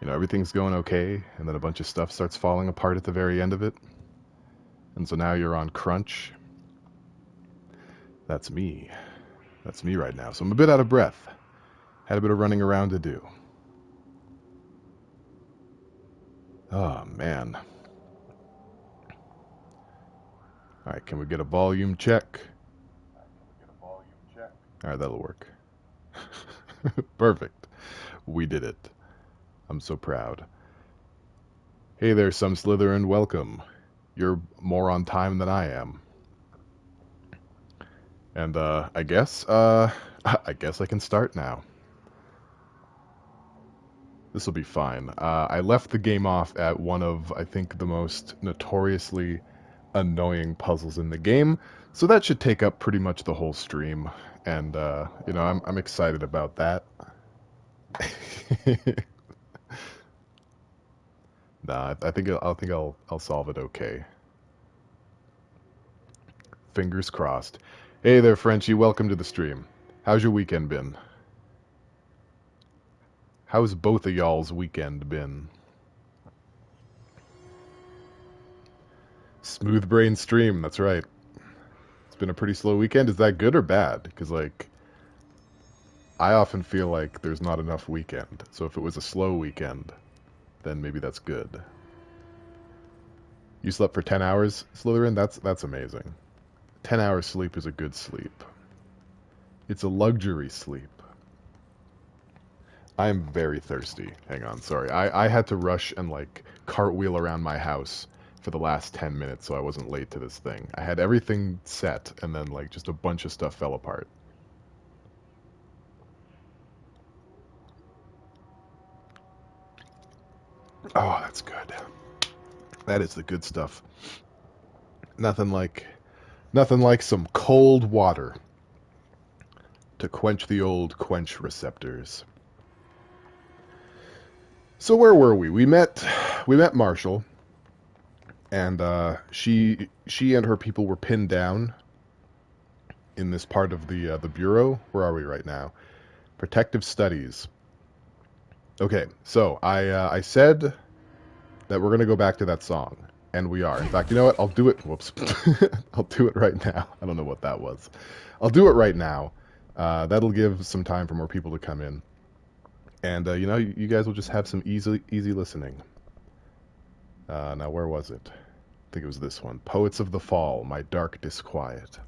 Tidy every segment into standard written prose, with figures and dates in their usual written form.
you know, everything's going okay, and then a bunch of stuff starts falling apart at the very end of it. And so now you're on crunch. That's me. That's me right now. So I'm a bit out of breath. Had a bit of running around to do. Oh, man. Alright, can we get a volume check? Alright, that'll work. Perfect. We did it. I'm so proud. Hey there, some Slytherin, welcome. You're more on time than I am. And, I guess I can start now. This will be fine. I left the game off at one of, I think, the most notoriously annoying puzzles in the game, so that should take up pretty much the whole stream, and, you know, I'm excited about that. Nah, I think I'll solve it okay. Fingers crossed. Hey there, Frenchie. Welcome to the stream. How's your weekend been? How's both of y'all's weekend been? Smooth brain stream. That's right. It's been a pretty slow weekend. Is that good or bad? Because, like, I often feel like there's not enough weekend. So if it was a slow weekend, then maybe that's good. You slept for 10 hours, Slytherin? That's amazing. 10 hours sleep is a good sleep. It's a luxury sleep. I am very thirsty. Hang on, sorry. I had to rush and, like, cartwheel around my house for the last 10 minutes so I wasn't late to this thing. I had everything set, and then, like, just a bunch of stuff fell apart. Oh, that's good. That is the good stuff. Nothing like some cold water to quench the old quench receptors. So where were we? We met Marshall, and she and her people were pinned down in this part of the bureau. Where are we right now? Protective studies. Okay, so I said that we're gonna go back to that song, and we are. In fact, you know what? I'll do it. Whoops, I'll do it right now. I don't know what that was. I'll do it right now. That'll give some time for more people to come in. And, you know, you guys will just have some easy listening. Now, where was it? I think it was this one. Poets of the Fall, My Dark Disquiet.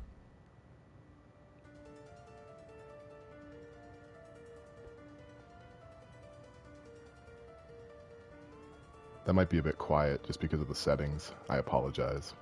That might be a bit quiet just because of the settings. I apologize.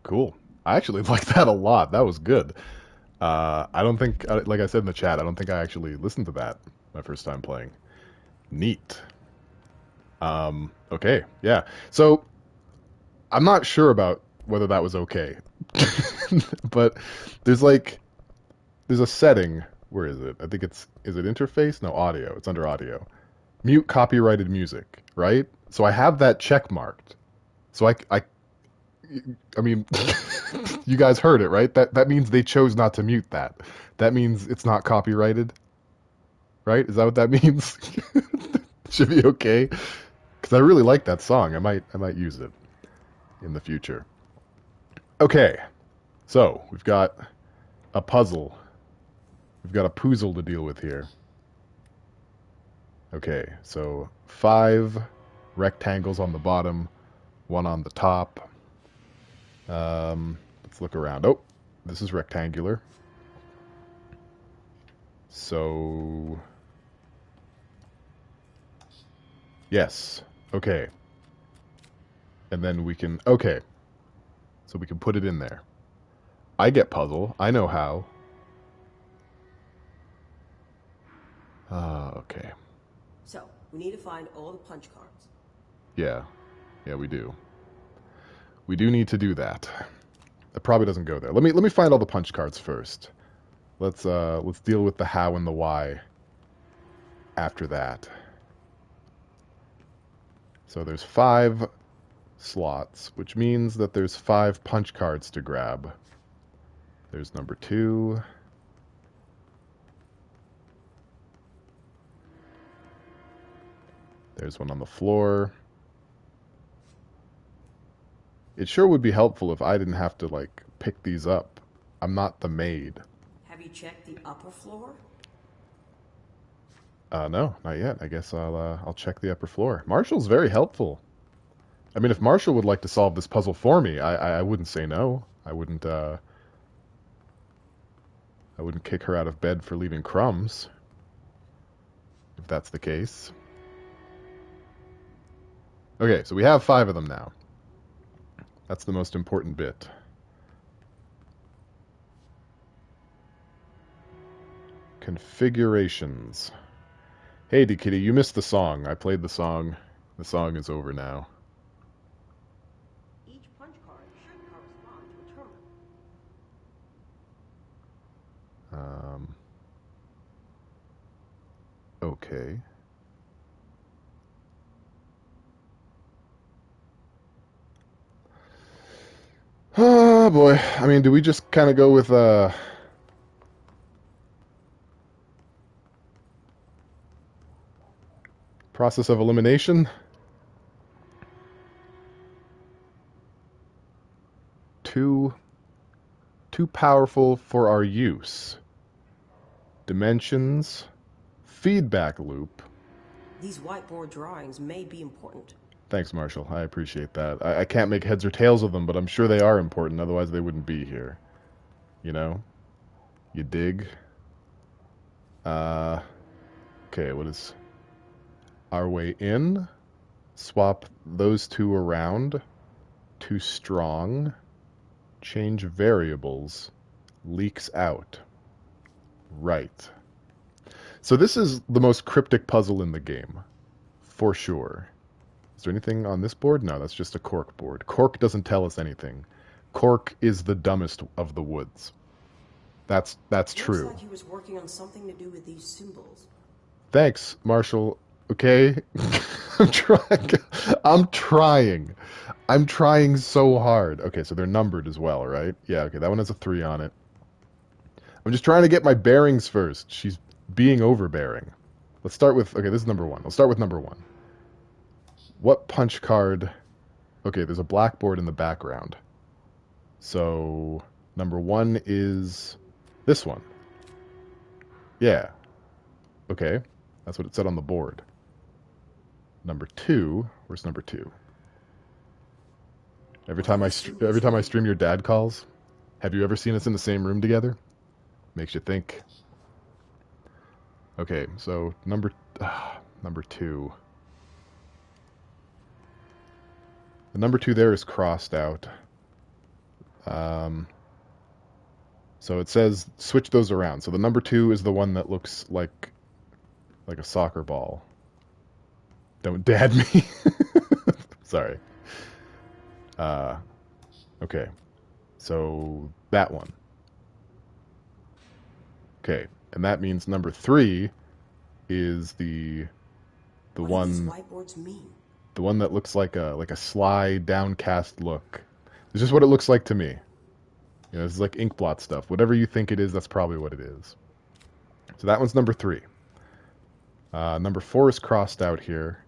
Cool. I actually like that a lot. That was good. I don't think, like I said in the chat, I don't think I actually listened to that my first time playing. Neat. Okay, yeah. So, I'm not sure about whether that was okay. But there's like, there's a setting. Where is it? I think is it interface? No, audio. It's under audio. Mute copyrighted music, right? So I have that check marked. So I mean, you guys heard it, right? That means they chose not to mute that. That means it's not copyrighted, right? Is that what that means? Should be okay. Because I really like that song. I might use it in the future. Okay, so we've got a puzzle. We've got a puzzle to deal with here. Okay, so 5 rectangles on the bottom, 1 on the top. Let's look around. Oh, this is rectangular. So, yes. Okay. And then we can, okay. So we can put it in there. I get puzzle. I know how. Okay. So, we need to find all the punch cards. Yeah. Yeah, we do. We do need to do that. It probably doesn't go there. Let me find all the punch cards first. Let's deal with the how and the why after that. So there's 5 slots, which means that there's 5 punch cards to grab. There's number 2. There's one on the floor. It sure would be helpful if I didn't have to, like, pick these up. I'm not the maid. Have you checked the upper floor? No, not yet. I guess I'll check the upper floor. Marshall's very helpful. I mean, if Marshall would like to solve this puzzle for me, I wouldn't say no. I wouldn't kick her out of bed for leaving crumbs, if that's the case. Okay, so we have 5 of them now. That's the most important bit. Configurations. Hey, D-Kitty, you missed the song. I played the song. The song is over now. Each punch card should correspond to a terminal. Okay. Oh, boy. I mean, do we just kind of go with, process of elimination? Too powerful for our use. Dimensions. Feedback loop. These whiteboard drawings may be important. Thanks, Marshall. I appreciate that. I can't make heads or tails of them, but I'm sure they are important. Otherwise, they wouldn't be here. You know? You dig? Okay, what is... Our way in. Swap those 2 around. Too strong. Change variables. Leaks out. Right. So this is the most cryptic puzzle in the game. For sure. Is there anything on this board? No, that's just a cork board. Cork doesn't tell us anything. Cork is the dumbest of the woods. That's true. Looks like he was working on something to do with these symbols. Thanks, Marshall. Okay? I'm trying. I'm trying so hard. Okay, so they're numbered as well, right? Yeah, okay, that one has a 3 on it. I'm just trying to get my bearings first. She's being overbearing. Let's start with... Okay, this is number 1. I'll start with number 1. What punch card... Okay, there's a blackboard in the background. So, number 1 is this one. Yeah. Okay, that's what it said on the board. Number 2... Where's number 2? Every time I stream, your dad calls. Have you ever seen us in the same room together? Makes you think. Okay, so number 2. The number 2 there is crossed out. So it says switch those around. So the number 2 is the one that looks like a soccer ball. Don't dad me. Sorry. Okay. So that one. Okay, and that means number 3 is the What do these one whiteboards mean? the one that looks like a sly, downcast look. It's just what it looks like to me. You know, it's like ink blot stuff. Whatever you think it is, that's probably what it is. So that one's number 3. Number 4 is crossed out here,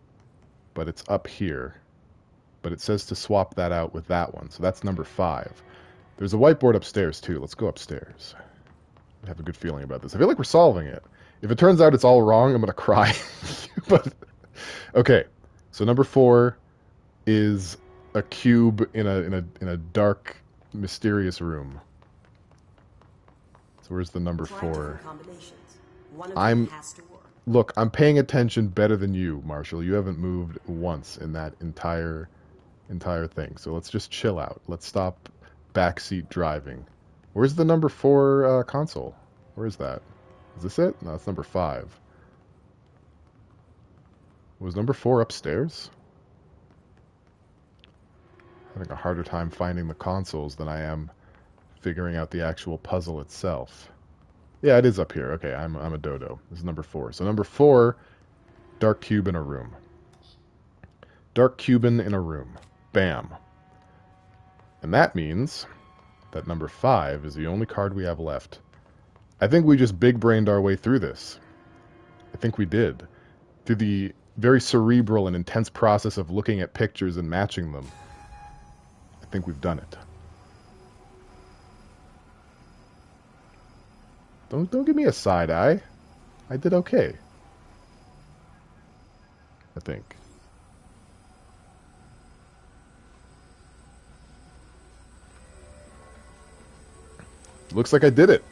but it's up here. But it says to swap that out with that one. So that's number 5. There's a whiteboard upstairs, too. Let's go upstairs. I have a good feeling about this. I feel like we're solving it. If it turns out it's all wrong, I'm going to cry. But, okay. So number 4 is a cube in a dark, mysterious room. So where's the number Try 4? different combinations. One of them has to work. Look, I'm paying attention better than you, Marshall. You haven't moved once in that entire thing. So let's just chill out. Let's stop backseat driving. Where's the number 4 console? Where is that? Is this it? No, it's number 5. Was number 4 upstairs? Having a harder time finding the consoles than I am figuring out the actual puzzle itself. Yeah, it is up here. Okay, I'm a dodo. This is number 4. So number 4, dark cube in a room. Dark Cuban in a room. Bam. And that means that number 5 is the only card we have left. I think we just big-brained our way through this. I think we did. Through the very cerebral and intense process of looking at pictures and matching them. I think we've done it. Don't give me a side eye. I did okay. I think. Looks like I did it.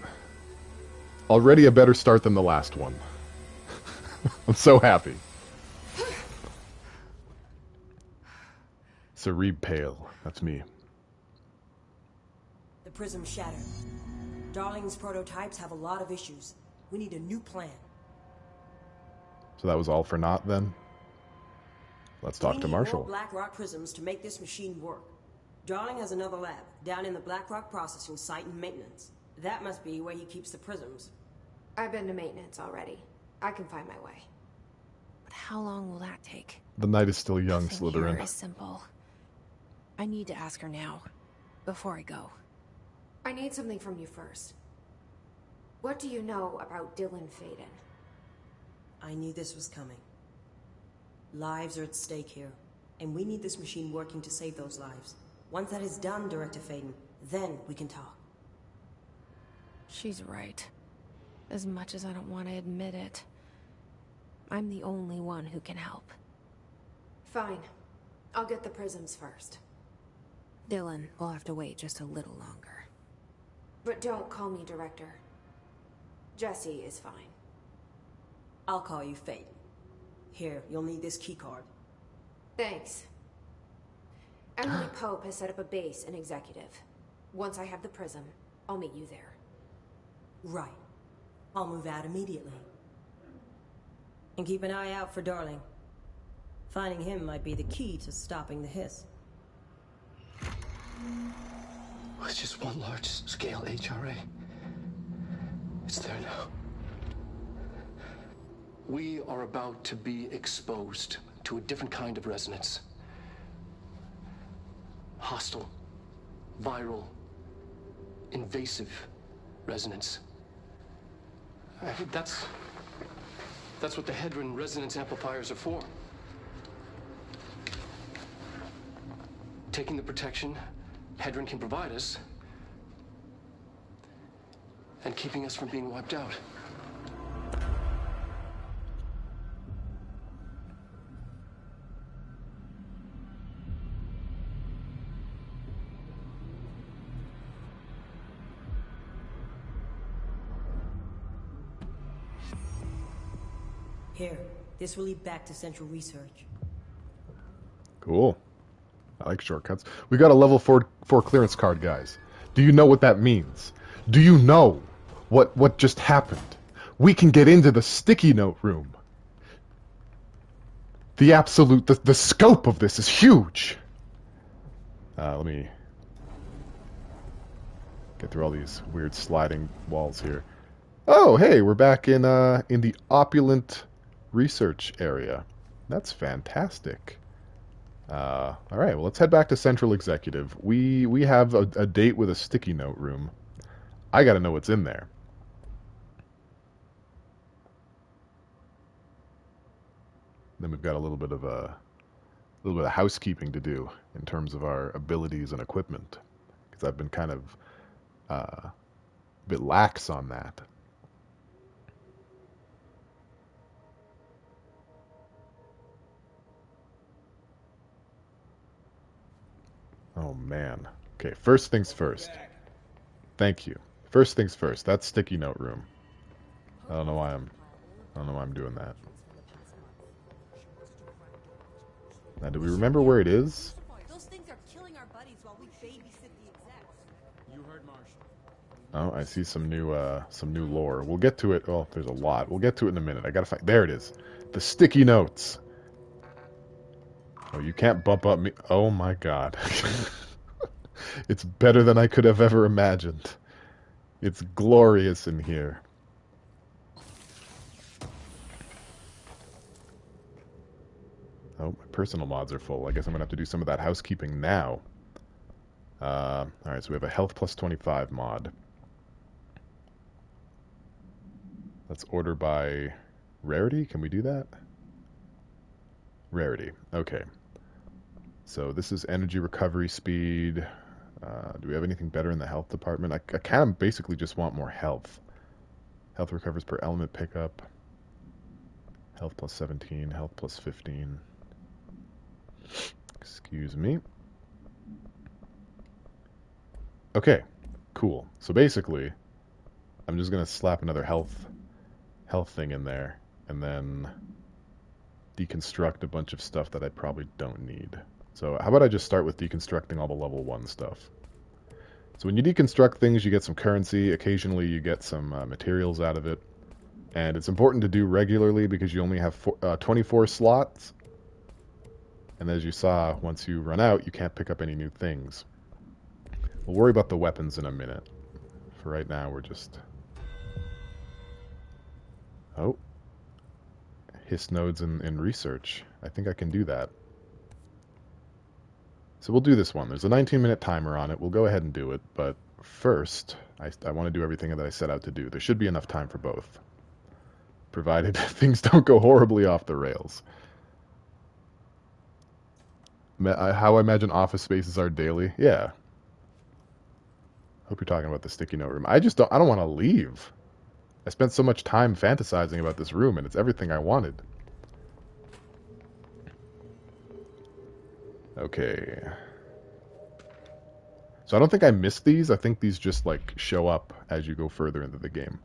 Already a better start than the last one. I'm so happy. Cereb Pale. That's me. The prism shattered. Darling's prototypes have a lot of issues. We need a new plan. So that was all for naught then? Let's talk to We need Marshall. more Black Rock prisms to make this machine work. Darling has another lab down in the Black Rock processing site in maintenance. That must be where he keeps the prisms. I've been to maintenance already. I can find my way. But how long will that take? The night is still young, Nothing here Slytherin. is simple. I need to ask her now, before I go. I need something from you first. What do you know about Dylan Faden? I knew this was coming. Lives are at stake here, and we need this machine working to save those lives. Once that is done, Director Faden, then we can talk. She's right. As much as I don't want to admit it. I'm the only one who can help. Fine. I'll get the prisms first. Dylan will have to wait just a little longer. But don't call me Director. Jesse is fine. I'll call you Faden. Here, you'll need this keycard. Thanks. Emily Pope has set up a base in Executive. Once I have the prism, I'll meet you there. Right. I'll move out immediately. And keep an eye out for Darling. Finding him might be the key to stopping the hiss. It's just one large-scale HRA. It's there now. We are about to be exposed to a different kind of resonance. Hostile, viral, invasive resonance. That's what the Hedron resonance amplifiers are for. Taking the protection Hedron can provide us and keeping us from being wiped out. Here, this will lead back to Central Research. Cool. I like shortcuts. We got a level 4 clearance card, guys. Do you know what that means? Do you know what just happened? We can get into the sticky note room. The scope of this is huge. Let me get through all these weird sliding walls here. Oh, hey, we're back in the opulent research area. That's fantastic. All right, well, let's head back to Central Executive. We have a date with a sticky note room. I got to know what's in there. Then we've got a little bit of housekeeping to do in terms of our abilities and equipment, because I've been kind of a bit lax on that. Oh man. Okay, first things first. Thank you. First things first. That's sticky note room. I don't know why I'm doing that. Now, do we remember where it is? Those things are killing our buddies while we babysit the execs. You heard Marshall. Oh, I see some new lore. We'll get to it. Oh, there's a lot. We'll get to it in a minute. I gotta find. There it is. The sticky notes. Oh, you can't bump up me. Oh my god. It's better than I could have ever imagined. It's glorious in here. Oh, my personal mods are full. I guess I'm gonna have to do some of that housekeeping now. Alright, so we have a health plus 25 mod. Let's order by rarity. Can we do that? Rarity. Okay. So this is energy recovery speed. Do we have anything better in the health department? I kind of basically just want more health. Health recovers per element pickup. Health plus 17. Health plus 15. Excuse me. Okay. Cool. So basically, I'm just going to slap another health thing in there. And then deconstruct a bunch of stuff that I probably don't need. So how about I just start with deconstructing all the level 1 stuff. So when you deconstruct things, you get some currency. Occasionally you get some materials out of it. And it's important to do regularly because you only have 24 slots. And as you saw, once you run out, you can't pick up any new things. We'll worry about the weapons in a minute. For right now, we're just... Oh. His nodes in research. I think I can do that. So we'll do this one. There's a 19-minute timer on it. We'll go ahead and do it, but first, I want to do everything that I set out to do. There should be enough time for both, provided things don't go horribly off the rails. How I imagine office spaces are daily. Yeah. Hope you're talking about the sticky note room. I don't want to leave. I spent so much time fantasizing about this room, and it's everything I wanted. Okay. So I don't think I missed these. I think these just, like, show up as you go further into the game.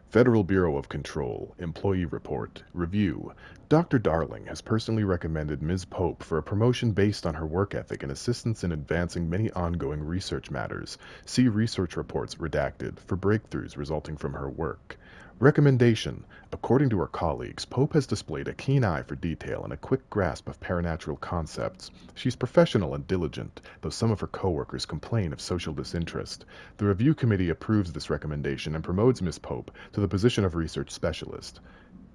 Federal Bureau of Control. Employee Report. Review. Dr. Darling has personally recommended Ms. Pope for a promotion based on her work ethic and assistance in advancing many ongoing research matters. See research reports redacted for breakthroughs resulting from her work. Recommendation. According to her colleagues, Pope has displayed a keen eye for detail and a quick grasp of paranatural concepts. She's professional and diligent, though some of her coworkers complain of social disinterest. The review committee approves this recommendation and promotes Ms. Pope to the position of research specialist.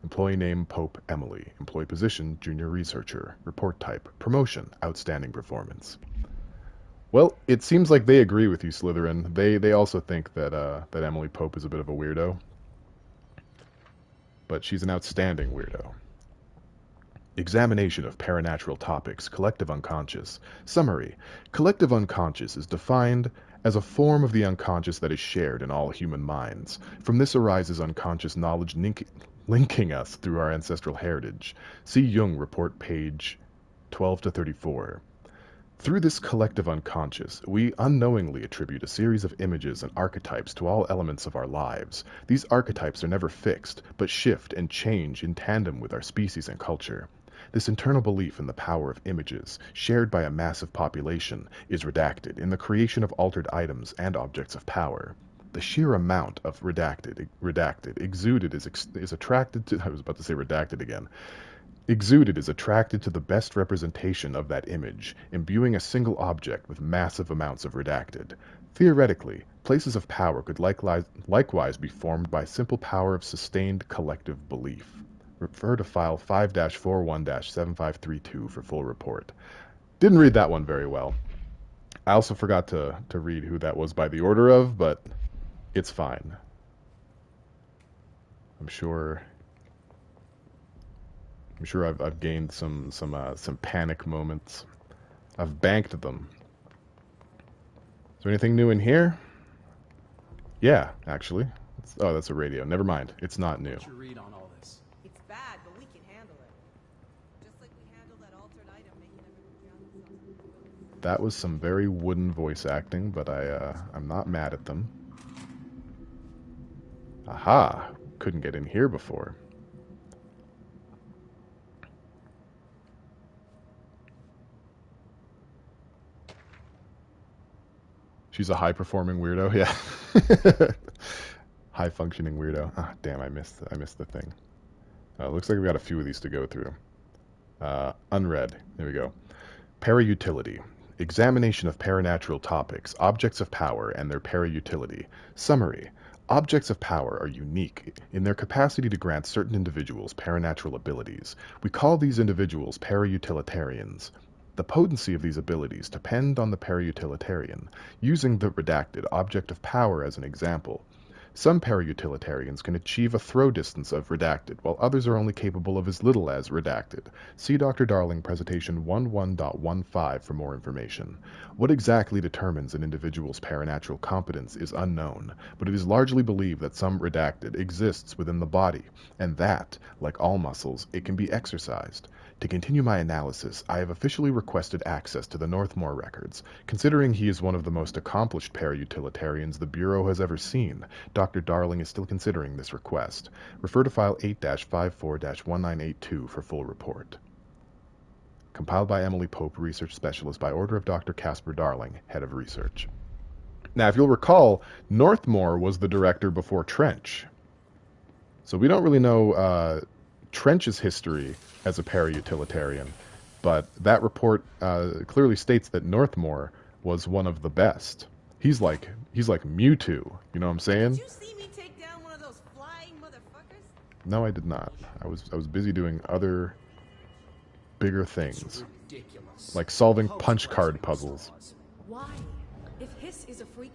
Employee name, Pope Emily. Employee position, junior researcher. Report type, promotion, outstanding performance. Well, it seems like they agree with you, Slytherin. They also think that that Emily Pope is a bit of a weirdo. But she's an outstanding weirdo. Examination of paranatural topics, collective unconscious. Summary. Collective unconscious is defined as a form of the unconscious that is shared in all human minds. From this arises unconscious knowledge linking us through our ancestral heritage. See Jung report page 12 to 34. Through this collective unconscious, we unknowingly attribute a series of images and archetypes to all elements of our lives. These archetypes are never fixed, but shift and change in tandem with our species and culture. This internal belief in the power of images, shared by a massive population, is redacted in the creation of altered items and objects of power. The sheer amount of redacted exuded is attracted to, I was about to say redacted again. Exuded is attracted to the best representation of that image, imbuing a single object with massive amounts of redacted. Theoretically, places of power could likewise be formed by simple power of sustained collective belief. Refer to file 5-41-7532 for full report. Didn't read that one very well. I also forgot to read who that was by the order of, but it's fine. I'm sure I've gained some panic moments. I've banked them. Is there anything new in here? Yeah, actually. Oh, that's a radio. Never mind. It's not new. What's your read on all this? It's bad, but we can handle it. Just like we handled that altered item making everyone drown themselves. That was some very wooden voice acting, but I'm not mad at them. Aha! Couldn't get in here before. She's a high-performing weirdo, yeah. High-functioning weirdo. Ah, damn, I missed the thing. Looks like we got a few of these to go through. Unread. There we go. Para-utility. Examination of paranatural topics, objects of power, and their para-utility. Summary. Objects of power are unique in their capacity to grant certain individuals paranatural abilities. We call these individuals para-utilitarians. The potency of these abilities depend on the para-utilitarian. Using the redacted object of power as an example, some para-utilitarians can achieve a throw distance of redacted, while others are only capable of as little as redacted. See Dr. Darling presentation 11.15 for more information. What exactly determines an individual's paranatural competence is unknown, but it is largely believed that some redacted exists within the body, and that, like all muscles, it can be exercised. To continue my analysis, I have officially requested access to the Northmore records. Considering he is one of the most accomplished para-utilitarians the Bureau has ever seen, Dr. Darling is still considering this request. Refer to file 8-54-1982 for full report. Compiled by Emily Pope, Research Specialist, by order of Dr. Casper Darling, Head of Research. Now, if you'll recall, Northmore was the director before Trench. So we don't really know Trench's history as a para-utilitarian, but that report clearly states that Northmore was one of the best. He's like Mewtwo, you know what I'm saying? Did you see me take down one of those flying motherfuckers? No, I did not. I was busy doing other bigger things, Ridiculous. like solving punch card puzzles. Why? If Hiss is a freak...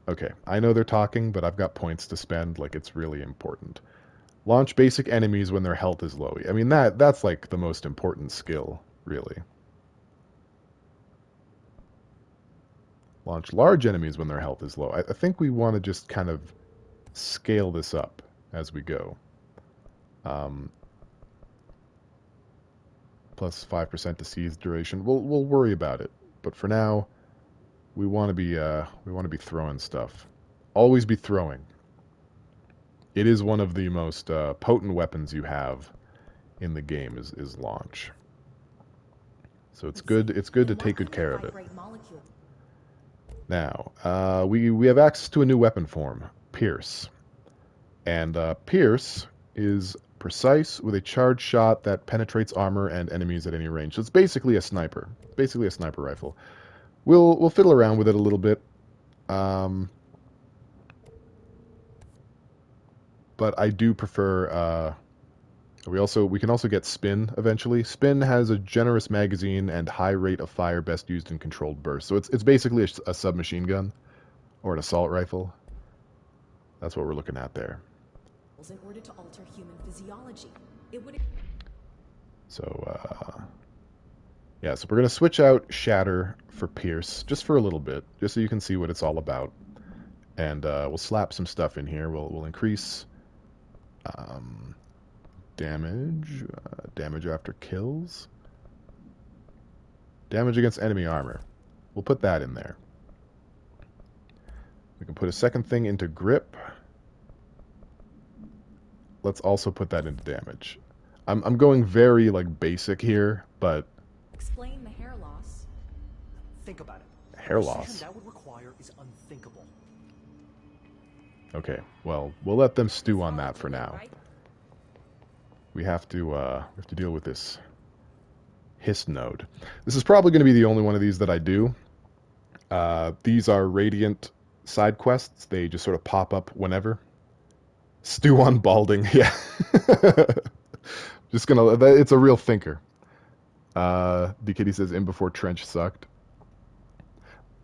Okay, I know they're talking, but I've got points to spend, like it's really important. Launch basic enemies when their health is low. I mean, that's like the most important skill, really. Launch large enemies when their health is low. I think we want to just kind of scale this up as we go. Plus 5% to seize duration. We'll worry about it, but for now, we want to be throwing stuff. Always be throwing. It is one of the most potent weapons you have in the game is launch. So it's good to take good care of it. Now, we have access to a new weapon form, Pierce. And Pierce is precise with a charged shot that penetrates armor and enemies at any range. So it's basically a sniper. Basically a sniper rifle. We'll fiddle around with it a little bit. But I do prefer, we can also get Spin eventually. Spin has a generous magazine and high rate of fire best used in controlled bursts. So it's basically a submachine gun or an assault rifle. That's what we're looking at there. In order to alter human physiology, it would... So, yeah, so we're going to switch out Shatter for Pierce, just for a little bit, just so you can see what it's all about. And we'll slap some stuff in here. We'll increase damage, damage after kills, damage against enemy armor. We'll put that in there. We can put a second thing into grip. Let's also put that into damage. I'm going very, like, basic here, but... Explain the hair loss. Think about it. Hair The loss. precision that would require is unthinkable. Okay, well, we'll let them stew on that for now. We have to deal with this hiss node. This is probably going to be the only one of these that I do. These are Radiant side quests. They just sort of pop up whenever. Stew on balding, yeah. Just gonna, it's a real thinker. DKD says, in before Trench sucked.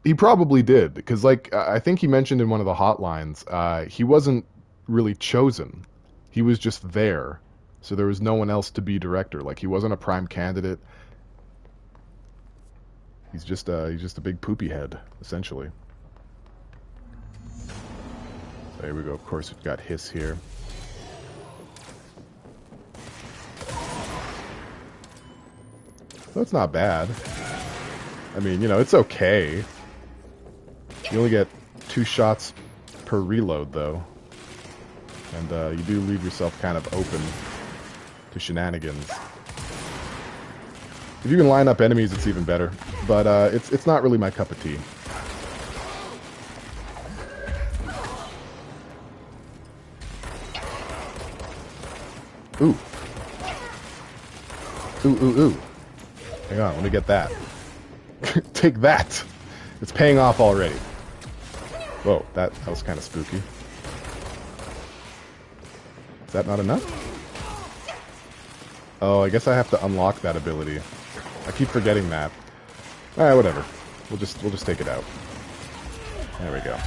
He probably did, because, like, I think he mentioned in one of the hotlines, he wasn't really chosen. He was just there. So there was no one else to be director. Like, he wasn't a prime candidate. He's just a big poopy head, essentially. So here we go. Of course, we've got Hiss here. So it's not bad. I mean, you know, it's okay. You only get 2 shots per reload, though. And you do leave yourself kind of open to shenanigans. If you can line up enemies, it's even better. But it's not really my cup of tea. Ooh. Ooh, ooh, ooh. Hang on, let me get that. Take that! It's paying off already. Whoa, that was kind of spooky. Is that not enough? Oh, I guess I have to unlock that ability. I keep forgetting that. Alright, whatever. We'll just take it out. There we go.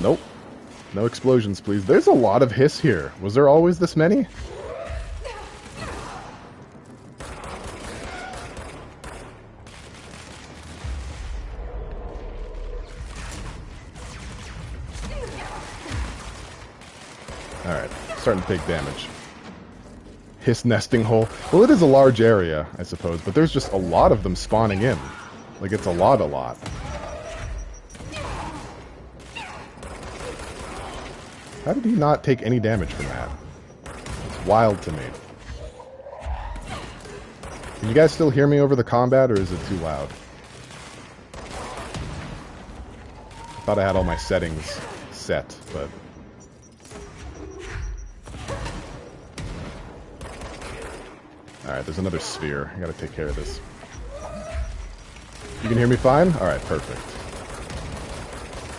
Nope. No explosions, please. There's a lot of hiss here. Was there always this many? Alright, starting to take damage. Hiss nesting hole. Well, it is a large area, I suppose, but there's just a lot of them spawning in. Like, it's a lot. How did he not take any damage from that? It's wild to me. Can you guys still hear me over the combat, or is it too loud? I thought I had all my settings set, but... Alright, there's another sphere. I gotta take care of this. You can hear me fine? Alright, perfect.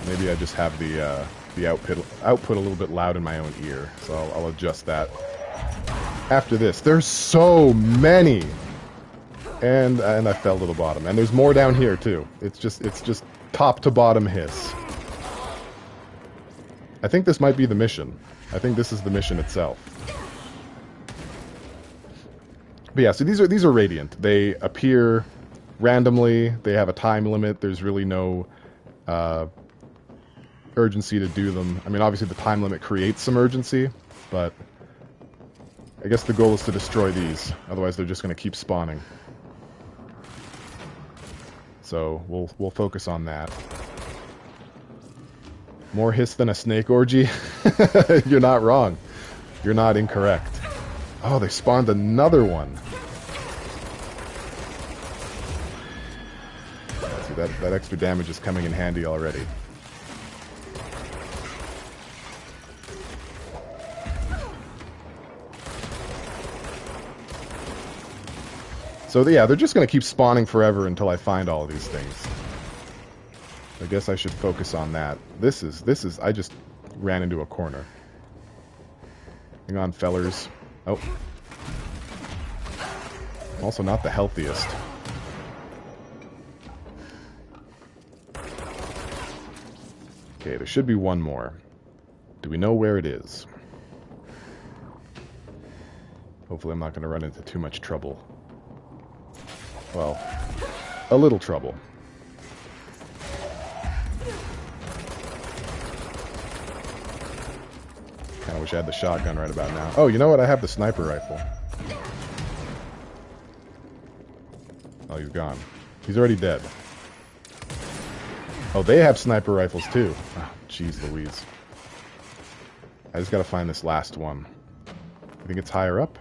Maybe I just have the output a little bit loud in my own ear, so I'll adjust that. After this, there's so many! And I fell to the bottom. And there's more down here, too. It's just top to bottom hiss. I think this might be the mission. I think this is the mission itself. But yeah, so these are Radiant. They appear randomly. They have a time limit. There's really no urgency to do them. I mean, obviously the time limit creates some urgency, but I guess the goal is to destroy these. Otherwise, they're just going to keep spawning. So we'll focus on that. More hiss than a snake orgy? You're not wrong. You're not incorrect. Oh, they spawned another one. See, that extra damage is coming in handy already. So yeah, they're just going to keep spawning forever until I find all of these things. I guess I should focus on that. This is, I just ran into a corner. Hang on, fellers. Oh. Also not the healthiest. Okay, there should be one more. Do we know where it is? Hopefully I'm not going to run into too much trouble. Well, a little trouble. Kinda wish I had the shotgun right about now. Oh, you know what? I have the sniper rifle. Oh, he's gone. He's already dead. Oh, they have sniper rifles too. Oh, jeez Louise. I just gotta find this last one. You think it's higher up?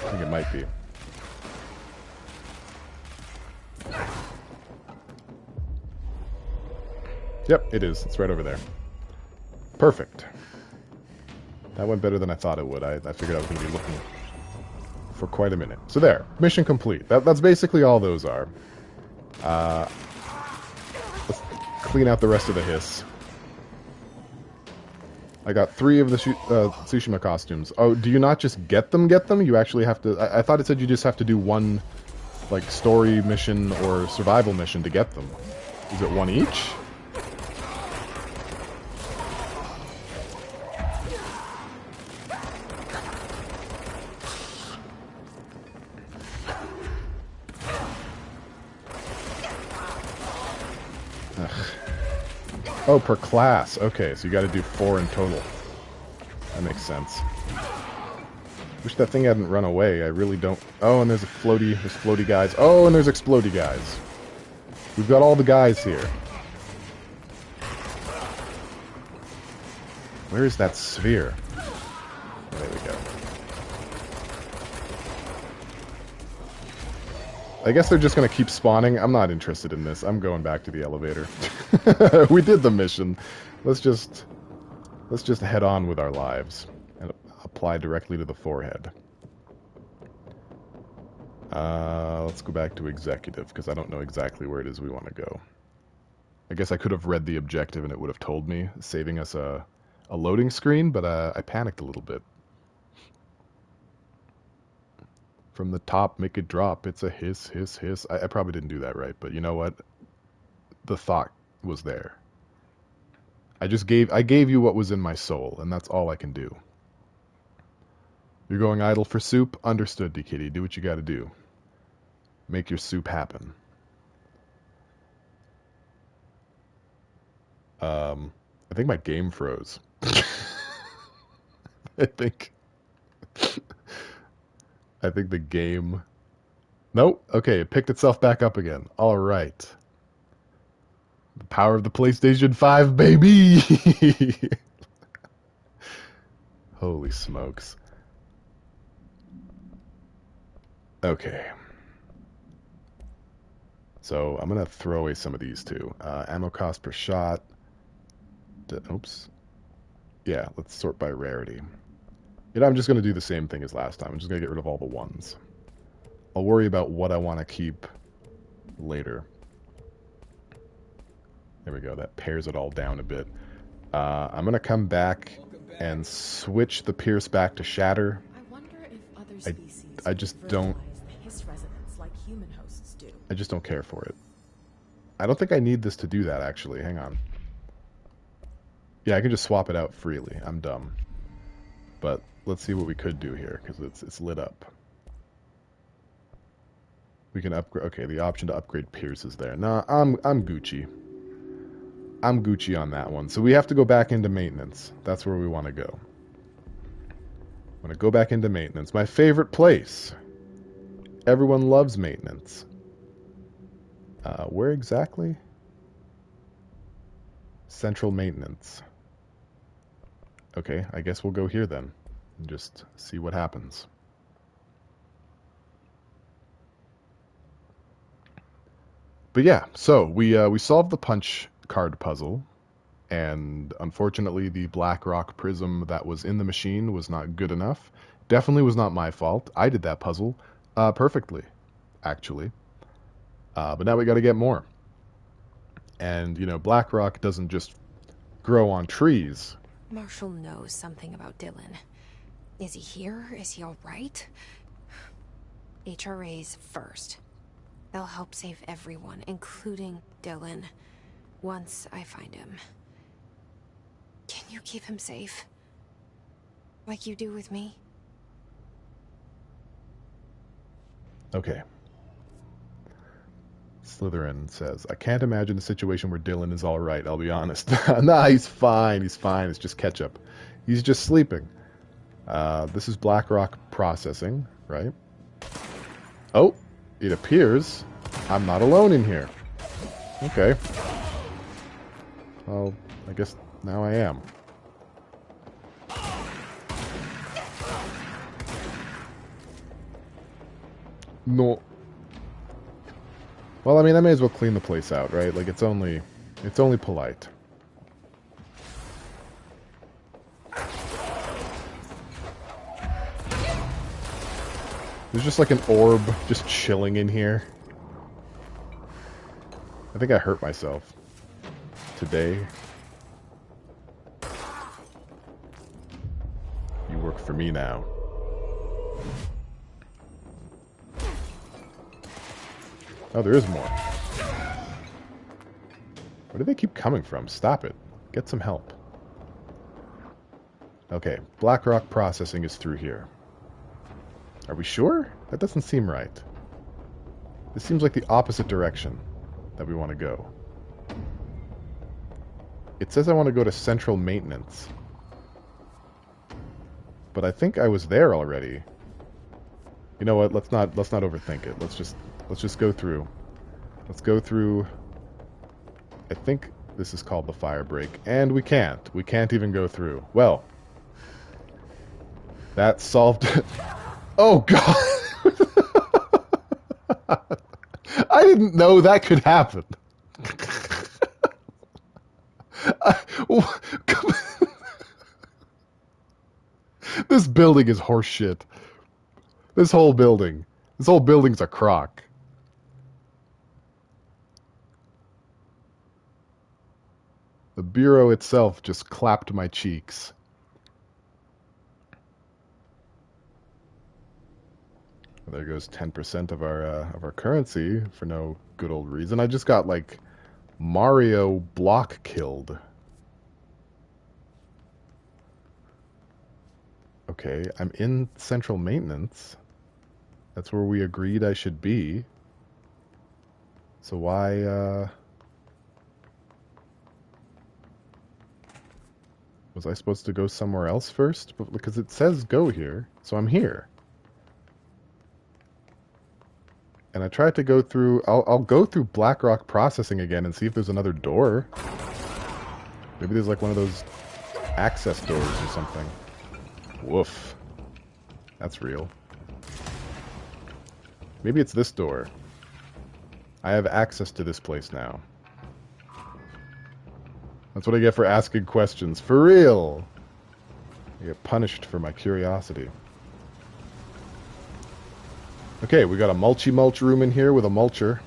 I think it might be. Yep, it is. It's right over there. Perfect. That went better than I thought it would. I figured I was going to be looking for quite a minute. So there. Mission complete. That's basically all those are. Let's clean out the rest of the hiss. I got 3 of the Tsushima costumes. Oh, do you not just get them? You actually have to... I thought it said you just have to do one, like, story mission or survival mission to get them. Is it one each? Oh, per class. Okay, so you got to do 4 in total. That makes sense. Wish that thing hadn't run away. I really don't... Oh, and there's floaty guys. Oh, and there's explodey guys. We've got all the guys here. Where is that sphere? There we go. I guess they're just going to keep spawning. I'm not interested in this. I'm going back to the elevator. We did the mission. Let's just head on with our lives and apply directly to the forehead. Let's go back to executive because I don't know exactly where it is we want to go. I guess I could have read the objective and it would have told me, saving us a loading screen, but I panicked a little bit. From the top, make it drop. It's a hiss, hiss, hiss. I probably didn't do that right, but you know what? The thought was there. I gave you what was in my soul, and that's all I can do. You're going idle for soup? Understood, D-Kitty. Do what you gotta do. Make your soup happen. I think my game froze. I think the game... Nope. Okay, it picked itself back up again. All right. The power of the PlayStation 5, baby! Holy smokes. Okay. So, I'm going to throw away some of these too. Ammo cost per shot. Oops. Yeah, let's sort by rarity. You know, I'm just going to do the same thing as last time. I'm just going to get rid of all the ones. I'll worry about what I want to keep later. There we go. That pares it all down a bit. I'm going to come back and switch the pierce back to shatter. I wonder if other species I just don't... the hiss resonance like human hosts do. I just don't care for it. I don't think I need this to do that, actually. Hang on. Yeah, I can just swap it out freely. I'm dumb. But let's see what we could do here, because it's lit up. We can upgrade... Okay, the option to upgrade Pierce is there. Nah, I'm Gucci. I'm Gucci on that one. So we have to go back into maintenance. That's where we want to go. I want to go back into maintenance. My favorite place. Everyone loves maintenance. Where exactly? Central maintenance. Okay, I guess we'll go here then. And just see what happens. But yeah, so we solved the punch card puzzle, and unfortunately the black rock prism that was in the machine was not good enough. Definitely was not my fault. I did that puzzle perfectly, actually. But now we got to get more. And, you know, black rock doesn't just grow on trees. Marshall knows something about Dylan. Is he here? Is he all right? HRAs first. They'll help save everyone, including Dylan, once I find him. Can you keep him safe? Like you do with me? Okay. Slytherin says, I can't imagine a situation where Dylan is all right, I'll be honest. Nah, he's fine. He's fine. It's just ketchup. He's just sleeping. This is Blackrock processing, right? Oh, it appears I'm not alone in here. Okay. Well, I guess now I am. No. Well, I mean, I may as well clean the place out, right? Like, it's only polite. There's just like an orb just chilling in here. I think I hurt myself today. You work for me now. Oh, there is more. Where do they keep coming from? Stop it. Get some help. Okay, Blackrock processing is through here. Are we sure? That doesn't seem right. This seems like the opposite direction that we want to go. It says I want to go to central maintenance. But I think I was there already. You know what? Let's not overthink it. Let's just go through. Let's go through. I think this is called the fire break, and we can't. We can't even go through. Well, that solved it. Oh God! I didn't know that could happen. This building is horseshit. This whole building's a crock. The bureau itself just clapped my cheeks. There goes 10% of our currency for no good old reason. I just got like Mario block killed. Okay, I'm in central maintenance. That's where we agreed I should be. So why was I supposed to go somewhere else first? Because it says go here, so I'm here. And I tried to go through... I'll go through Blackrock processing again and see if there's another door. Maybe there's like one of those access doors or something. Woof. That's real. Maybe it's this door. I have access to this place now. That's what I get for asking questions. For real! I get punished for my curiosity. Okay, we got a mulch room in here with a mulcher.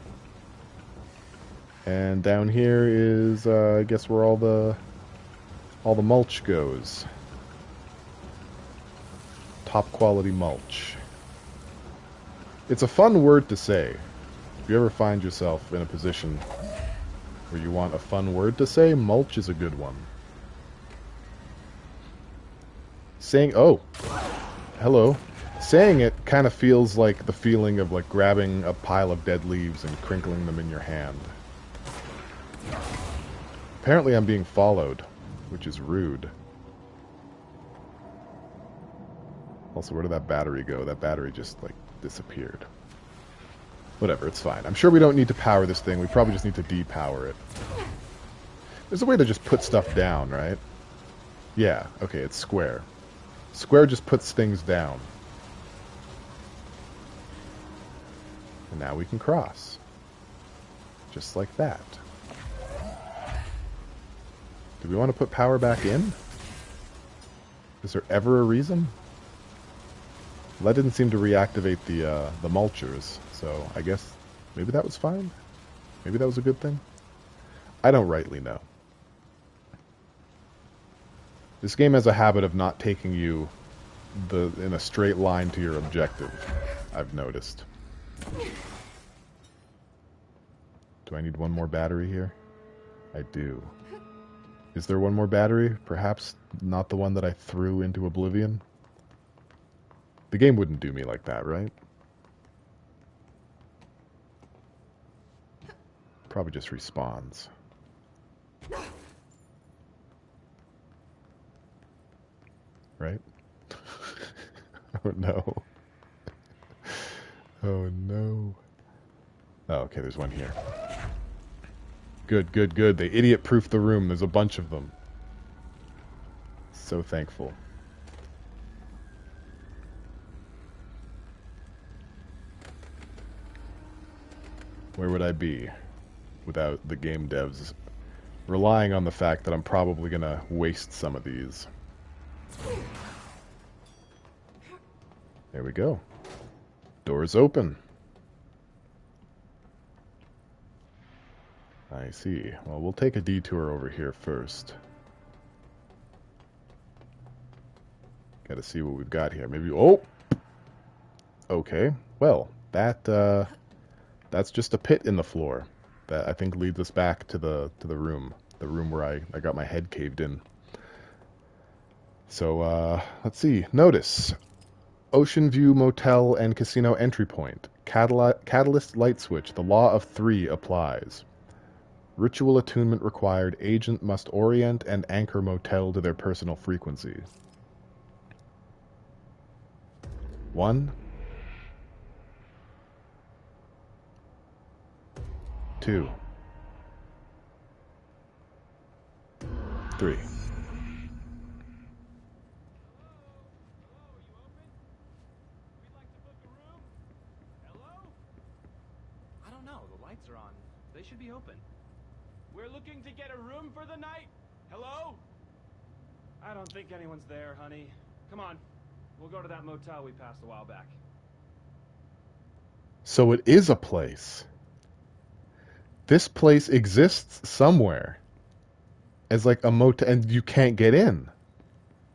And down here is, I guess where all the mulch goes. Top quality mulch. It's a fun word to say. If you ever find yourself in a position where you want a fun word to say, mulch is a good one. Saying, oh, hello. Saying it kind of feels like the feeling of like grabbing a pile of dead leaves and crinkling them in your hand. Apparently I'm being followed, which is rude. Also, where did that battery go? That battery just like disappeared. Whatever, it's fine. I'm sure we don't need to power this thing. We probably just need to depower it. There's a way to just put stuff down, right? Yeah, okay, it's square. Square just puts things down. And now we can cross. Just like that. Do we want to put power back in? Is there ever a reason? Well, that didn't seem to reactivate the mulchers, so I guess maybe that was fine? Maybe that was a good thing? I don't rightly know. This game has a habit of not taking you in a straight line to your objective, I've noticed. Do I need one more battery here? I do. Is there one more battery? Perhaps not the one that I threw into oblivion? The game wouldn't do me like that, right? Probably just respawns. Right? Oh no. Oh no. Oh, okay, there's one here. Good, good, good. They idiot-proofed the room. There's a bunch of them. So thankful. Where would I be without the game devs relying on the fact that I'm probably going to waste some of these? There we go. Doors open. I see. Well, we'll take a detour over here first. Gotta see what we've got here. Maybe... Oh! Okay. Well, that's just a pit in the floor. That I think leads us back to the room. The room where I got my head caved in. So, let's see. Notice. Ocean View Motel and Casino entry point. Catalyst light switch. The law of 3 applies. Ritual attunement required. Agent must orient and anchor motel to their personal frequency. 1, 2, 3. I don't know. The lights are on. They should be open. We're looking to get a room for the night. Hello? I don't think anyone's there, honey. Come on. We'll go to that motel we passed a while back. So it is a place. This place exists somewhere. As like a motel, and you can't get in.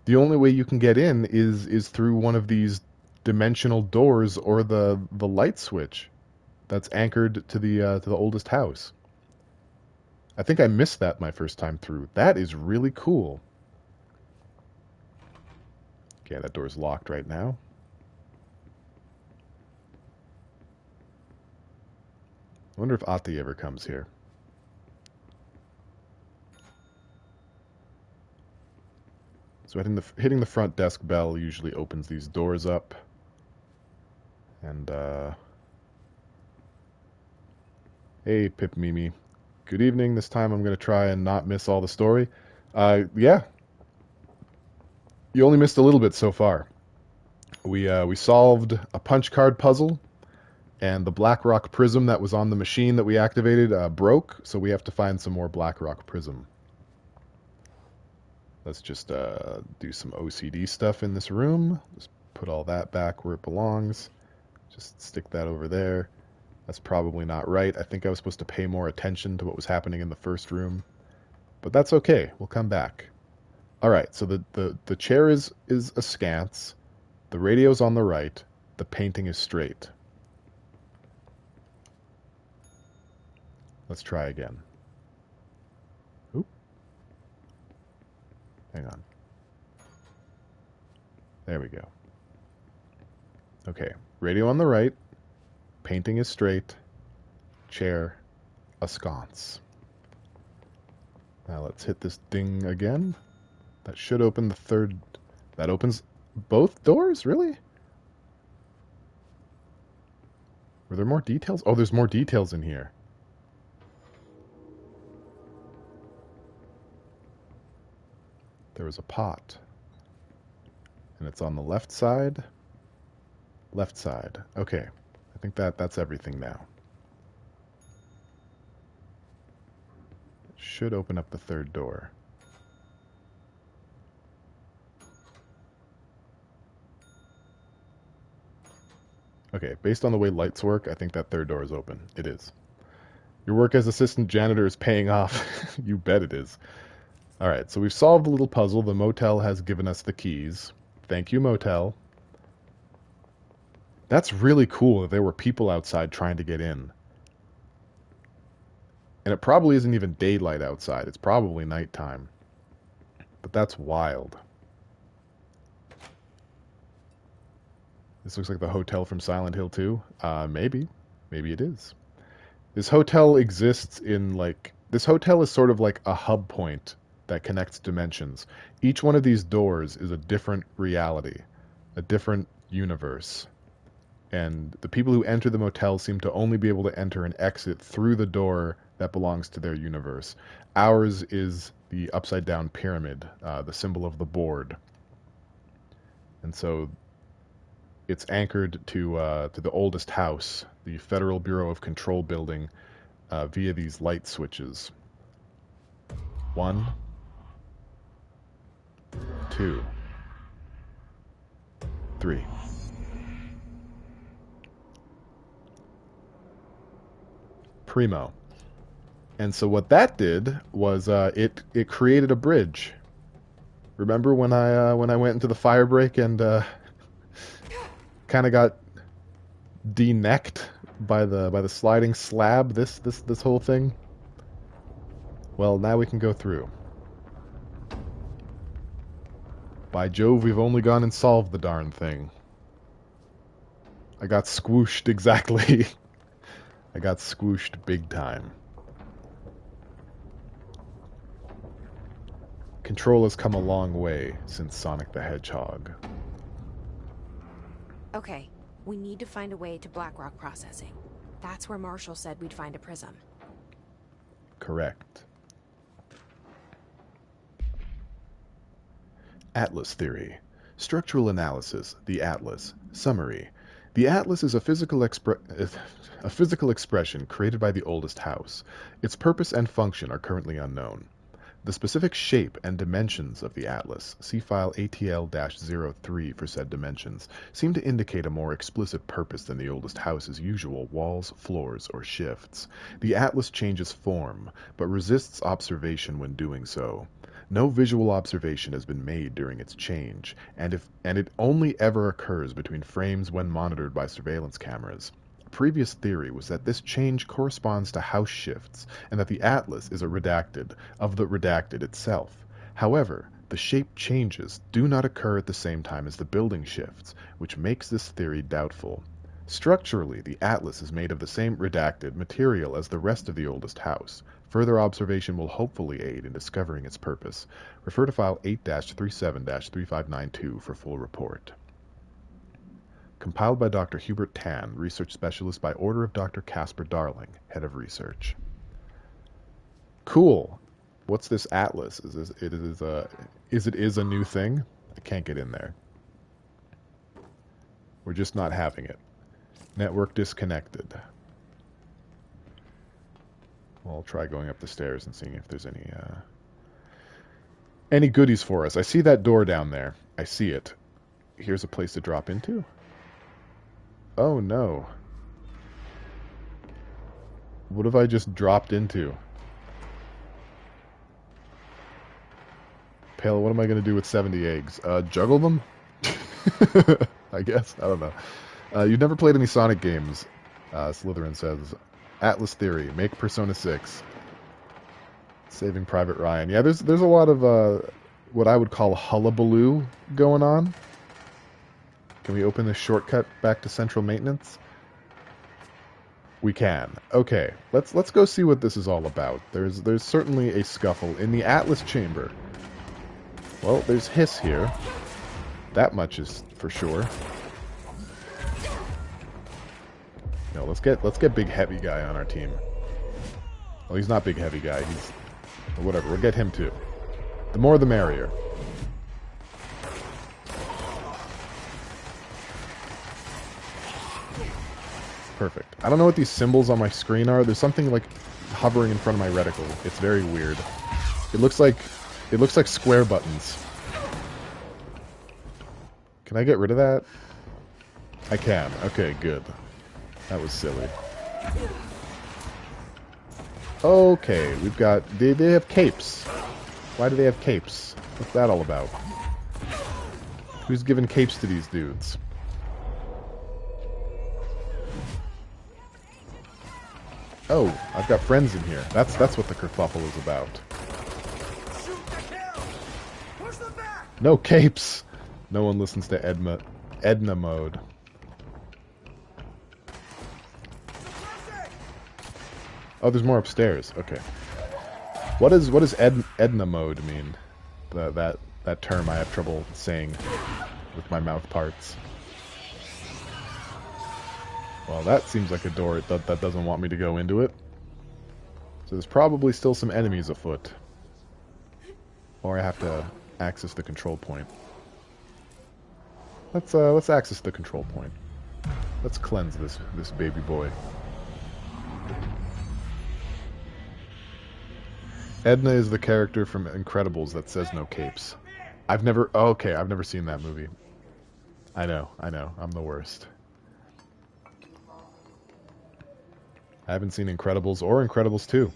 The only way you can get in is through one of these dimensional doors or the light switch that's anchored to the oldest house. I think I missed that my first time through. That is really cool. Okay, that door's locked right now. I wonder if Ati ever comes here. So hitting the front desk bell usually opens these doors up. And, hey, Pip Mimi. Good evening. This time I'm going to try and not miss all the story. Yeah. You only missed a little bit so far. We solved a punch card puzzle, and the Blackrock prism that was on the machine that we activated broke, so we have to find some more Blackrock prism. Let's just do some OCD stuff in this room. Just put all that back where it belongs. Just stick that over there. That's probably not right. I think I was supposed to pay more attention to what was happening in the first room. But that's okay. We'll come back. Alright, so the chair is askance. The radio's on the right. The painting is straight. Let's try again. Oop. Hang on. There we go. Okay, radio on the right. Painting is straight. Chair, askance. Now let's hit this ding again. That should open the third... That opens both doors? Really? Were there more details? Oh, there's more details in here. There was a pot. And it's on the left side. Left side. Okay. I think that's everything now. It should open up the third door. Okay, based on the way lights work, I think that third door is open. It is. Your work as assistant janitor is paying off. You bet it is. Alright, so we've solved the little puzzle. The motel has given us the keys. Thank you, motel. That's really cool that there were people outside trying to get in. And it probably isn't even daylight outside. It's probably nighttime. But that's wild. This looks like the hotel from Silent Hill 2. Maybe. Maybe it is. This hotel exists in, like... This hotel is sort of like a hub point that connects dimensions. Each one of these doors is a different reality. A different universe. And the people who enter the motel seem to only be able to enter and exit through the door that belongs to their universe. Ours is the upside-down pyramid, the symbol of the board. And so it's anchored to the oldest house, the Federal Bureau of Control building, via these light switches. 1, 2, 3. Primo. And so what that did was it created a bridge. Remember when I went into the fire break and kind of got de-necked by the sliding slab? This whole thing. Well, now we can go through. By Jove, we've only gone and solved the darn thing. I got squooshed exactly. I got squooshed big time. Control has come a long way since Sonic the Hedgehog. Okay, we need to find a way to Blackrock processing. That's where Marshall said we'd find a prism. Correct. Atlas theory. Structural analysis. The Atlas. Summary. The Atlas is a physical expression created by the oldest house. Its purpose and function are currently unknown. The specific shape and dimensions of the Atlas, see file ATL-03 for said dimensions, seem to indicate a more explicit purpose than the oldest house's usual walls, floors, or shifts. The Atlas changes form, but resists observation when doing so. No visual observation has been made during its change, and it only ever occurs between frames when monitored by surveillance cameras. A previous theory was that this change corresponds to house shifts, and that the Atlas is a redacted of the redacted itself. However, the shape changes do not occur at the same time as the building shifts, which makes this theory doubtful. Structurally, the Atlas is made of the same redacted material as the rest of the oldest house. Further observation will hopefully aid in discovering its purpose. Refer to file 8-37-3592 for full report. Compiled by Dr. Hubert Tan, Research Specialist by order of Dr. Casper Darling, Head of Research. Cool. What's this Atlas? Is it a new thing? I can't get in there. We're just not having it. Network disconnected. Well, I'll try going up the stairs and seeing if there's any goodies for us. I see that door down there. I see it. Here's a place to drop into. Oh no. What have I just dropped into? Pale, what am I going to do with 70 eggs? Juggle them? I guess. I don't know. You've never played any Sonic games, Slytherin says. Atlas Theory. Make Persona 6. Saving Private Ryan. Yeah, there's a lot of what I would call hullabaloo going on. Can we open this shortcut back to central maintenance? We can. Okay, let's go see what this is all about. There's certainly a scuffle in the Atlas chamber. Well, there's hiss here. That much is for sure. No, let's get Big Heavy Guy on our team. Well, he's not Big Heavy Guy. He's whatever. We'll get him too. The more, the merrier. Perfect. I don't know what these symbols on my screen are. There's something like hovering in front of my reticle. It's very weird. It looks like square buttons. Can I get rid of that? I can. Okay, good. That was silly. Okay, we've got... They have capes. Why do they have capes? What's that all about? Who's giving capes to these dudes? Oh, I've got friends in here. That's what the kerfuffle is about. No capes! No one listens to Edna mode. Oh, there's more upstairs. Okay. What does Edna mode mean? That term I have trouble saying with my mouth parts. Well, that seems like a door that doesn't want me to go into it. So there's probably still some enemies afoot. Or I have to access the control point. Let's access the control point. Let's cleanse this baby boy. Edna is the character from Incredibles that says no capes. I've never seen that movie. I know, I'm the worst. I haven't seen Incredibles or Incredibles 2.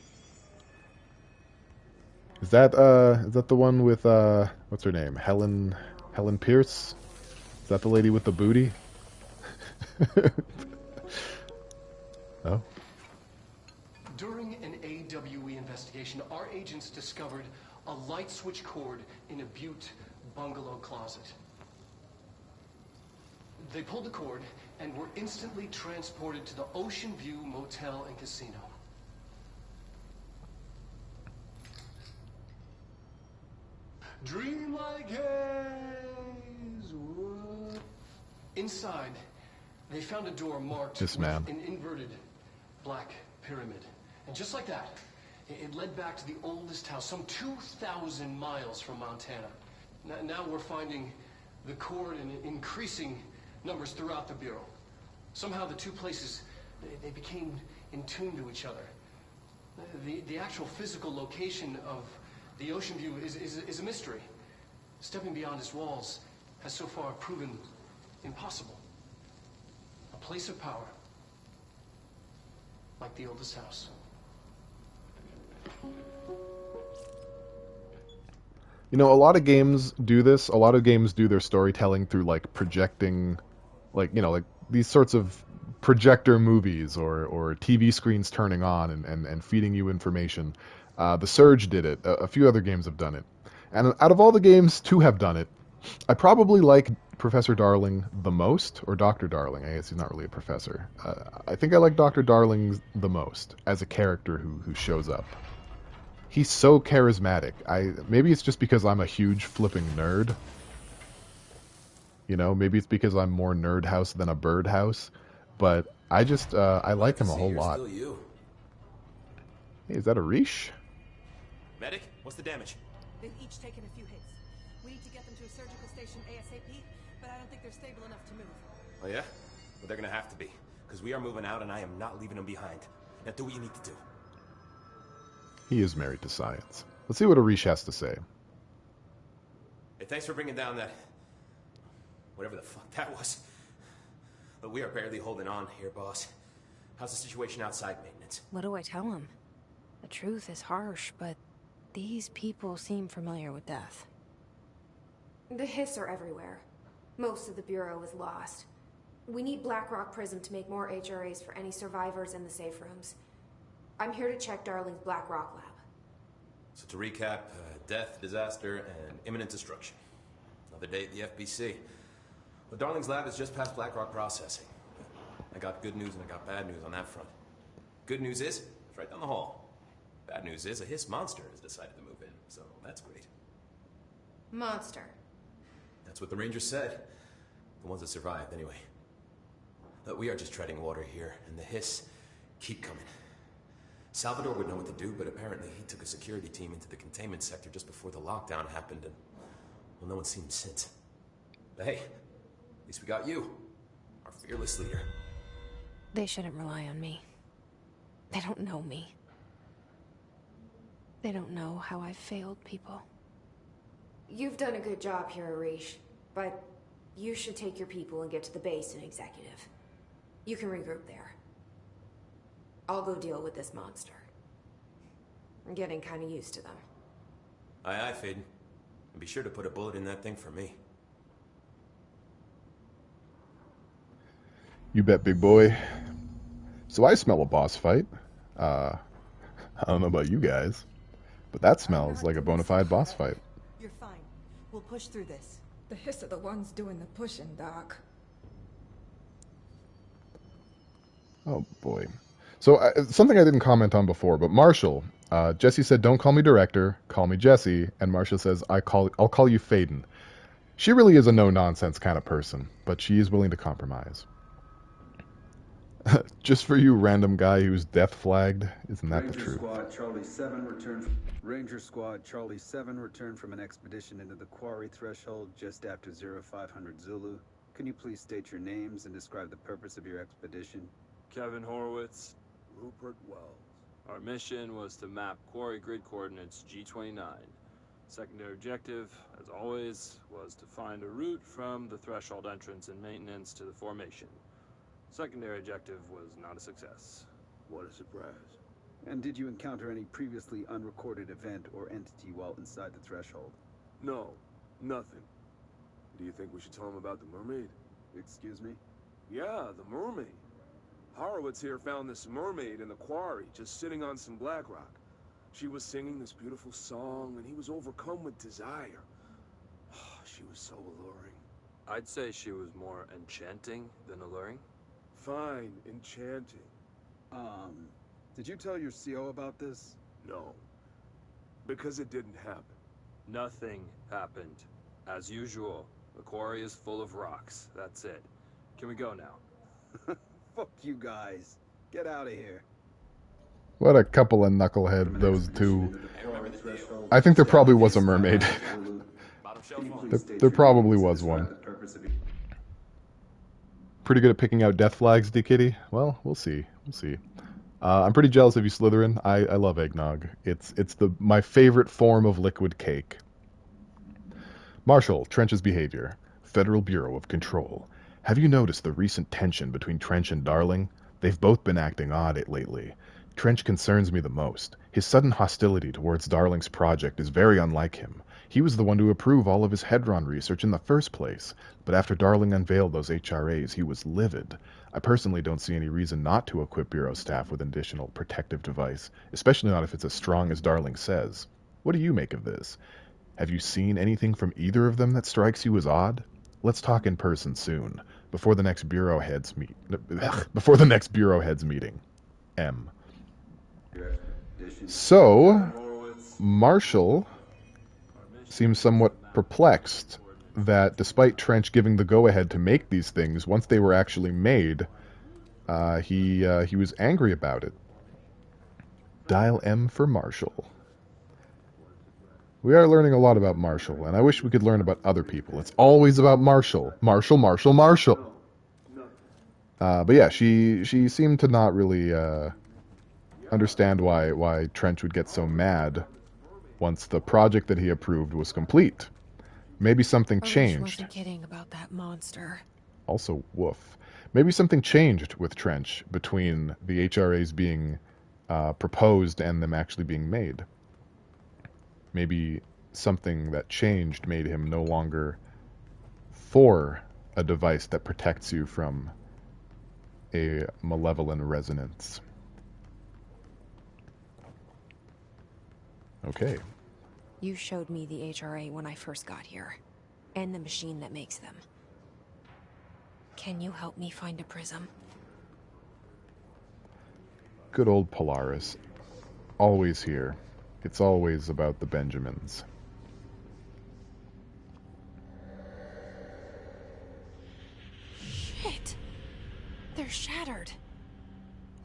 Is that the one with what's her name? Helen Pierce? Is that the lady with the booty? No? During an AWE investigation, our agents discovered a light switch cord in a Butte bungalow closet. They pulled the cord and were instantly transported to the Ocean View Motel and Casino. Dream like haze. Inside, they found a door marked with an inverted black pyramid. And just like that, it led back to the oldest house, some 2,000 miles from Montana. Now we're finding the cord in increasing numbers throughout the Bureau. Somehow the two places, they became in tune to each other. The actual physical location of the Ocean View is a mystery. Stepping beyond its walls has so far proven impossible. A place of power, like the oldest house. You know, a lot of games do this. A lot of games do their storytelling through, like, projecting, like, you know, like these sorts of projector movies or TV screens turning on and feeding you information. The Surge did it. A few other games have done it. And out of all the games to have done it, I probably like Professor Darling the most, or Dr. Darling. I guess he's not really a professor. I think I like Dr. Darling the most as a character who shows up. He's so charismatic. Maybe it's just because I'm a huge flipping nerd. You know, maybe it's because I'm more nerd house than a bird house. But I just, I like him a whole lot. Hey, is that a Riche? Medic, what's the damage? They've each taken a few hits. We need to get them to a surgical station ASAP, but I don't think they're stable enough to move. Oh yeah? Well, they're gonna have to be, because we are moving out and I am not leaving them behind. Now do what you need to do. He is married to science. Let's see what a Riche has to say. Hey, thanks for bringing down that... whatever the fuck that was. But we are barely holding on here, boss. How's the situation outside maintenance? What do I tell him? The truth is harsh, but these people seem familiar with death. The hiss are everywhere. Most of the Bureau is lost. We need Blackrock Prism to make more HRAs for any survivors in the safe rooms. I'm here to check Darling's Blackrock lab. So to recap, death, disaster, and imminent destruction. Another day at the FBC. Well, Darling's lab is just past Blackrock processing. I got good news and I got bad news on that front. Good news is, it's right down the hall. Bad news is, a hiss monster has decided to move in, so that's great. Monster? That's what the Rangers said. The ones that survived, anyway. But we are just treading water here, and the hiss keep coming. Salvador would know what to do, but apparently he took a security team into the containment sector just before the lockdown happened, and, well, no one's seen him since. But hey, at least we got you, our fearless leader. They shouldn't rely on me. They don't know me. They don't know how I've failed people. You've done a good job here, Arish, but you should take your people and get to the base in Executive. You can regroup there. I'll go deal with this monster. I'm getting kind of used to them. Aye, aye, Faden. And be sure to put a bullet in that thing for me. You bet, big boy. So I smell a boss fight. I don't know about you guys, but that smells like a bona fide boss fight. You're fine. We'll push through this. The hiss are the ones doing the pushing, Doc. Oh boy. So something I didn't comment on before, but Marshall, Jesse said, "Don't call me director, call me Jesse," and Marshall says, "I'll call you Faden." She really is a no-nonsense kind of person, but she is willing to compromise. Just for you, random guy who's death flagged. Isn't that the truth? Ranger Squad Charlie 7 returned from an expedition into the quarry threshold just after 0500 Zulu. Can you please state your names and describe the purpose of your expedition? Kevin Horowitz, Rupert Wells. Our mission was to map quarry grid coordinates G29. Secondary objective, as always, was to find a route from the threshold entrance and maintenance to the formation. Secondary objective was not a success. What a surprise. And did you encounter any previously unrecorded event or entity while inside the threshold? No, nothing. Do you think we should tell him about the mermaid? Excuse me? Yeah, the mermaid. Horowitz here found this mermaid in the quarry, just sitting on some black rock. She was singing this beautiful song, and he was overcome with desire. She was so alluring. I'd say she was more enchanting than alluring. Fine, enchanting. Did you tell your CO about this? No. Because it didn't happen. Nothing happened. As usual, the quarry is full of rocks. That's it. Can we go now? Fuck you guys. Get out of here. What a couple of knuckleheads, those two. I think there probably was a mermaid. there probably was one. Pretty good at picking out death flags, D-Kitty? Well, we'll see. We'll see. I'm pretty jealous of you, Slytherin. I love eggnog. It's my favorite form of liquid cake. Marshall, Trench's behavior. Federal Bureau of Control. Have you noticed the recent tension between Trench and Darling? They've both been acting odd lately. Trench concerns me the most. His sudden hostility towards Darling's project is very unlike him. He was the one to approve all of his Hedron research in the first place, but after Darling unveiled those HRAs, he was livid. I personally don't see any reason not to equip Bureau staff with an additional protective device, especially not if it's as strong as Darling says. What do you make of this? Have you seen anything from either of them that strikes you as odd? Let's talk in person soon, before the next Bureau heads meeting. M. So, Marshall seems somewhat perplexed that despite Trench giving the go-ahead to make these things, once they were actually made, he was angry about it. Dial M for Marshall. We are learning a lot about Marshall, and I wish we could learn about other people. It's always about Marshall. Marshall, Marshall, Marshall. But yeah, she seemed to not really understand why Trench would get so mad once the project that he approved was complete. Maybe something changed. Wasn't kidding about that monster. Also, woof. Maybe something changed with Trench between the HRAs being proposed and them actually being made. Maybe something that changed made him no longer for a device that protects you from a malevolent resonance. Okay. You showed me the HRA when I first got here, and the machine that makes them. Can you help me find a prism? Good old Polaris. Always here. It's always about the Benjamins. Shit! They're shattered.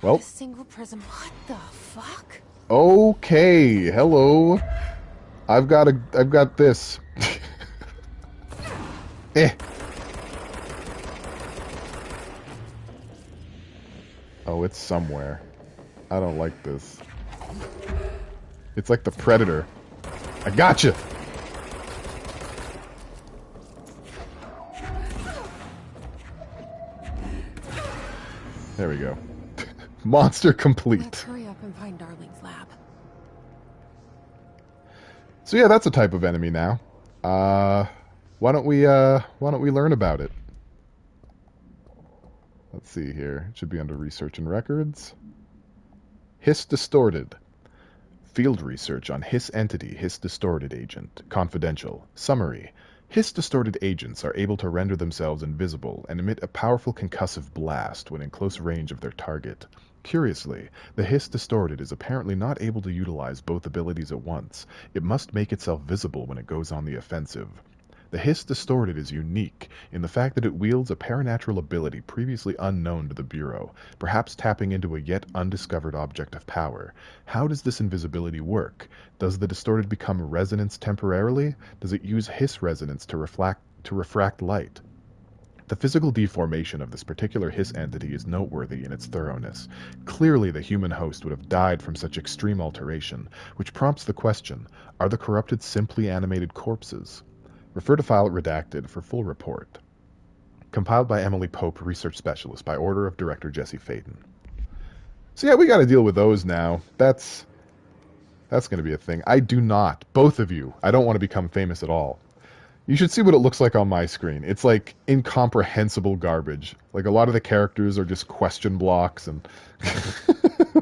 Well. Not a single prism. What the fuck? Okay, hello. I've got this. Oh, it's somewhere. I don't like this. It's like the Predator. I gotcha! There we go. Monster complete. Let's hurry up and find Darling's lab. So yeah, that's a type of enemy now. Why don't we learn about it? Let's see here. It should be under Research and Records. Hiss Distorted. Field research on Hiss entity, Hiss Distorted agent. Confidential. Summary. Hiss Distorted agents are able to render themselves invisible and emit a powerful concussive blast when in close range of their target. Curiously, the Hiss Distorted is apparently not able to utilize both abilities at once. It must make itself visible when it goes on the offensive. The hiss distorted is unique in the fact that it wields a paranatural ability previously unknown to the Bureau, perhaps tapping into a yet undiscovered object of power. How does this invisibility work? Does the distorted become resonance temporarily? Does it use hiss resonance to refract light? The physical deformation of this particular hiss entity is noteworthy in its thoroughness. Clearly the human host would have died from such extreme alteration, which prompts the question, are the corrupted simply animated corpses? Refer to file redacted for full report. Compiled by Emily Pope, Research Specialist, by order of Director Jesse Faden. So yeah, we gotta deal with those now. That's gonna be a thing. I do not, both of you, I don't want to become famous at all. You should see what it looks like on my screen. It's like incomprehensible garbage. Like a lot of the characters are just question blocks and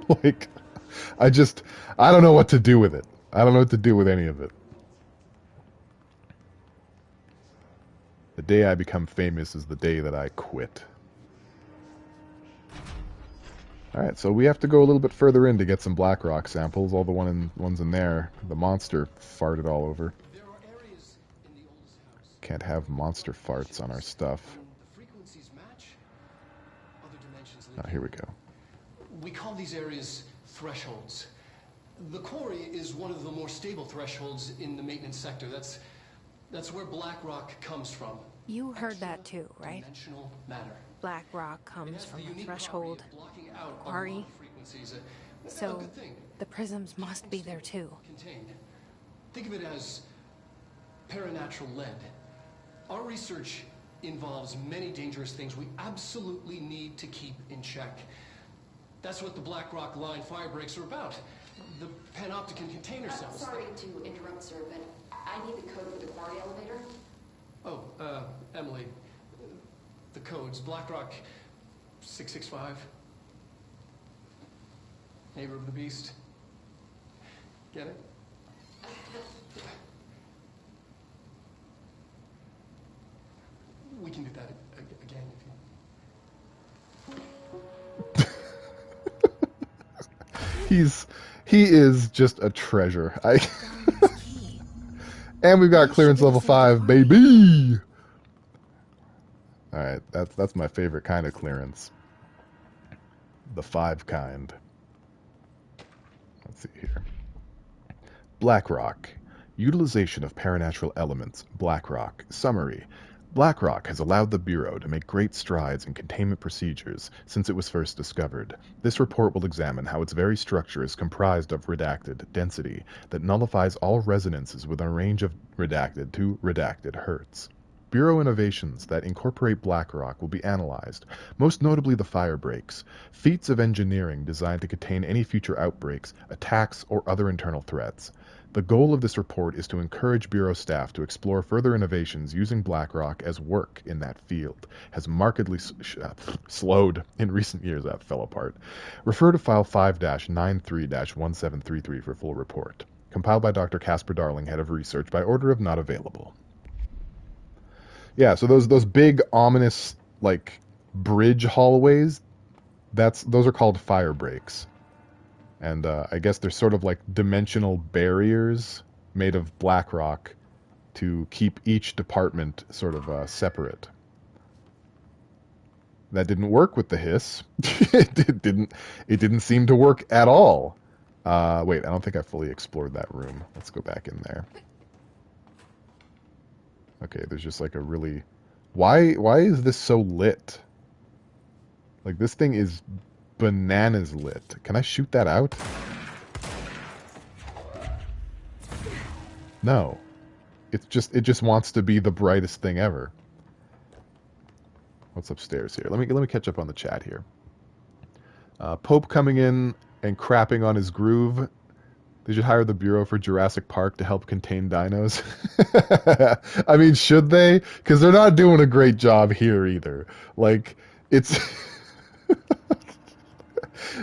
like I don't know what to do with it. I don't know what to do with any of it. The day I become famous is the day that I quit. Alright, so we have to go a little bit further in to get some Black Rock samples. All the ones in there, the monster farted all over. Can't have monster farts on our stuff. Oh, here we go. We call these areas thresholds. The quarry is one of the more stable thresholds in the maintenance sector. That's where Black Rock comes from. You heard that too, right? Dimensional matter. Black Rock comes from the threshold, quarry. So the prisms must be there too. Contained. Think of it as paranatural lead. Our research involves many dangerous things we absolutely need to keep in check. That's what the Black Rock line fire breaks are about. The panopticon container cells. Sorry to interrupt, sir, but I need the code for the quarry elevator. Oh, Emily. The codes. Black Rock 665. Neighbor of the Beast. Get it? We can do that again if you... He is just a treasure. And we've got clearance level 5, baby! Alright, that's my favorite kind of clearance. The 5 kind. Let's see here. Black Rock. Utilization of paranatural elements. Black Rock. Summary. Black Rock has allowed the Bureau to make great strides in containment procedures since it was first discovered. This report will examine how its very structure is comprised of redacted density that nullifies all resonances within a range of redacted to redacted hertz. Bureau innovations that incorporate Black Rock will be analyzed, most notably the fire breaks, feats of engineering designed to contain any future outbreaks, attacks, or other internal threats. The goal of this report is to encourage Bureau staff to explore further innovations using Black Rock as work in that field has markedly slowed in recent years. That fell apart. Refer to file 5-93-1733 for full report. Compiled by Dr. Casper Darling, head of research, by order of not available. Yeah, so those big ominous like bridge hallways, those are called fire breaks. And I guess they're sort of like dimensional barriers made of Black Rock to keep each department sort of separate. That didn't work with the hiss. It didn't seem to work at all. Wait, I don't think I fully explored that room. Let's go back in there. Okay, there's just like a really... Why is this so lit? Like, this thing is bananas lit. Can I shoot that out? No. It just wants to be the brightest thing ever. What's upstairs here? Let me catch up on the chat here. Pope coming in and crapping on his groove. They should hire the Bureau for Jurassic Park to help contain dinos. I mean, should they? Because they're not doing a great job here either. Like, it's...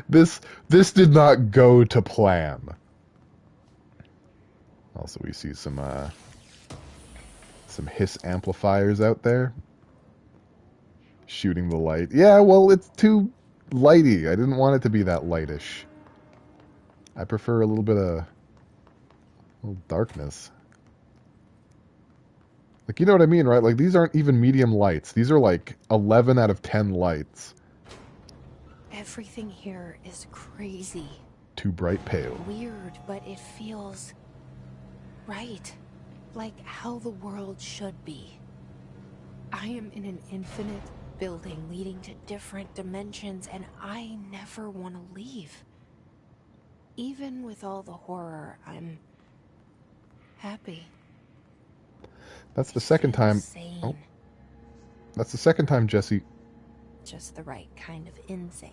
This did not go to plan. Also, we see some hiss amplifiers out there. Shooting the light. Yeah, well, it's too lighty. I didn't want it to be that lightish. I prefer a little bit of darkness. Like, you know what I mean, right? Like, these aren't even medium lights. These are like 11 out of 10 lights. Everything here is crazy. Too bright pale. Weird, but it feels right. Like how the world should be. I am in an infinite building leading to different dimensions, and I never want to leave. Even with all the horror, I'm happy. That's the second time. Insane. Oh. That's the second time, Jesse. Just the right kind of insane.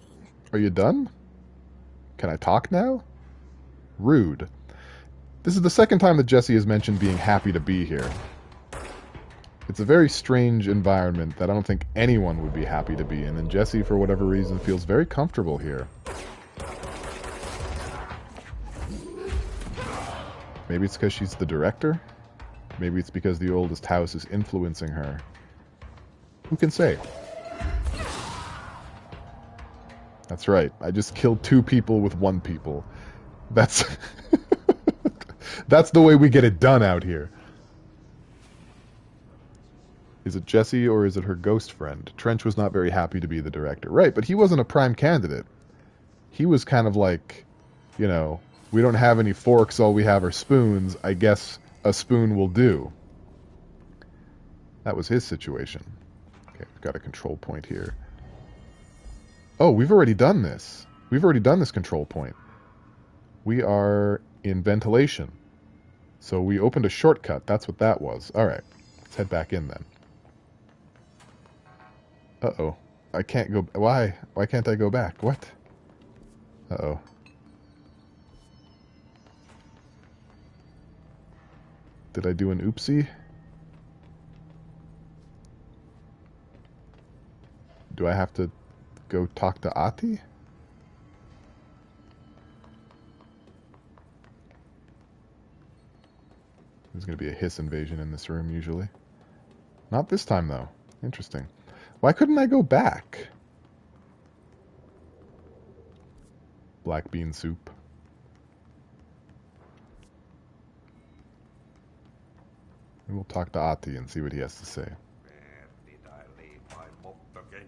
Are you done? Can I talk now? Rude. This is the second time that Jesse has mentioned being happy to be here. It's a very strange environment that I don't think anyone would be happy to be in, and Jesse, for whatever reason, feels very comfortable here. Maybe it's because she's the director? Maybe it's because the oldest house is influencing her. Who can say? That's right. I just killed 2 people with 1 people. That's... That's the way we get it done out here. Is it Jesse or is it her ghost friend? Trench was not very happy to be the director. Right, but he wasn't a prime candidate. He was kind of like, you know, we don't have any forks, all we have are spoons. I guess a spoon will do. That was his situation. Okay, we've got a control point here. Oh, we've already done this. We've already done this control point. We are in ventilation. So we opened a shortcut. That's what that was. Alright. Let's head back in then. Uh-oh. I can't go... Why? Why can't I go back? What? Uh-oh. Did I do an oopsie? Do I have to go talk to Ati? There's going to be a hiss invasion in this room, usually. Not this time, though. Interesting. Why couldn't I go back? Black bean soup. We'll talk to Ati and see what he has to say. Where did I leave my mop again?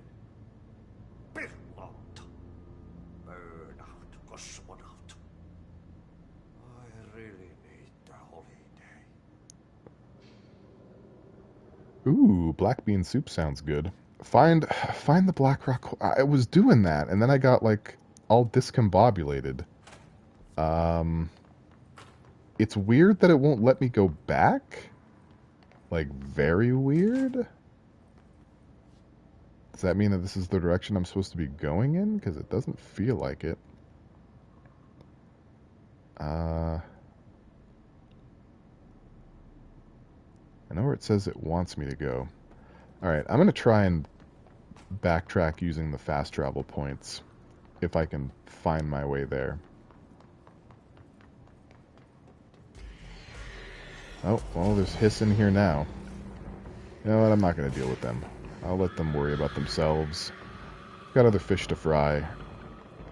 Burnout. Burnout. Cosmonaut. I really need the holiday. Ooh, black bean soup sounds good. Find the black rock. I was doing that, and then I got, like, all discombobulated. It's weird that it won't let me go back. Like, very weird? Does that mean that this is the direction I'm supposed to be going in? Because it doesn't feel like it. I know where it says it wants me to go. Alright, I'm going to try and backtrack using the fast travel points. If I can find my way there. Oh, well, there's hiss in here now. You know what, I'm not going to deal with them. I'll let them worry about themselves. Got other fish to fry.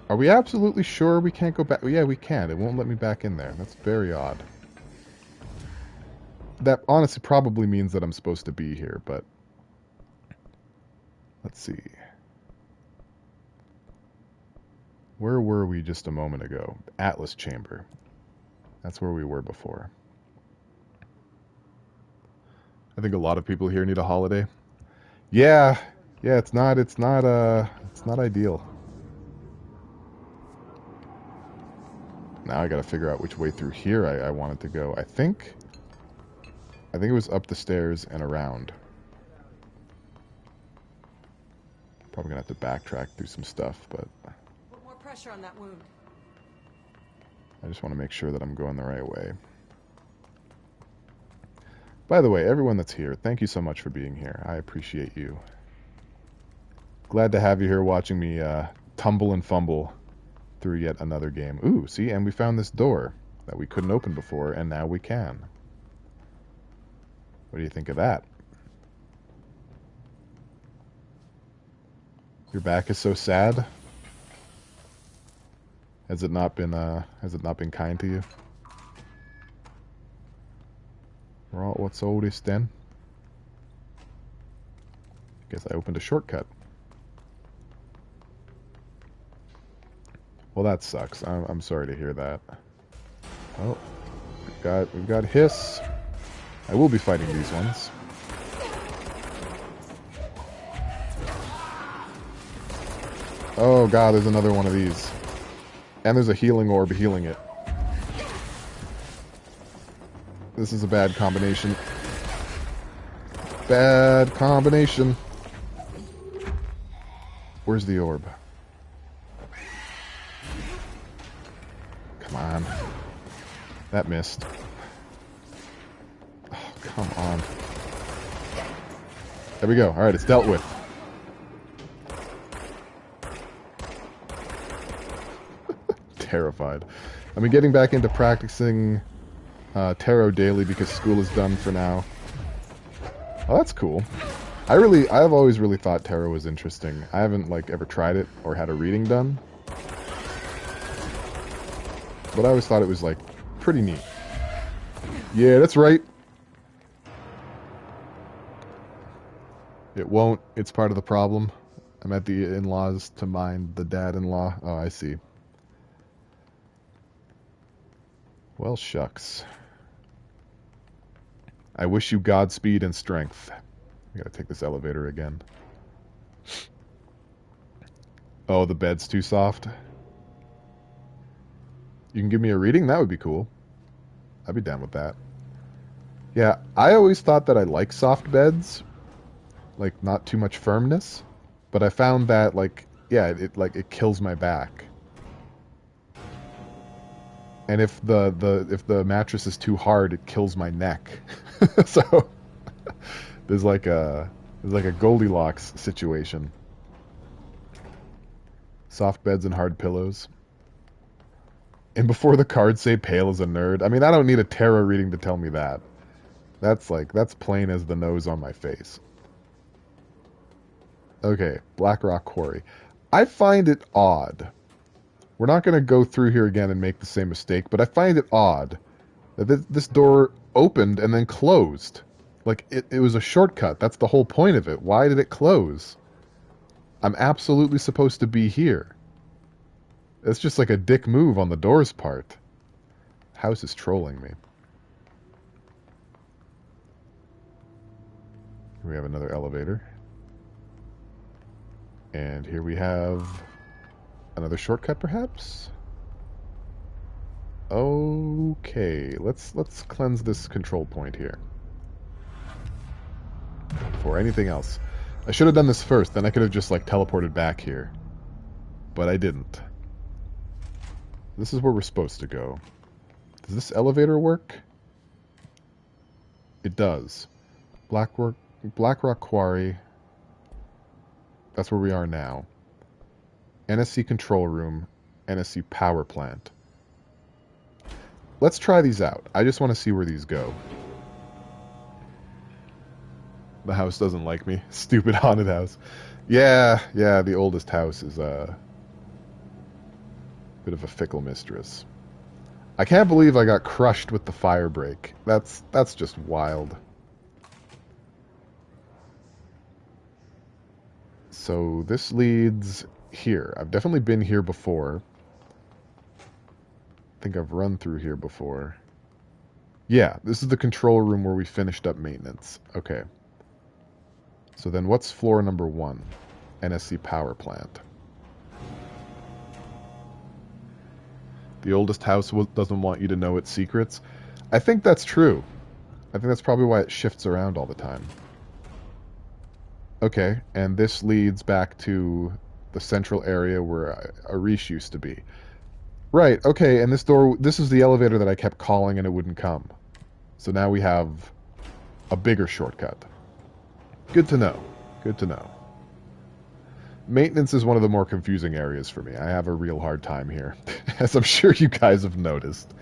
Are we absolutely sure we can't go back? Yeah, we can. It won't let me back in there. That's very odd. That honestly probably means that I'm supposed to be here, but... Let's see. Where were we just a moment ago? Atlas Chamber. That's where we were before. I think a lot of people here need a holiday. Yeah, it's not ideal. Now I gotta figure out which way through here I wanted to go. I think it was up the stairs and around. Probably gonna have to backtrack through some stuff, but Put more pressure on that wound. I just want to make sure that I'm going the right way. By the way, everyone that's here, thank you so much for being here. I appreciate you. Glad to have you here watching me tumble and fumble through yet another game. Ooh, see, and we found this door that we couldn't open before, and now we can. What do you think of that? Your back is so sad? Has it not been kind to you? Right, what's all this then? Guess I opened a shortcut. Well, that sucks. I'm sorry to hear that. Oh, we've got hiss. I will be fighting these ones. Oh god, there's another one of these. And there's a healing orb healing it. This is a bad combination. Bad combination. Where's the orb? Come on. That missed. Oh, come on. There we go. Alright, it's dealt with. Terrified. I've been getting back into practicing tarot daily because school is done for now. Oh, that's cool. I've always really thought tarot was interesting. I haven't like ever tried it or had a reading done, but I always thought it was like pretty neat. Yeah, that's right. It won't. It's part of the problem. I'm at the in-laws to mind the dad-in-law. Oh, I see. Well, shucks. I wish you Godspeed and strength. I gotta take this elevator again. Oh, the bed's too soft? You can give me a reading? That would be cool. I'd be down with that. Yeah, I always thought that I like soft beds. Like, not too much firmness. But I found that, like, yeah, it kills my back. And if the mattress is too hard, it kills my neck. So there's like a Goldilocks situation. Soft beds and hard pillows. And before the cards say pale as a nerd. I mean, I don't need a tarot reading to tell me that. That's plain as the nose on my face. Okay, Black Rock Quarry. I find it odd. We're not going to go through here again and make the same mistake, but I find it odd that this door opened and then closed. Like, it was a shortcut. That's the whole point of it. Why did it close? I'm absolutely supposed to be here. It's just like a dick move on the door's part. House is trolling me. Here we have another elevator. And here we have another shortcut, perhaps? Okay, let's cleanse this control point here. Before anything else. I should have done this first, then I could have just, like, teleported back here. But I didn't. This is where we're supposed to go. Does this elevator work? It does. Black Rock Quarry. That's where we are now. NSC control room, NSC power plant. Let's try these out. I just want to see where these go. The house doesn't like me. Stupid haunted house. Yeah, the oldest house is a bit of a fickle mistress. I can't believe I got crushed with the fire break. That's just wild. So this leads here. I've definitely been here before. I think I've run through here before. Yeah, this is the control room where we finished up maintenance. Okay. So then what's floor number 1? NSC power plant. The oldest house doesn't want you to know its secrets. I think that's true. I think that's probably why it shifts around all the time. Okay, and this leads back to the central area where Arish used to be. Right, okay, and this is the elevator that I kept calling and it wouldn't come. So now we have a bigger shortcut. Good to know. Good to know. Maintenance is one of the more confusing areas for me. I have a real hard time here. As I'm sure you guys have noticed.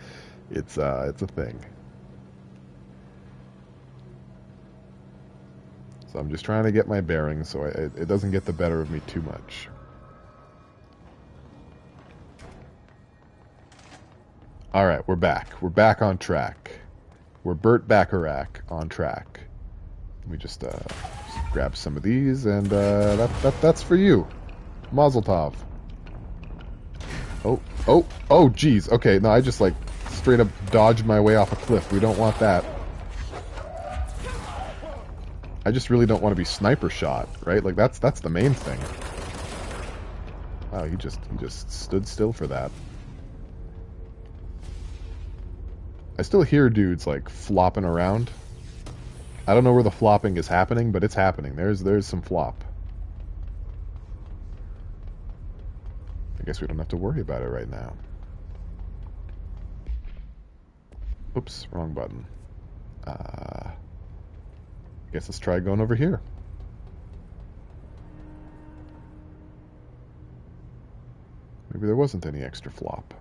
It's a thing. So I'm just trying to get my bearings so it doesn't get the better of me too much. Alright, we're back. We're back on track. We're Burt Bacharach on track. Let me just grab some of these, and that's for you. Mazel tov. Oh, geez. Okay, no, I just, like, straight up dodged my way off a cliff. We don't want that. I just really don't want to be sniper shot, right? Like, that's the main thing. Wow, he just stood still for that. I still hear dudes, like, flopping around. I don't know where the flopping is happening, but it's happening. There's some flop. I guess we don't have to worry about it right now. Oops, wrong button. I guess let's try going over here. Maybe there wasn't any extra flop.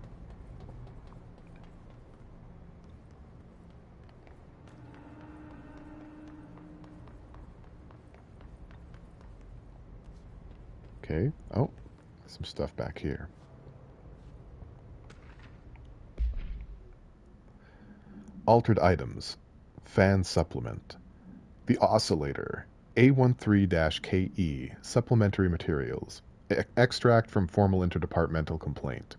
Okay. Oh, some stuff back here. Altered items. Fan supplement. The oscillator. A13-KE. Supplementary materials. Extract from formal interdepartmental complaint.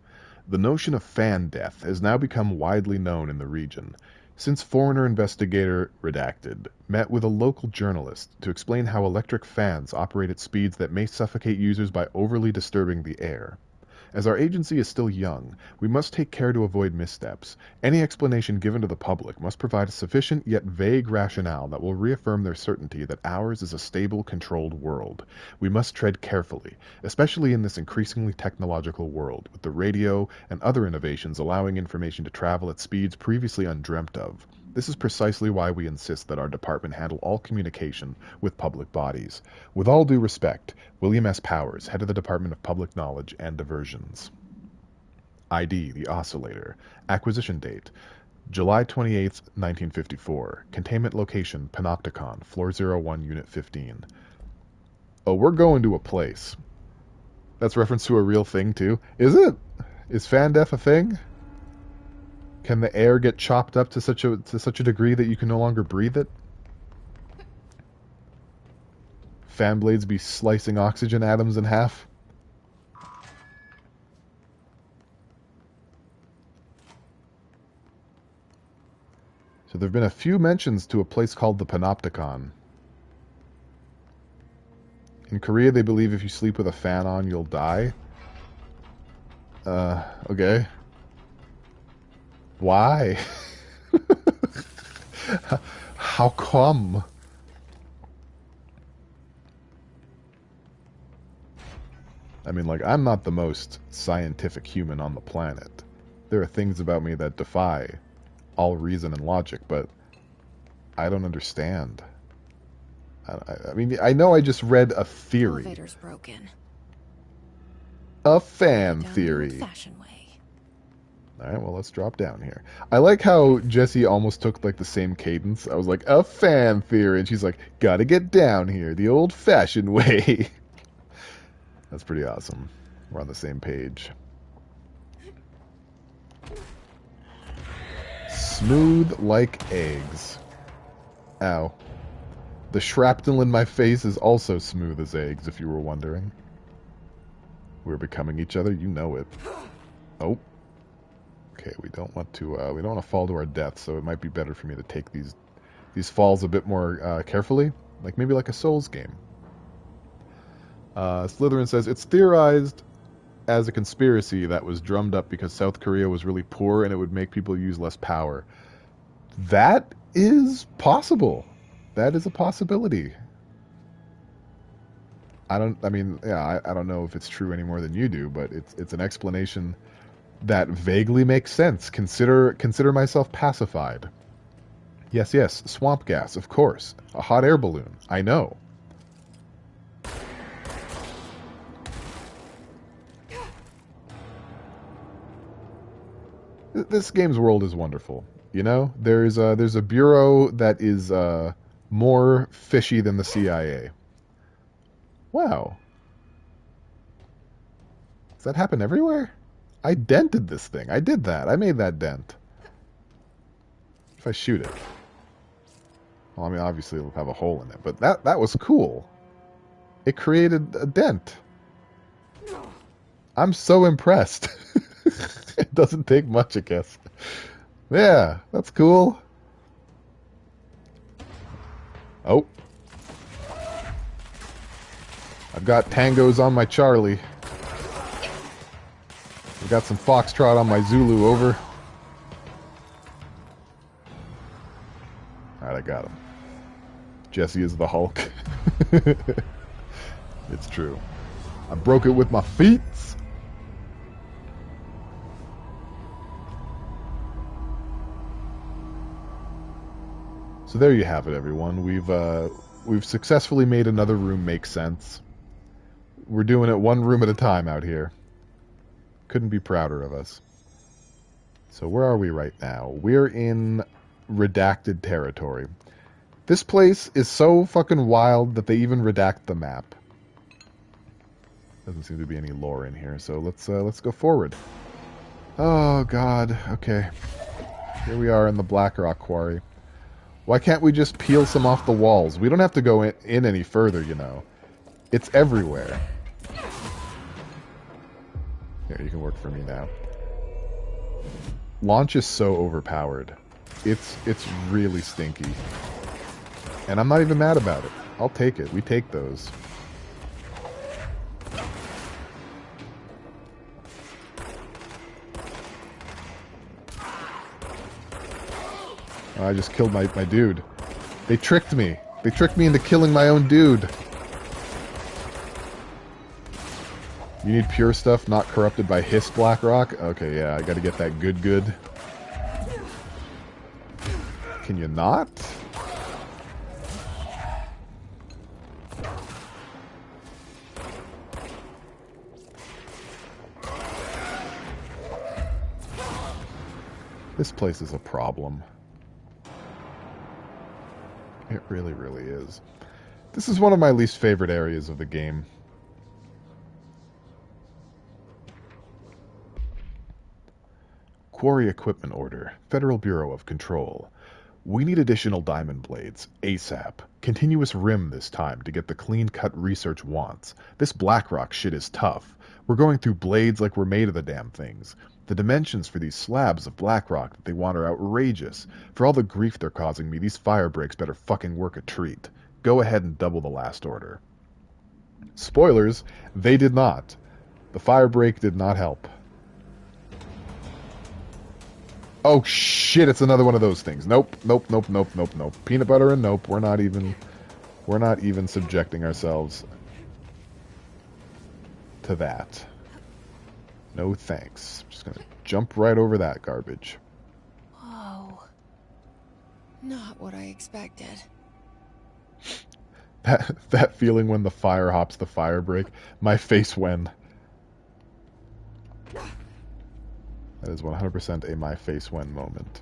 The notion of fan death has now become widely known in the region, since foreigner investigator, redacted, met with a local journalist to explain how electric fans operate at speeds that may suffocate users by overly disturbing the air. As our agency is still young, we must take care to avoid missteps. Any explanation given to the public must provide a sufficient yet vague rationale that will reaffirm their certainty that ours is a stable, controlled world. We must tread carefully, especially in this increasingly technological world, with the radio and other innovations allowing information to travel at speeds previously undreamt of. This is precisely why we insist that our department handle all communication with public bodies. With all due respect, William S. Powers, head of the Department of Public Knowledge and Diversions. ID, the oscillator. Acquisition date, July 28, 1954. Containment location, Panopticon, Floor 01, Unit 15. Oh, we're going to a place. That's reference to a real thing, too. Is it? Is fan death a thing? Can the air get chopped up to such a degree that you can no longer breathe it? Fan blades be slicing oxygen atoms in half? So there have been a few mentions to a place called the Panopticon. In Korea, they believe if you sleep with a fan on, you'll die. Okay. Why? How come? I mean, like, I'm not the most scientific human on the planet. There are things about me that defy all reason and logic, but I don't understand. I mean, I know I just read a theory. Elevator's broken. A fan theory. Alright, well, let's drop down here. I like how Jessie almost took, like, the same cadence. I was like, a fan theory, and she's like, gotta get down here, the old-fashioned way. That's pretty awesome. We're on the same page. Smooth like eggs. Ow. The shrapnel in my face is also smooth as eggs, if you were wondering. We're becoming each other, you know it. Oh. Okay, we don't want to fall to our death, so it might be better for me to take these falls a bit more carefully, maybe like a Souls game. Slytherin says it's theorized as a conspiracy that was drummed up because South Korea was really poor and it would make people use less power. That is possible. That is a possibility. I don't know if it's true any more than you do, but it's an explanation that vaguely makes sense. Consider myself pacified. Yes, swamp gas, of course. A hot air balloon. I know. This game's world is wonderful. You know, there's a bureau that is more fishy than the CIA. Wow. Does that happen everywhere? I dented this thing. I did that. I made that dent. If I shoot it. Well, I mean, obviously it'll have a hole in it, but that was cool. It created a dent. I'm so impressed. It doesn't take much, I guess. Yeah, that's cool. Oh. I've got tangos on my Charlie. I've got some foxtrot on my Zulu. Over. Alright, I got him. Jesse is the Hulk. It's true. I broke it with my feet. So there you have it, everyone. We've successfully made another room make sense. We're doing it one room at a time out here. Couldn't be prouder of us. So where are we right now? We're in redacted territory. This place is so fucking wild that they even redact the map. Doesn't seem to be any lore in here, so let's go forward. Oh god, okay. Here we are in the Black Rock Quarry. Why can't we just peel some off the walls? We don't have to go in any further, you know. It's everywhere. Here, you can work for me now. Launch is so overpowered. It's really stinky. And I'm not even mad about it. I'll take it. We take those. I just killed my dude. They tricked me. They tricked me into killing my own dude. You need pure stuff, not corrupted by hiss Blackrock? Okay, yeah, I gotta get that good. Can you not? This place is a problem. It really, really is. This is one of my least favorite areas of the game. Quarry Equipment Order, Federal Bureau of Control. We need additional diamond blades, ASAP. Continuous rim this time to get the clean-cut research wants. This Blackrock shit is tough. We're going through blades like we're made of the damn things. The dimensions for these slabs of Blackrock that they want are outrageous. For all the grief they're causing me, these fire breaks better fucking work a treat. Go ahead and double the last order. Spoilers, they did not. The fire break did not help. Oh shit, it's another one of those things. Nope. Peanut butter and nope. We're not even subjecting ourselves to that. No thanks. Just gonna jump right over that garbage. Whoa. Not what I expected. That feeling when the fire hops the fire break. My face when. That is 100% a my face when moment.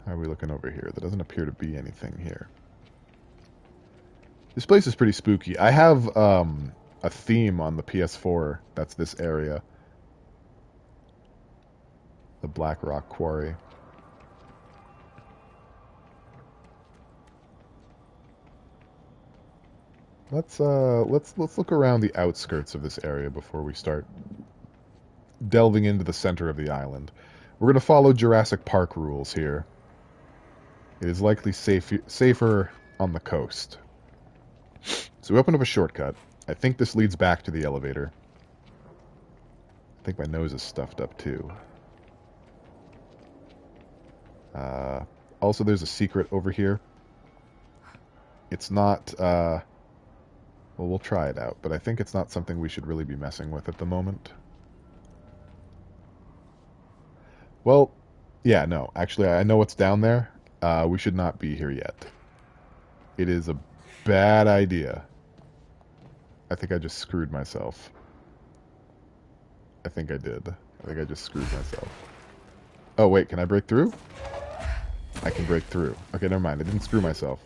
How are we looking over here? There doesn't appear to be anything here. This place is pretty spooky. I have a theme on the PS4 that's this area. The Black Rock Quarry. Let's look around the outskirts of this area before we start delving into the center of the island. We're going to follow Jurassic Park rules here. It is likely safer on the coast. So we open up a shortcut. I think this leads back to the elevator. I think my nose is stuffed up too. Also, there's a secret over here. It's not... well, we'll try it out, but I think it's not something we should really be messing with at the moment. Well, yeah, no. Actually, I know what's down there. We should not be here yet. It is a bad idea. I think I just screwed myself. I think I did. I think I just screwed myself. Oh, wait, can I break through? I can break through. Okay, never mind. I didn't screw myself.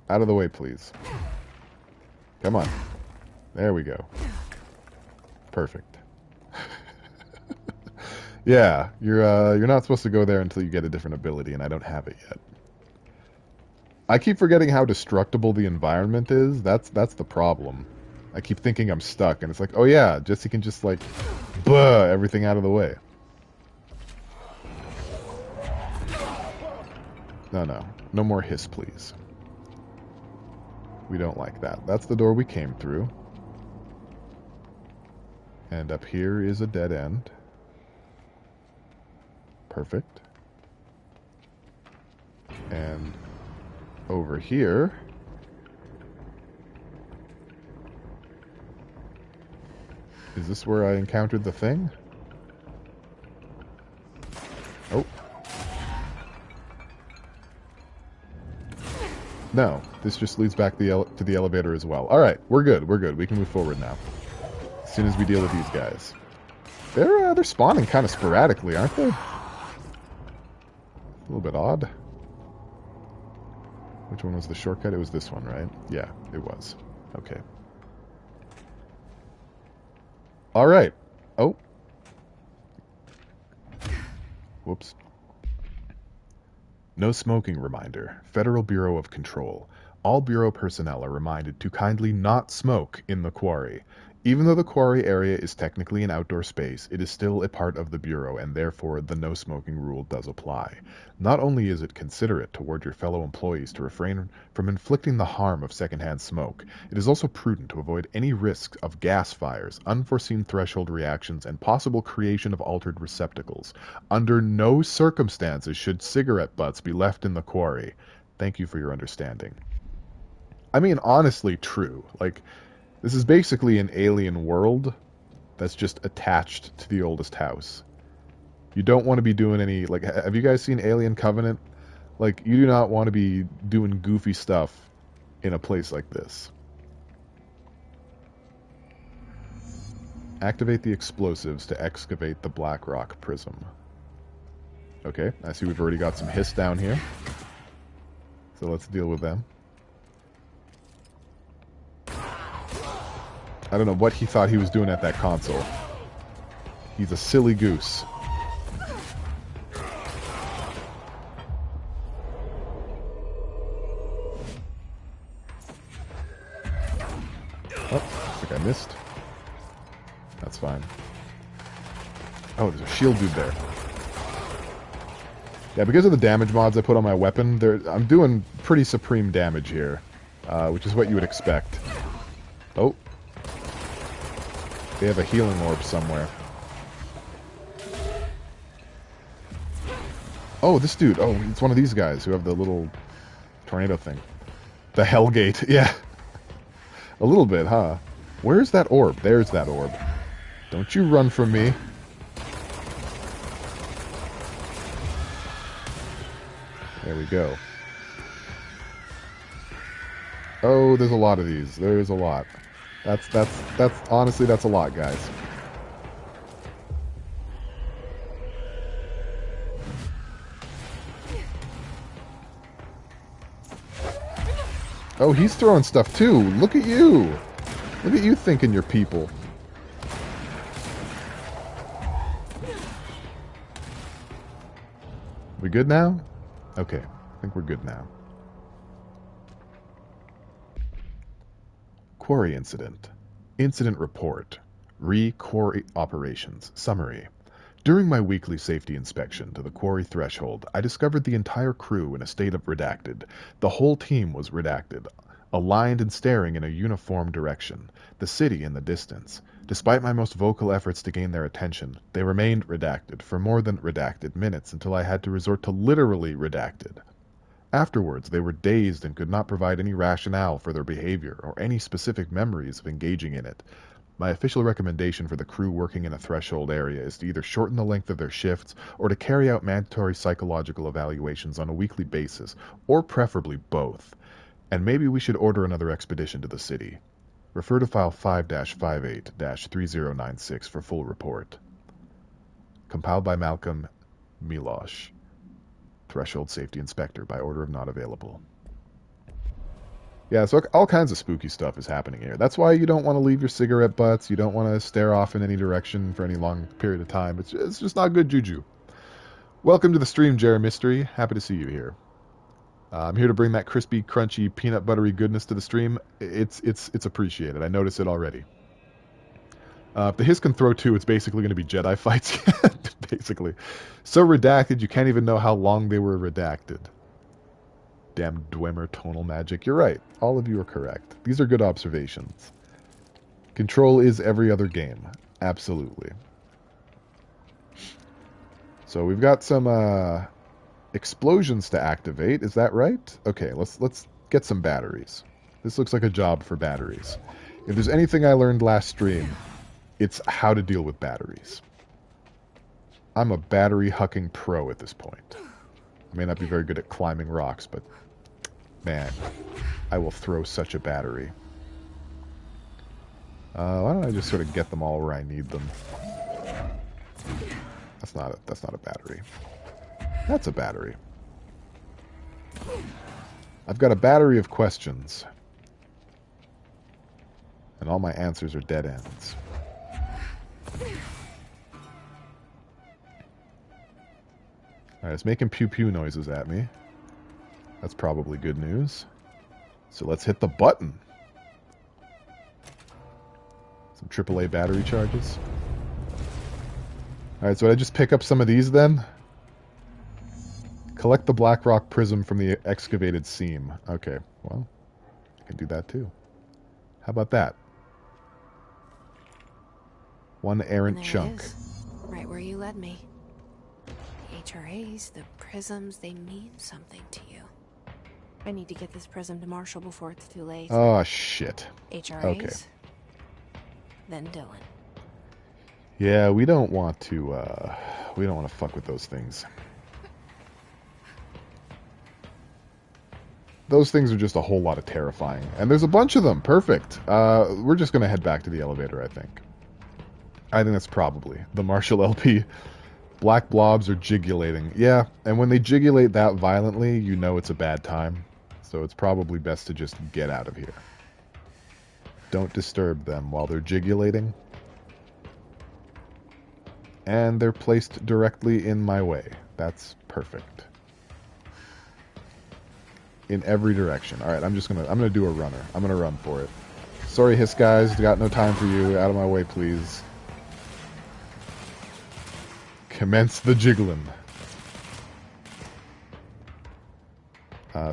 Out of the way, please. Come on. There we go. Perfect. Yeah, you're not supposed to go there until you get a different ability, and I don't have it yet. I keep forgetting how destructible the environment is. That's the problem. I keep thinking I'm stuck, and it's like, oh yeah, Jesse can just like, everything out of the way. No more hiss, please. We don't like that. That's the door we came through. And up here is a dead end. Perfect. And over here... Is this where I encountered the thing? Oh. No, this just leads back to the elevator as well. Alright, we're good, We can move forward now. As soon as we deal with these guys. They're spawning kind of sporadically, aren't they? A little bit odd. Which one was the shortcut? It was this one, right? Yeah, it was. Okay. Alright. Oh. Whoops. No smoking reminder. Federal Bureau of Control. All Bureau personnel are reminded to kindly not smoke in the quarry. Even though the quarry area is technically an outdoor space, it is still a part of the Bureau, and therefore the no smoking rule does apply. Not only is it considerate toward your fellow employees to refrain from inflicting the harm of secondhand smoke, it is also prudent to avoid any risk of gas fires, unforeseen threshold reactions, and possible creation of altered receptacles. Under no circumstances should cigarette butts be left in the quarry. Thank you for your understanding. I mean, honestly, true. Like, this is basically an alien world that's just attached to the oldest house. You don't want to be doing any, like, have you guys seen Alien Covenant? Like, you do not want to be doing goofy stuff in a place like this. Activate the explosives to excavate the Black Rock Prism. Okay, I see we've already got some hiss down here. So let's deal with them. I don't know what he thought he was doing at that console. He's a silly goose. Oh, I think I missed. That's fine. Oh, there's a shield dude there. Yeah, because of the damage mods I put on my weapon, I'm doing pretty supreme damage here, which is what you would expect. Oh. They have a healing orb somewhere. Oh, this dude. Oh, it's one of these guys who have the little tornado thing. The Hellgate. Yeah. A little bit, huh? Where's that orb? There's that orb. Don't you run from me. There we go. Oh, there's a lot of these. There's a lot. That's honestly, that's a lot, guys. Oh, he's throwing stuff too. Look at you. Look at you thinking you're people. We good now? Okay, I think we're good now. Quarry Incident. Incident Report. Re-Quarry Operations. Summary. During my weekly safety inspection to the quarry threshold, I discovered the entire crew in a state of redacted. The whole team was redacted, aligned and staring in a uniform direction, the city in the distance. Despite my most vocal efforts to gain their attention, they remained redacted for more than redacted minutes until I had to resort to literally redacted. Afterwards, they were dazed and could not provide any rationale for their behavior or any specific memories of engaging in it. My official recommendation for the crew working in a threshold area is to either shorten the length of their shifts or to carry out mandatory psychological evaluations on a weekly basis, or preferably both. And maybe we should order another expedition to the city. Refer to file 5-58-3096 for full report. Compiled by Malcolm Milosh. Threshold Safety Inspector, by order of not available. Yeah, so all kinds of spooky stuff is happening here. That's why you don't want to leave your cigarette butts. You don't want to stare off in any direction for any long period of time. It's just not good juju. Welcome to the stream, Jerry Mystery. Happy to see you here. I'm here to bring that crispy, crunchy, peanut buttery goodness to the stream. It's appreciated. I notice it already. If the Hiss can throw two, it's basically going to be Jedi fights. Basically. So redacted, you can't even know how long they were redacted. Damn Dwemer tonal magic. You're right. All of you are correct. These are good observations. Control is every other game. Absolutely. So we've got some explosions to activate. Is that right? Okay, let's get some batteries. This looks like a job for batteries. If there's anything I learned last stream, it's how to deal with batteries. I'm a battery hucking pro at this point. I may not be very good at climbing rocks, but man, I will throw such a battery. Why don't I just sort of get them all where I need them? That's not a battery. That's a battery. I've got a battery of questions. And all my answers are dead ends. Alright, it's making pew-pew noises at me. That's probably good news. So let's hit the button. Some AAA battery charges. Alright, so I just pick up some of these then? Collect the black rock prism from the excavated seam. Okay, well, I can do that too. How about that? One errant chunk. Right where you led me. The HRAs, the prisms, they mean something to you. I need to get this prism to Marshall before it's too late. Oh, shit. HRAs, okay. Then Dylan. Yeah, we don't want to fuck with those things. Those things are just a whole lot of terrifying. And there's a bunch of them. Perfect. We're just going to head back to the elevator, I think. I think that's probably the Marshall LP. Black blobs are jigulating. Yeah, and when they jigulate that violently, you know it's a bad time. So it's probably best to just get out of here. Don't disturb them while they're jigulating. And they're placed directly in my way. That's perfect. In every direction. Alright, I'm gonna do a runner. I'm gonna run for it. Sorry, Hiss guys, got no time for you. Out of my way, please. Commence the jiggling.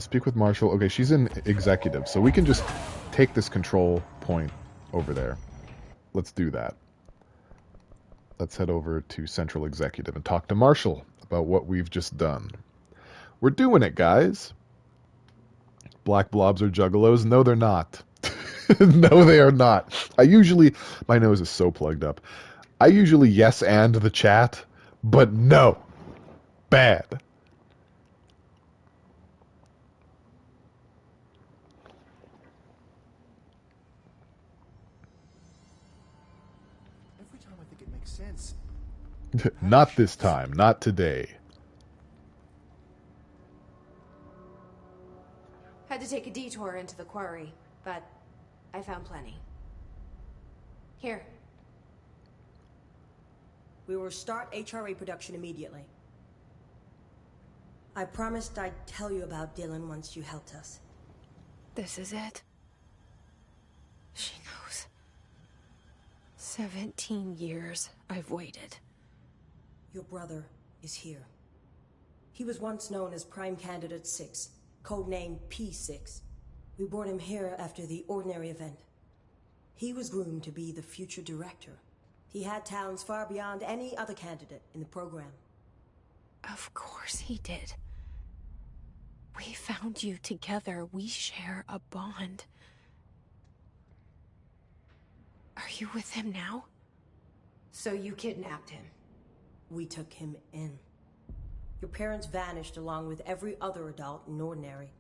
Speak with Marshall. Okay, she's in executive, so we can just take this control point over there. Let's do that. Let's head over to Central Executive and talk to Marshall about what we've just done. We're doing it, guys. Black blobs are juggalos. No, they're not. No, they are not. My nose is so plugged up. I usually yes and the chat, but no. Bad. Every time I think it makes sense. Not this time. Not today. Had to take a detour into the quarry, but I found plenty. Here. We will start HRA production immediately. I promised I'd tell you about Dylan once you helped us. This is it. She knows. 17 years I've waited. Your brother is here. He was once known as Prime Candidate 6, codenamed P6. We brought him here after the ordinary event. He was groomed to be the future director. He had talents far beyond any other candidate in the program. Of course he did. We found you together. We share a bond. Are you with him now? So you kidnapped him? We took him in. Your parents vanished along with every other adult in Ordinary.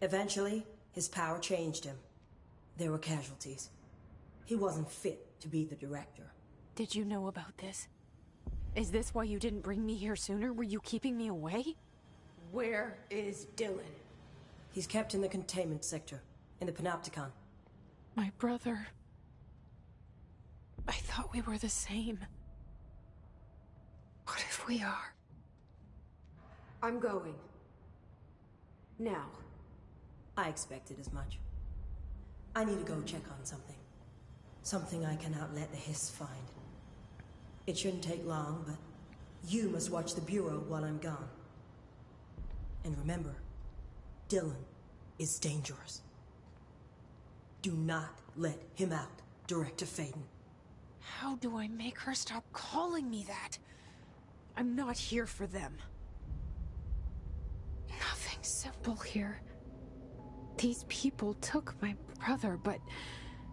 Eventually, his power changed him. There were casualties. He wasn't fit to be the director. Did you know about this? Is this why you didn't bring me here sooner? Were you keeping me away? Where is Dylan? He's kept in the containment sector. in the Panopticon. My brother. I thought we were the same. What if we are? I'm going. Now. I expected as much. I need to go check on something. Something I cannot let the Hiss find. It shouldn't take long, but you must watch the Bureau while I'm gone. And remember, Dylan is dangerous. Do not let him out, Director Faden. How do I make her stop calling me that? I'm not here for them. Nothing simple here. These people took my brother, but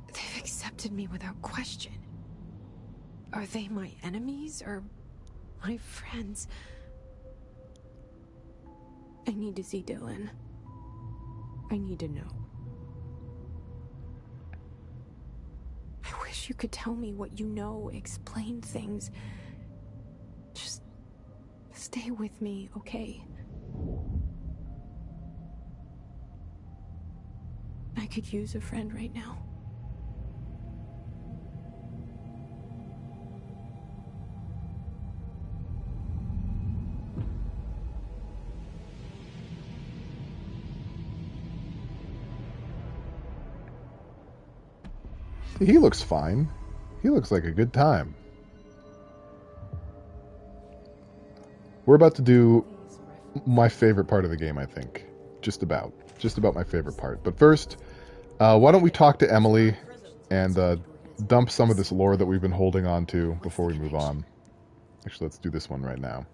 they've accepted me without question. Are they my enemies or my friends? I need to see Dylan. I need to know. I wish you could tell me what you know, explain things. Just stay with me, okay? I could use a friend right now. He looks fine. He looks like a good time. We're about to do my favorite part of the game, I think. Just about my favorite part. But first, why don't we talk to Emily and dump some of this lore that we've been holding on to before we move on. Actually, let's do this one right now.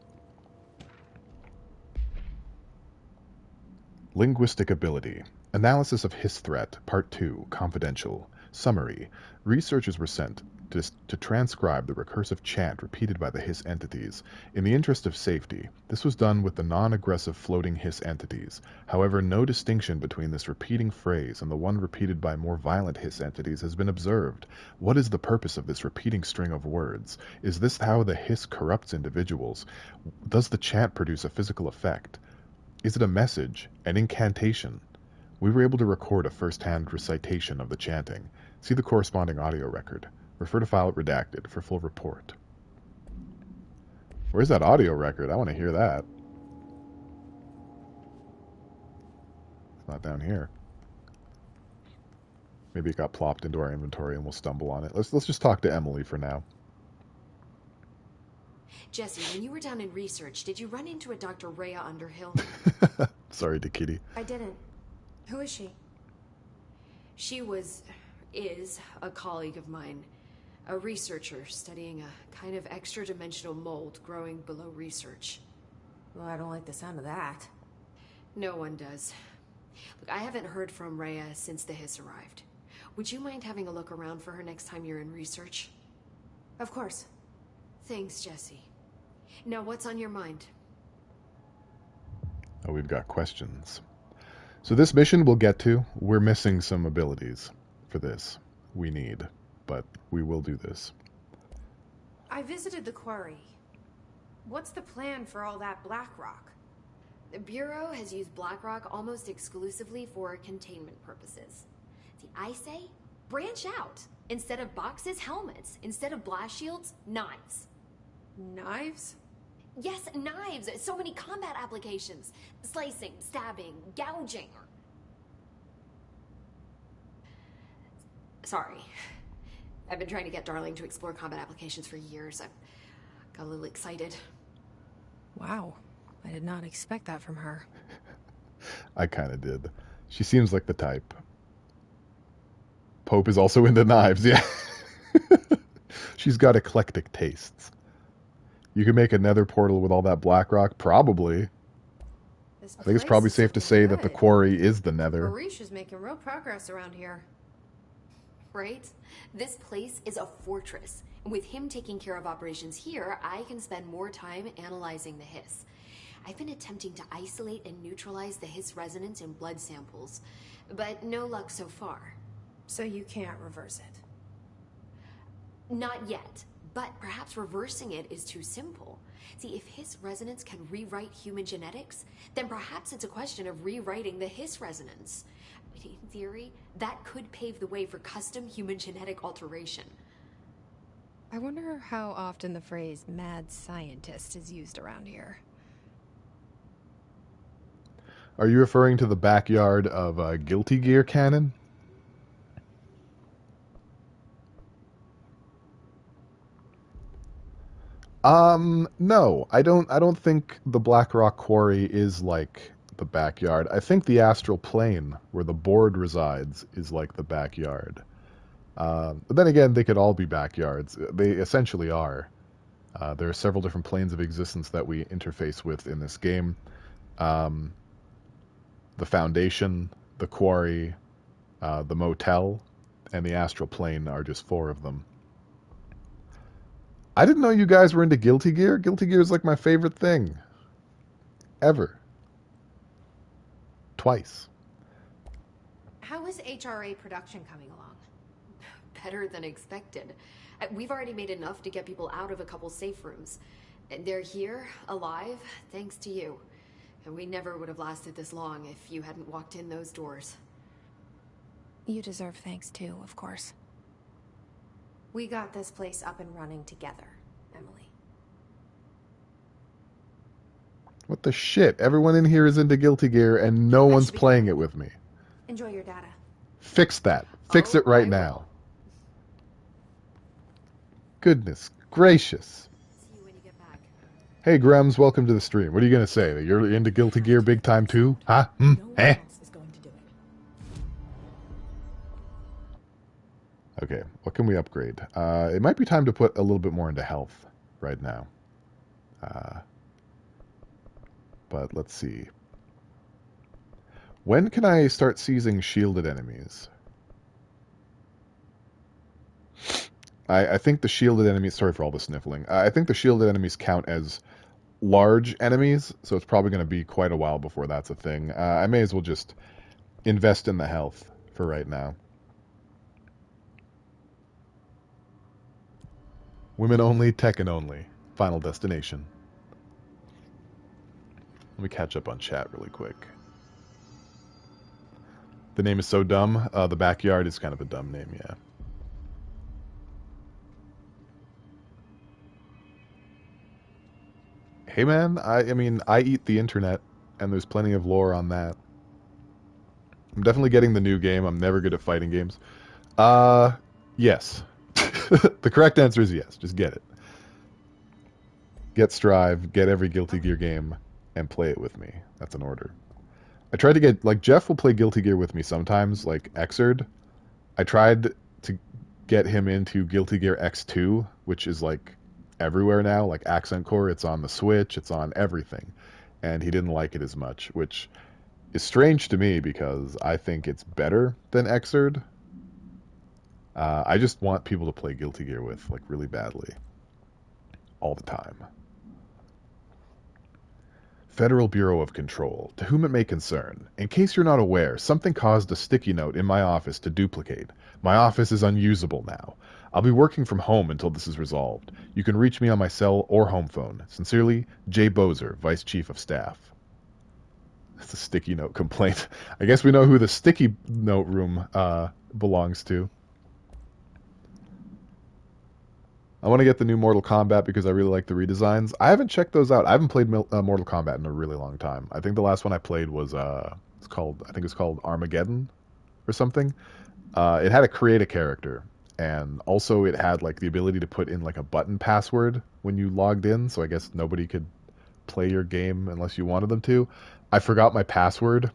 Linguistic ability. Analysis of Hiss Threat, Part 2, Confidential. Summary. Researchers were sent to transcribe the recursive chant repeated by the Hiss entities. In the interest of safety, this was done with the non-aggressive floating Hiss entities. However, no distinction between this repeating phrase and the one repeated by more violent Hiss entities has been observed. What is the purpose of this repeating string of words? Is this how the Hiss corrupts individuals? Does the chant produce a physical effect? Is it a message, an incantation? We were able to record a first-hand recitation of the chanting. See the corresponding audio record. Refer to file redacted for full report. Where's that audio record? I want to hear that. It's not down here. Maybe it got plopped into our inventory and we'll stumble on it. Let's just talk to Emily for now. Jesse, when you were down in research, did you run into a Dr. Rhea Underhill? Sorry, Kitty. I didn't. Who is she? She is a colleague of mine. A researcher studying a kind of extra-dimensional mold growing below research. Well, I don't like the sound of that. No one does. Look, I haven't heard from Rhea since the Hiss arrived. Would you mind having a look around for her next time you're in research? Of course. Thanks, Jesse. Now, what's on your mind? Oh, we've got questions. So this mission we'll get to. We're missing some abilities for this. We need, but we will do this. I visited the quarry. What's the plan for all that black rock? The Bureau has used black rock almost exclusively for containment purposes. See, I say, branch out. Instead of boxes, helmets. Instead of blast shields, knives. Knives? Yes, knives. So many combat applications. Slicing, stabbing, gouging. Sorry. I've been trying to get Darling to explore combat applications for years. I got a little excited. Wow. I did not expect that from her. I kind of did. She seems like the type. Pope is also into knives, yeah. She's got eclectic tastes. You can make a nether portal with all that black rock? Probably. I think it's probably safe to say that the quarry is the nether. Arish is making real progress around here. Right? This place is a fortress. And with him taking care of operations here, I can spend more time analyzing the Hiss. I've been attempting to isolate and neutralize the Hiss resonance in blood samples, but no luck so far. So you can't reverse it? Not yet, but perhaps reversing it is too simple. See, if Hiss resonance can rewrite human genetics, then perhaps it's a question of rewriting the Hiss resonance. In theory, that could pave the way for custom human genetic alteration. I wonder how often the phrase mad scientist is used around here. Are you referring to the backyard of Guilty Gear canon? No, I don't think the Black Rock Quarry is like the backyard. I think the astral plane where the board resides is like the backyard. But then again, they could all be backyards. They essentially are. There are several different planes of existence that we interface with in this game. The Foundation, the Quarry, the Motel, and the astral plane are just 4 of them. I didn't know you guys were into Guilty Gear. Guilty Gear is like my favorite thing. Ever. Twice. How is HRA production coming along? Better than expected. We've already made enough to get people out of a couple safe rooms. They're here, alive, thanks to you. And we never would have lasted this long if you hadn't walked in those doors. You deserve thanks too, of course. We got this place up and running together, Emily. What the shit? Everyone in here is into Guilty Gear and no one's playing it with me. Enjoy your data. Fix that. Fix it right now. Goodness gracious. See you when you get back. Hey, Grems, welcome to the stream. What are you going to say? That you're into Guilty Gear big time too? Huh? Eh? Okay, what can we upgrade? It might be time to put a little bit more into health right now. But let's see. When can I start seizing shielded enemies? I think the shielded enemies... Sorry for all the sniffling. I think the shielded enemies count as large enemies, so it's probably going to be quite a while before that's a thing. I may as well just invest in the health for right now. Women only, Tekken only. Final destination. Let me catch up on chat really quick. The name is so dumb. The backyard is kind of a dumb name, yeah. Hey man, I mean, I eat the internet, and there's plenty of lore on that. I'm definitely getting the new game. I'm never good at fighting games. Yes. The correct answer is yes. Just get it. Get Strive, get every Guilty Gear game, and play it with me. That's an order. I tried to get... Like, Jeff will play Guilty Gear with me sometimes, like Xrd. I tried to get him into Guilty Gear X2, which is, like, everywhere now. Like, Accent Core, it's on the Switch, it's on everything. And he didn't like it as much, which is strange to me because I think it's better than Xrd. I just want people to play Guilty Gear with, like, really badly. All the time. Federal Bureau of Control. To whom it may concern. In case you're not aware, something caused a sticky note in my office to duplicate. My office is unusable now. I'll be working from home until this is resolved. You can reach me on my cell or home phone. Sincerely, Jay Bozer, Vice Chief of Staff. That's a sticky note complaint. I guess we know who the sticky note room belongs to. I want to get the new Mortal Kombat because I really like the redesigns. I haven't checked those out. I haven't played Mortal Kombat in a really long time. I think the last one I played was I think it's called Armageddon or something. It had a create a character, and also it had like the ability to put in like a button password when you logged in, so I guess nobody could play your game unless you wanted them to. I forgot my password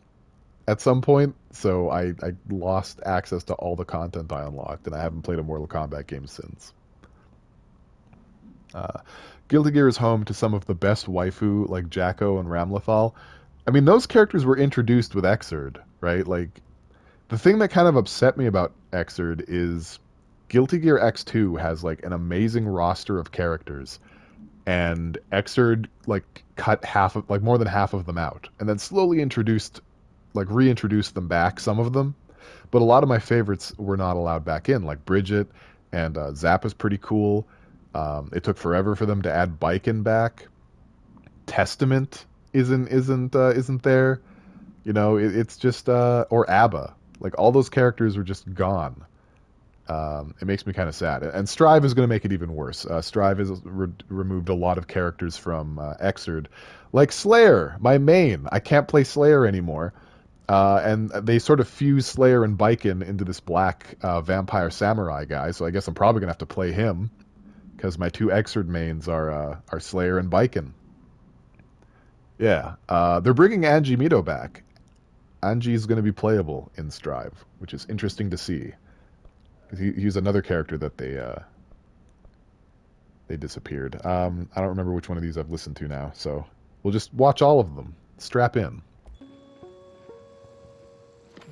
at some point, so I lost access to all the content I unlocked, and I haven't played a Mortal Kombat game since. Guilty Gear is home to some of the best waifu like Jacko and Ramlethal. I mean, those characters were introduced with Xrd, right? Like, the thing that kind of upset me about Xrd is Guilty Gear X2 has like an amazing roster of characters, and Xrd like cut more than half of them out, and then slowly reintroduced them back, some of them. But a lot of my favorites were not allowed back in, like Bridget, and Zappa's pretty cool. It took forever for them to add Biken back. Testament isn't there. You know, it's just or ABBA. Like, all those characters were just gone. It makes me kind of sad. And Strive is going to make it even worse. Strive has removed a lot of characters from Xrd. Like Slayer, my main. I can't play Slayer anymore. And they sort of fuse Slayer and Biken into this black vampire samurai guy, so I guess I'm probably going to have to play him, because my two Xrd mains are Slayer and Biken. Yeah, they're bringing Angie Mito back. Angie's going to be playable in Strive, which is interesting to see. He's another character that they disappeared. I don't remember which one of these I've listened to now, so we'll just watch all of them. Strap in.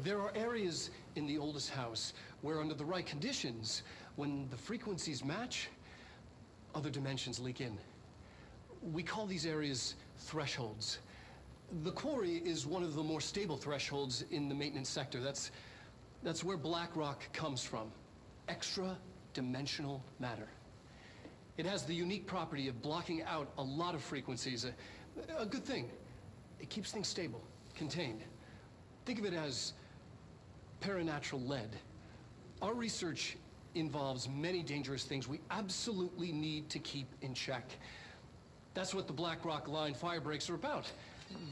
There are areas in the oldest house where, under the right conditions, when the frequencies match, other dimensions leak in. We call these areas thresholds. The quarry is one of the more stable thresholds in the maintenance sector. That's where black rock comes from. Extra-dimensional matter. It has the unique property of blocking out a lot of frequencies. A good thing. It keeps things stable, contained. Think of it as paranatural lead. Our research involves many dangerous things we absolutely need to keep in check. That's what the Black Rock Line fire breaks are about.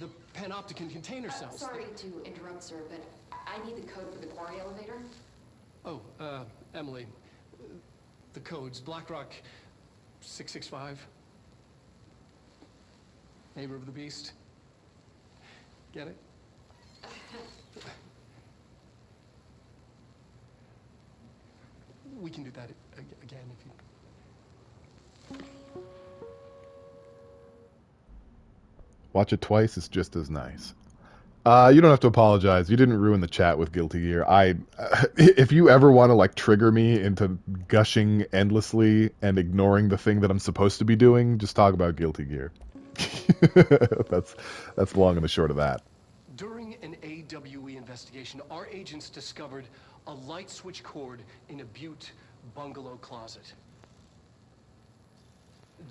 The panopticon container cells. Sorry to interrupt, sir, but I need the code for the quarry elevator. Oh, Emily. The codes. Black Rock 665. Neighbor of the Beast. Get it? We can do that again if you... Watch it twice, it's just as nice. You don't have to apologize. You didn't ruin the chat with Guilty Gear. If you ever want to like trigger me into gushing endlessly and ignoring the thing that I'm supposed to be doing, just talk about Guilty Gear. That's the long and the short of that. During an AWE investigation, our agents discovered a light switch cord in a Butte bungalow closet.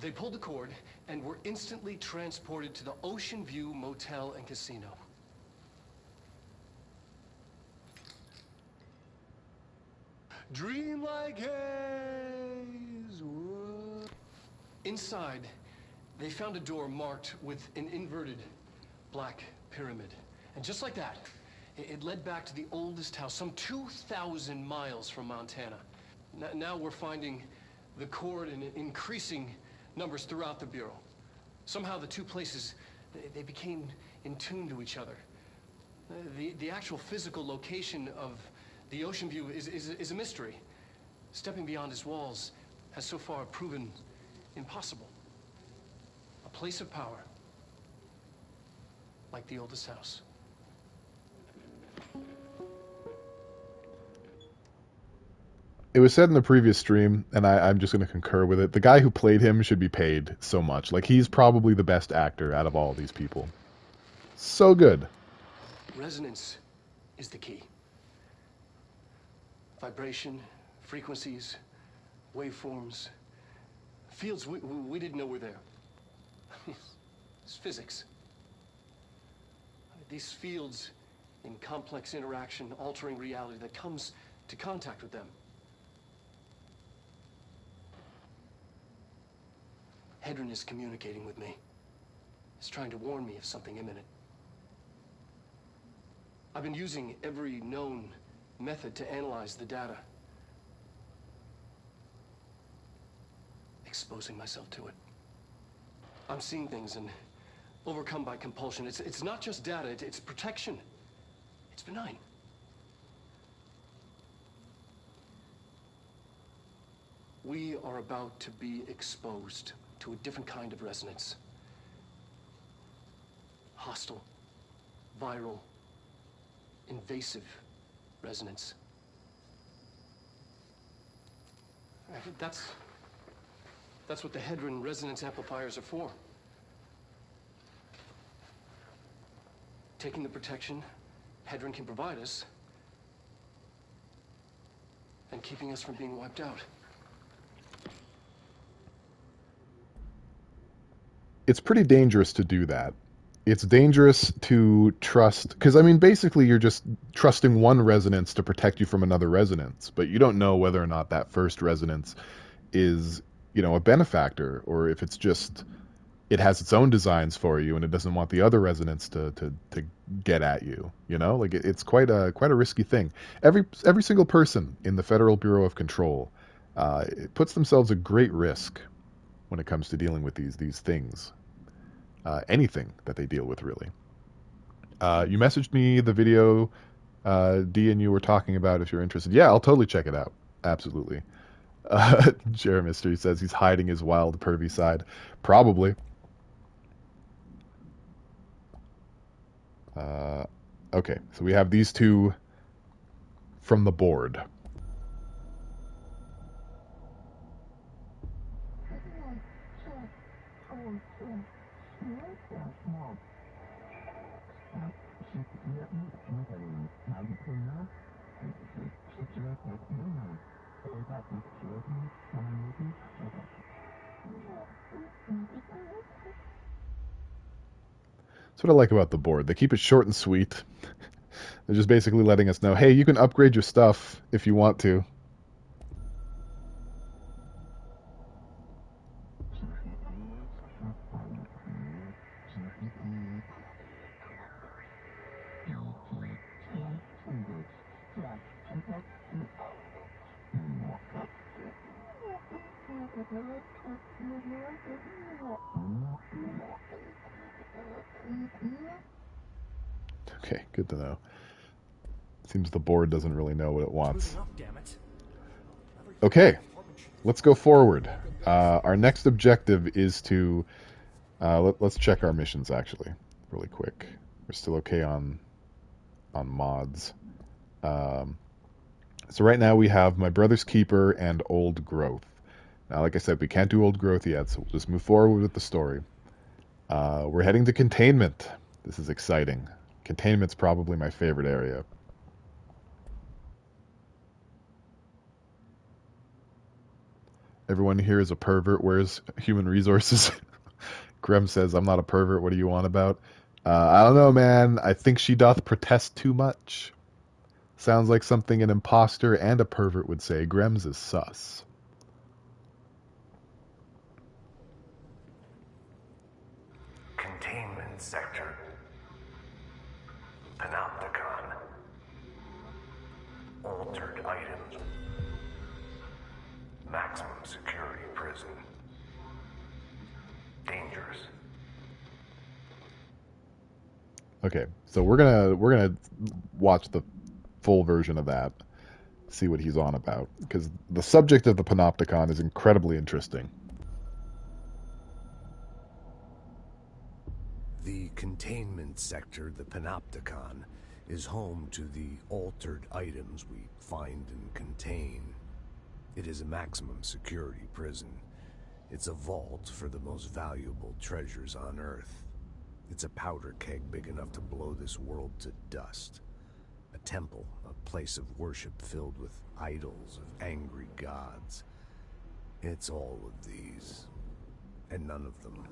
They pulled the cord and were instantly transported to the Ocean View Motel and Casino. Dream like haze. Inside, they found a door marked with an inverted black pyramid. And just like that, it led back to the oldest house, some 2,000 miles from Montana. Now we're finding the cord in increasing numbers throughout the Bureau. Somehow the two places, they became in tune to each other. The actual physical location of the Ocean View is a mystery. Stepping beyond its walls has so far proven impossible. A place of power, like the oldest house. It was said in the previous stream, and I'm just going to concur with it, the guy who played him should be paid so much. Like, he's probably the best actor out of all these people. So good. Resonance is the key. Vibration, frequencies, waveforms, fields we didn't know were there. It's physics. These fields in complex interaction, altering reality that comes to contact with them. Hedron is communicating with me. He's trying to warn me of something imminent. I've been using every known method to analyze the data. Exposing myself to it. I'm seeing things and overcome by compulsion. It's not just data, it's protection. It's benign. We are about to be exposed to a different kind of resonance. Hostile, viral, invasive resonance. That's what the Hedron resonance amplifiers are for. Taking the protection Hedron can provide us and keeping us from being wiped out. It's pretty dangerous to do that. it's dangerous to trust, because I mean, basically, you're just trusting one residence to protect you from another residence, but you don't know whether or not that first residence is, a benefactor, or if it's just it has its own designs for you and it doesn't want the other residents to get at you. Like it's quite a risky thing. Every single person in the Federal Bureau of Control it puts themselves at great risk when it comes to dealing with these things. Anything that they deal with, really. You messaged me the video D and you were talking about. If you're interested, yeah, I'll totally check it out. Absolutely. Jeremister says he's hiding his wild pervy side. Probably. Okay, so we have these two from the board. That's what I like about the board. They keep it short and sweet. They're just basically letting us know, hey, you can upgrade your stuff if you want to. Okay, good to know. Seems the board doesn't really know what it wants. Okay, let's go forward. Our next objective is to... let's check our missions, actually, really quick. We're still okay on mods. So right now we have My Brother's Keeper and Old Growth. Now, like I said, we can't do Old Growth yet, so we'll just move forward with the story. We're heading to Containment. This is exciting. Containment's probably my favorite area. Everyone here is a pervert. Where's human resources? Grem says, I'm not a pervert. What do you want about? I don't know, man. I think she doth protest too much. Sounds like something an imposter and a pervert would say. Grems is sus. Containment sector. Panopticon. Altered items. Maximum security prison. Dangerous. Okay, so we're gonna watch the full version of that, see what he's on about, because the subject of the Panopticon is incredibly interesting. The containment sector, the Panopticon, is home to the altered items we find and contain. It is a maximum security prison. It's a vault for the most valuable treasures on Earth. It's a powder keg big enough to blow this world to dust. A temple, a place of worship filled with idols of angry gods. It's all of these, and none of them.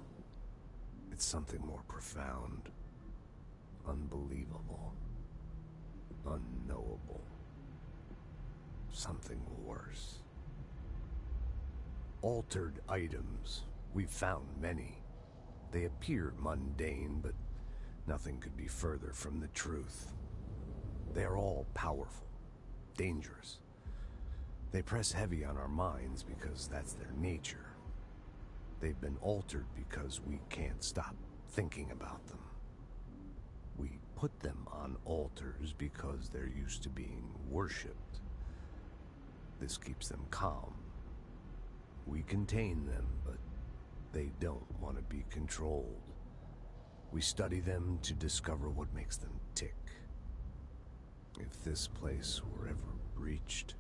It's something more profound, unbelievable, unknowable. Something worse. Altered items. We've found many. They appear mundane, but nothing could be further from the truth. They are all powerful, dangerous. They press heavy on our minds because that's their nature. They've been altered because we can't stop thinking about them. We put them on altars because they're used to being worshipped. This keeps them calm. We contain them, but they don't want to be controlled. We study them to discover what makes them tick. If this place were ever breached,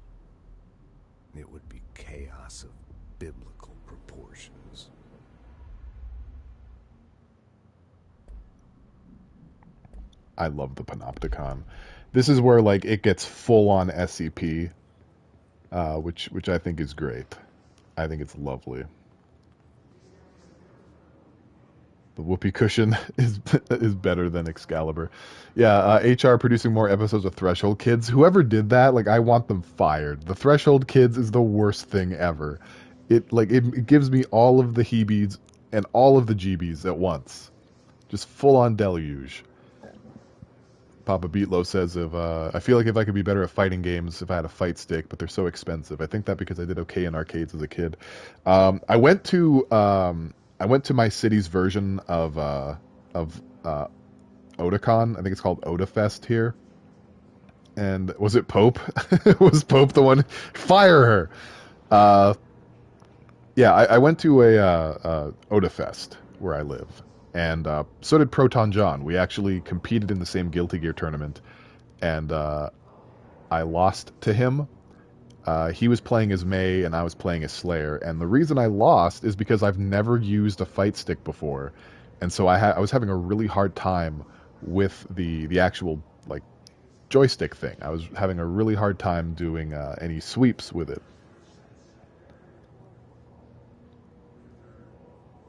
it would be chaos of biblical proportions. I love the Panopticon. This is where like it gets full on SCP, which I think is great. I think it's lovely. The whoopee cushion is better than Excalibur. Yeah, HR producing more episodes of Threshold Kids. Whoever did that, like, I want them fired. The Threshold Kids is the worst thing ever. It gives me all of the heebies and all of the GBs at once. Just full on deluge. Papa Beatlo says, I feel like if I could be better at fighting games if I had a fight stick, but they're so expensive. I think that because I did okay in arcades as a kid. I went to my city's version of Otakon. I think it's called Otafest here. And was it Pope? Was Pope the one? Fire her! Yeah, I went to a Otafest where I live. And so did Proton John. We actually competed in the same Guilty Gear tournament. And I lost to him. He was playing as May and I was playing as Slayer. And the reason I lost is because I've never used a fight stick before. And so I was having a really hard time with the actual like joystick thing. I was having a really hard time doing any sweeps with it.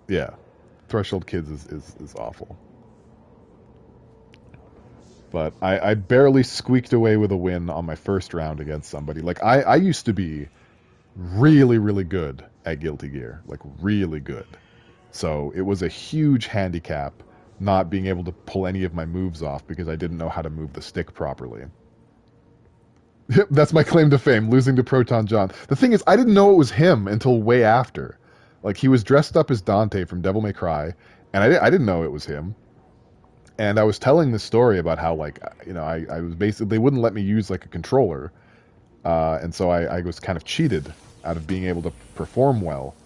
Yeah. Threshold Kids is awful. But I barely squeaked away with a win on my first round against somebody. Like, I used to be really, really good at Guilty Gear. Like, really good. So it was a huge handicap not being able to pull any of my moves off because I didn't know how to move the stick properly. That's my claim to fame, losing to Proton John. The thing is, I didn't know it was him until way after. Like, he was dressed up as Dante from Devil May Cry, and I didn't know it was him. And I was telling this story about how, like, you know, I was basically, they wouldn't let me use, like, a controller. And so I was kind of cheated out of being able to perform well.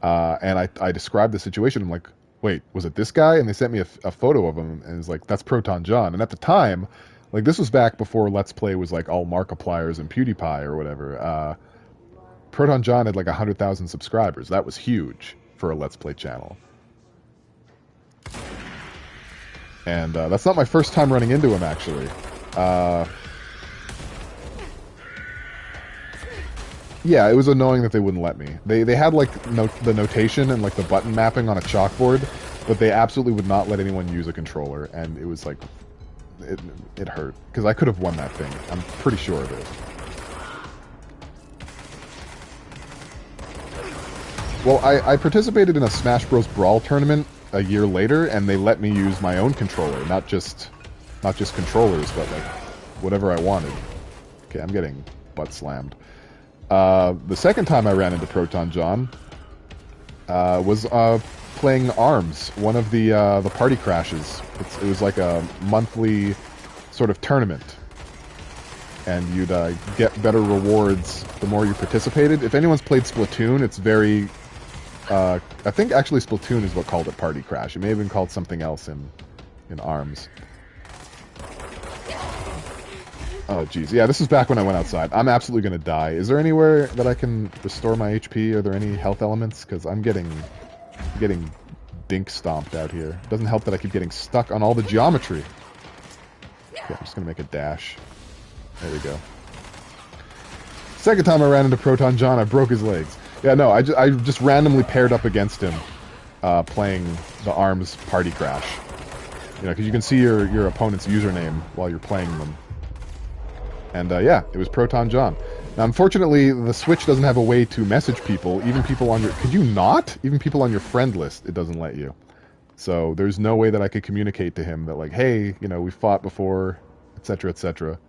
And I described the situation. I'm like, wait, was it this guy? And they sent me a photo of him, and it was like, that's Proton John. And at the time, like, this was back before Let's Play was, like, all Markipliers and PewDiePie or whatever. Proton John had, like, 100,000 subscribers. That was huge for a Let's Play channel. And that's not my first time running into him, actually. Yeah, it was annoying that they wouldn't let me. They had, like, the notation and, like, the button mapping on a chalkboard, but they absolutely would not let anyone use a controller, and it was, like, it hurt. Because I could have won that thing. I'm pretty sure of it. Well, I participated in a Smash Bros. Brawl tournament a year later, and they let me use my own controller, not just controllers, but like whatever I wanted. Okay, I'm getting butt slammed. The second time I ran into Proton John was playing ARMS, one of the party crashes. It was like a monthly sort of tournament, and you'd get better rewards the more you participated. If anyone's played Splatoon, it's very... I think actually Splatoon is what called it Party Crash. It may have been called something else in ARMS. Oh, jeez. Yeah, this is back when I went outside. I'm absolutely going to die. Is there anywhere that I can restore my HP? Are there any health elements? Because I'm getting dink stomped out here. It doesn't help that I keep getting stuck on all the geometry. Okay, I'm just going to make a dash. There we go. Second time I ran into Proton John, I broke his legs. Yeah, no, I just randomly paired up against him, playing the ARMS Party Crash. You know, because you can see your opponent's username while you're playing them. And yeah, it was Proton John. Now, unfortunately, the Switch doesn't have a way to message people, even people on your... Could you not? Even people on your friend list, it doesn't let you. So there's no way that I could communicate to him that, like, hey, you know, we fought before, etc., etc.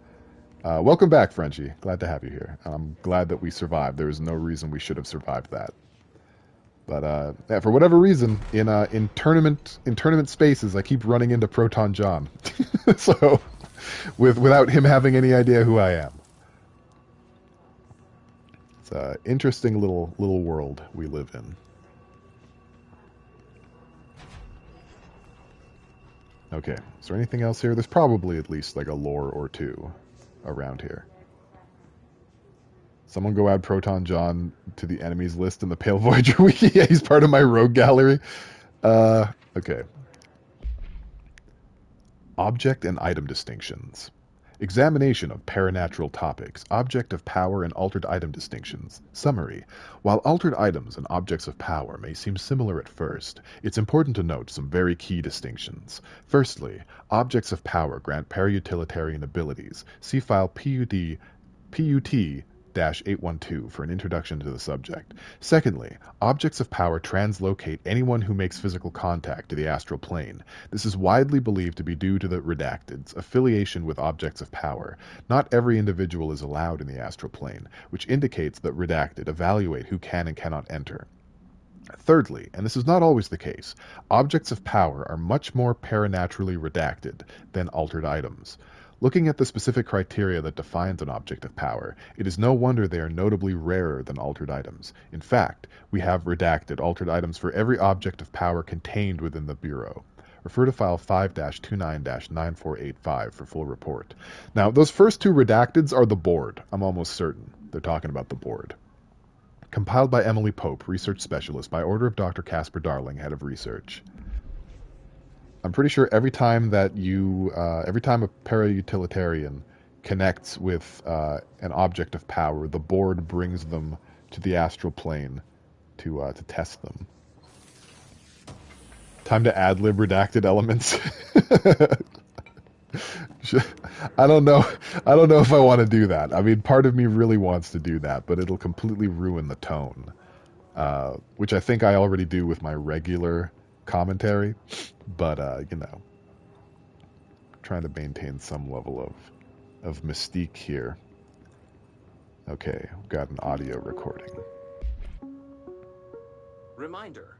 Welcome back, Frenchie. Glad to have you here. I'm glad that we survived. There is no reason we should have survived that. But yeah, for whatever reason, in tournament spaces, I keep running into Proton John. So, without him having any idea who I am. It's an interesting little world we live in. Okay, is there anything else here? There's probably at least like a lore or two around here. Someone go add Proton John to the enemies list in the Pale Voyager wiki. Yeah, he's part of my rogue gallery. Okay. Object and item distinctions. Examination of paranatural topics, object of power and altered item distinctions. Summary. While altered items and objects of power may seem similar at first, it's important to note some very key distinctions. Firstly, objects of power grant para-utilitarian abilities. See file PUT-812 for an introduction to the subject. Secondly, objects of power translocate anyone who makes physical contact to the astral plane. This is widely believed to be due to the Redacted's affiliation with objects of power. Not every individual is allowed in the astral plane, which indicates that Redacted evaluate who can and cannot enter. Thirdly, and this is not always the case, objects of power are much more paranaturally redacted than altered items. Looking at the specific criteria that defines an object of power, it is no wonder they are notably rarer than altered items. In fact, we have redacted altered items for every object of power contained within the Bureau. Refer to file 5-29-9485 for full report. Now, those first two redacteds are the board. I'm almost certain they're talking about the board. Compiled by Emily Pope, Research Specialist, by order of Dr. Casper Darling, Head of Research. I'm pretty sure every time a para-utilitarian connects with an object of power, the board brings them to the astral plane to test them. Time to ad-lib redacted elements. I don't know if I want to do that. I mean, part of me really wants to do that, but it'll completely ruin the tone, which I think I already do with my regular commentary. But trying to maintain some level of mystique here. Okay, we've got an audio recording. Reminder: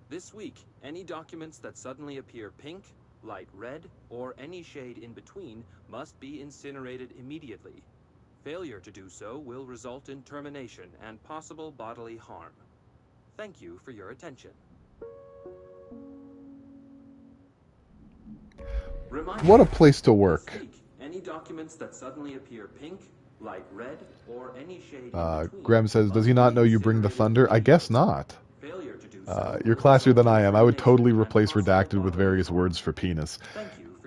this week, any documents that suddenly appear pink, light red, or any shade in between must be incinerated immediately. Failure to do so will result in termination and possible bodily harm. Thank you for your attention. What a place to work. Any documents that suddenly appear pink, light red, or any shade Graham says, does he not know you bring the thunder? I guess not. You're classier than I am. I would totally replace redacted with various words for penis.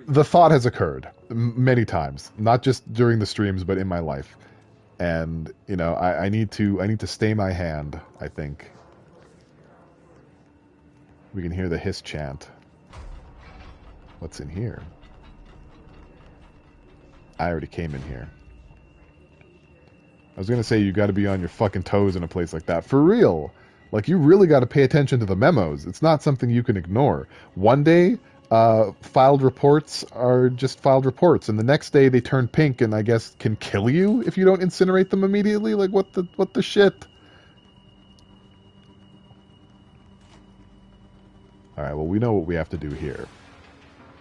The thought has occurred many times, not just during the streams, but in my life. And, I need to stay my hand, I think. We can hear the hiss chant. What's in here? I already came in here. I was going to say you got to be on your fucking toes in a place like that. For real. Like, you really got to pay attention to the memos. It's not something you can ignore. One day, filed reports are just filed reports, and the next day they turn pink and I guess can kill you if you don't incinerate them immediately? Like, what the shit? Alright, well, we know what we have to do here.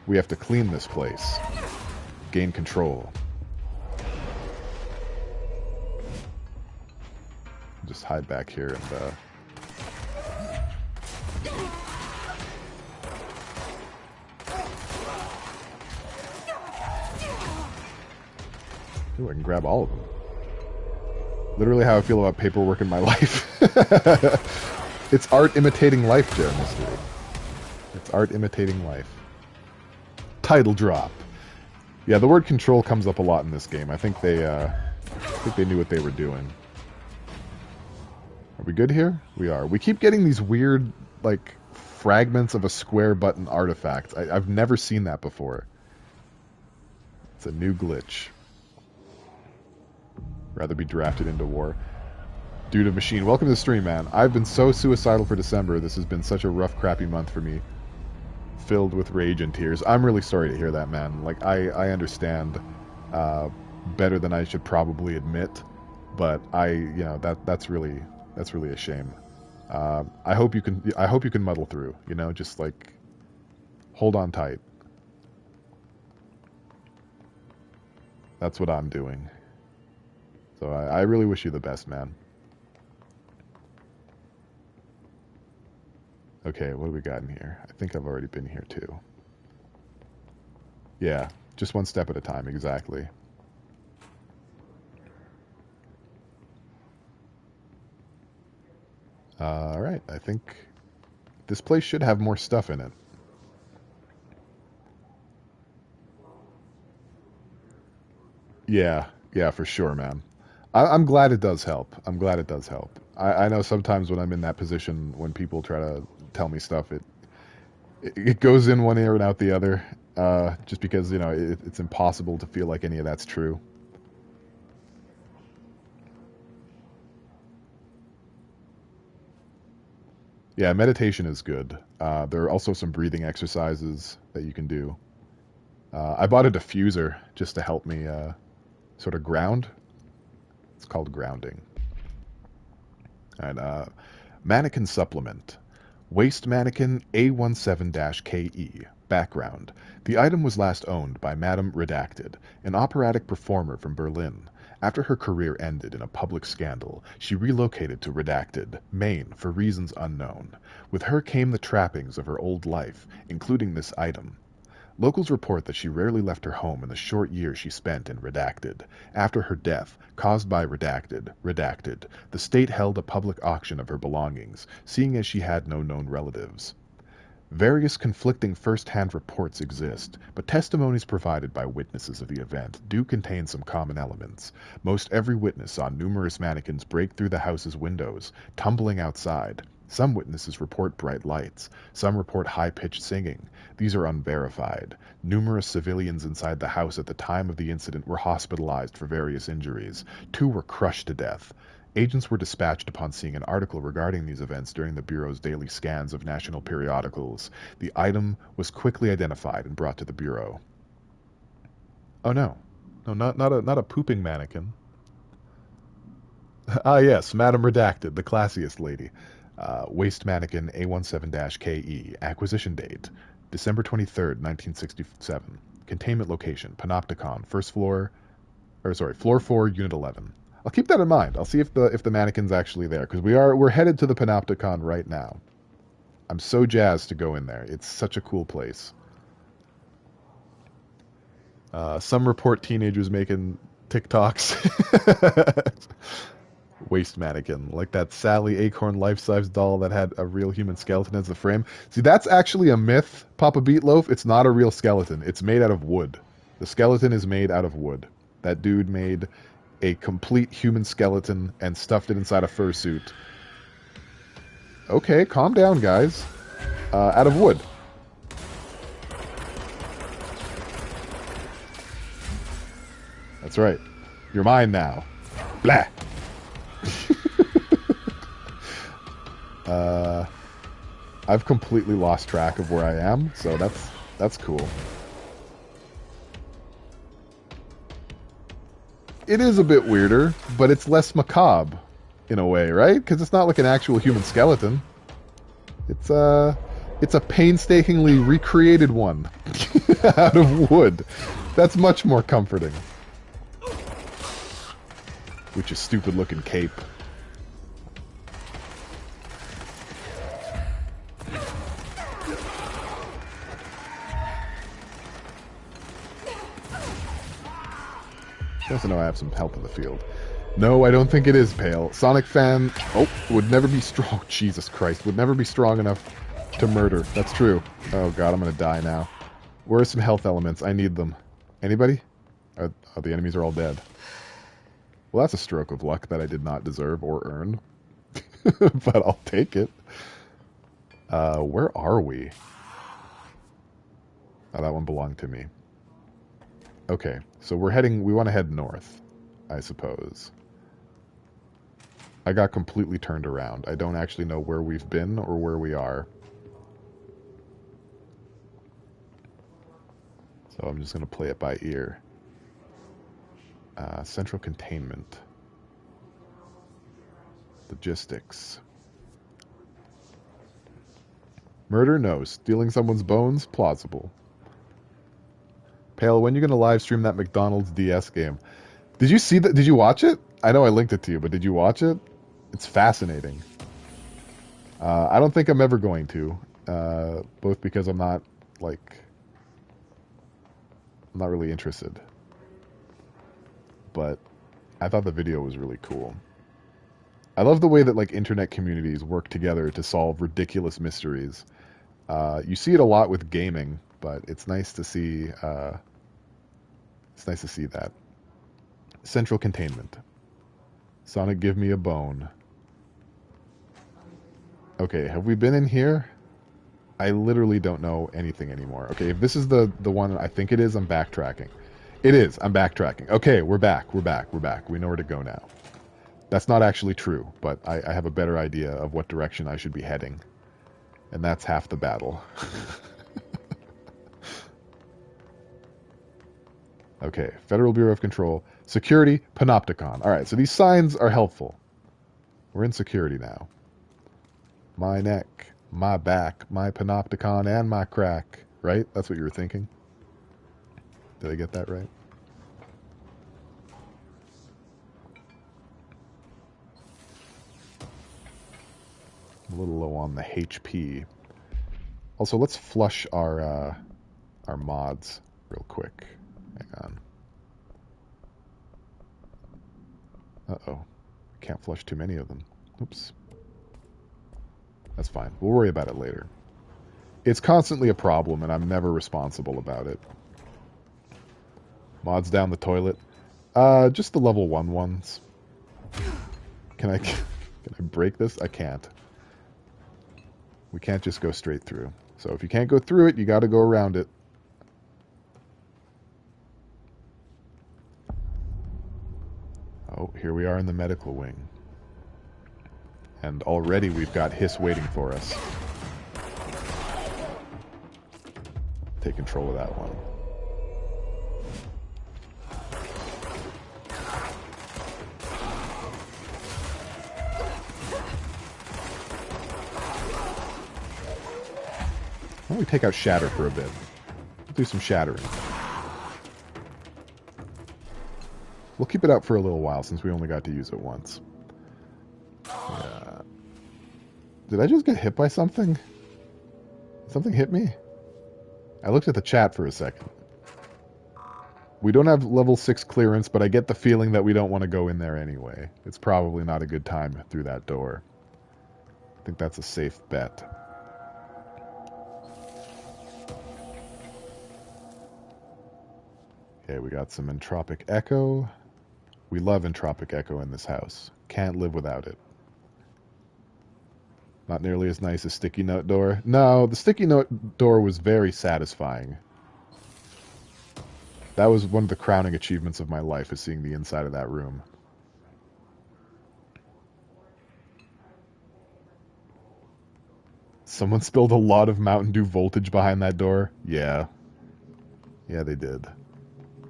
We have to clean this place. Gain control. Just hide back here and, Ooh, I can grab all of them. Literally how I feel about paperwork in my life. It's art imitating life, Jared Mystery. It's art imitating life. Title drop. Yeah, the word control comes up a lot in this game. I think they knew what they were doing. Are we good here? We are. We keep getting these weird, like, fragments of a square button artifact. I've never seen that before. It's a new glitch. Rather be drafted into war. Dude of Machine, welcome to the stream, man. I've been so suicidal for December. This has been such a rough, crappy month for me. Filled with rage and tears. I'm really sorry to hear that, man. Like, I understand better than I should probably admit, but that's really a shame. I hope you can muddle through, just like hold on tight. That's what I'm doing. So I really wish you the best, man. Okay, what do we got in here? I think I've already been here too. Yeah, just one step at a time, exactly. Alright, I think this place should have more stuff in it. Yeah, yeah, for sure, man. I'm glad it does help. I'm glad it does help. I know sometimes when I'm in that position, when people try to tell me stuff, it goes in one ear and out the other, just because, you know, it's impossible to feel like any of that's true. Yeah, meditation is good. There are also some breathing exercises that you can do. I bought a diffuser just to help me sort of ground. It's called grounding. And mannequin supplement. Waist mannequin A17-KE. Background. The item was last owned by Madame Redacted, an operatic performer from Berlin. After her career ended in a public scandal, she relocated to Redacted, Maine, for reasons unknown. With her came the trappings of her old life, including this item. Locals report that she rarely left her home in the short years she spent in Redacted. After her death, caused by Redacted, the state held a public auction of her belongings, seeing as she had no known relatives. Various conflicting first-hand reports exist, but testimonies provided by witnesses of the event do contain some common elements. Most every witness saw numerous mannequins break through the house's windows, tumbling outside. Some witnesses report bright lights. Some report high-pitched singing. These are unverified. Numerous civilians inside the house at the time of the incident were hospitalized for various injuries. 2 were crushed to death. Agents were dispatched upon seeing an article regarding these events during the Bureau's daily scans of national periodicals. The item was quickly identified and brought to the Bureau. Oh no. No, not a pooping mannequin. Ah yes, Madame Redacted, the classiest lady. Waist mannequin A17-KE. Acquisition date, December 23rd, 1967. Containment location, Panopticon, floor 4, Unit 11. I'll keep that in mind. I'll see if the mannequin's actually there, because we're headed to the Panopticon right now. I'm so jazzed to go in there. It's such a cool place. Some report teenagers making TikToks. Waist mannequin, like that Sally Acorn life-size doll that had a real human skeleton as the frame. See, that's actually a myth, Papa Beatloaf. It's not a real skeleton. It's made out of wood. The skeleton is made out of wood. That dude made a complete human skeleton and stuffed it inside a fursuit. Okay, calm down, guys. Out of wood. That's right. You're mine now. Blah. I've completely lost track of where I am, so that's cool. It is a bit weirder, but it's less macabre in a way, right? Because it's not like an actual human skeleton. It's a painstakingly recreated one out of wood. That's much more comforting. With your stupid looking cape. Doesn't know I have some help in the field. No, I don't think it is Pale. Sonic fan, would never be strong. Jesus Christ, would never be strong enough to murder. That's true. Oh god, I'm gonna die now. Where are some health elements? I need them. Anybody? Oh, the enemies are all dead. Well, that's a stroke of luck that I did not deserve or earn. But I'll take it. Where are we? Oh, that one belonged to me. Okay, so we want to head north, I suppose. I got completely turned around. I don't actually know where we've been or where we are. So I'm just going to play it by ear. Central containment. Logistics. Murder? No. Stealing someone's bones? Plausible. Pale, when are you going to live stream that McDonald's DS game? Did you see that? Did you watch it? I know I linked it to you, but did you watch it? It's fascinating. I don't think I'm ever going to. Both because I'm not really interested. But I thought the video was really cool. I love the way that internet communities work together to solve ridiculous mysteries. You see it a lot with gaming, but it's nice to see. It's nice to see that. central containment. Sonic, give me a bone. Okay, have we been in here? I literally don't know anything anymore. Okay, if this is the one I think it is, I'm backtracking. It is. I'm backtracking. Okay, we're back. We're back. We're back. We know where to go now. That's not actually true, but I have a better idea of what direction I should be heading. And that's half the battle. Okay, Federal Bureau of Control. Security, Panopticon. Alright, so these signs are helpful. We're in security now. My neck, my back, my Panopticon, and my crack. Right? That's what you were thinking? Did I get that right? I'm a little low on the HP. Also, let's flush our mods real quick. Hang on. Uh-oh. Can't flush too many of them. Oops. That's fine. We'll worry about it later. It's constantly a problem, and I'm never responsible about it. Mods down the toilet. Just the level 1 ones. Can I break this? I can't. We can't just go straight through. So if you can't go through it, you gotta go around it. Oh, here we are in the medical wing. And already we've got Hiss waiting for us. Take control of that one. Why don't we take out Shatter for a bit? We'll do some shattering. We'll keep it out for a little while since we only got to use it once. Did I just get hit by something? Something hit me? I looked at the chat for a second. We don't have level 6 clearance, but I get the feeling that we don't want to go in there anyway. It's probably not a good time through that door. I think that's a safe bet. Okay, we got some entropic echo. We love entropic echo in this house. Can't live without it. Not nearly as nice as sticky note door. No, the sticky note door was very satisfying. That was one of the crowning achievements of my life, is seeing the inside of that room. Someone spilled a lot of Mountain Dew voltage behind that door? Yeah. Yeah, they did.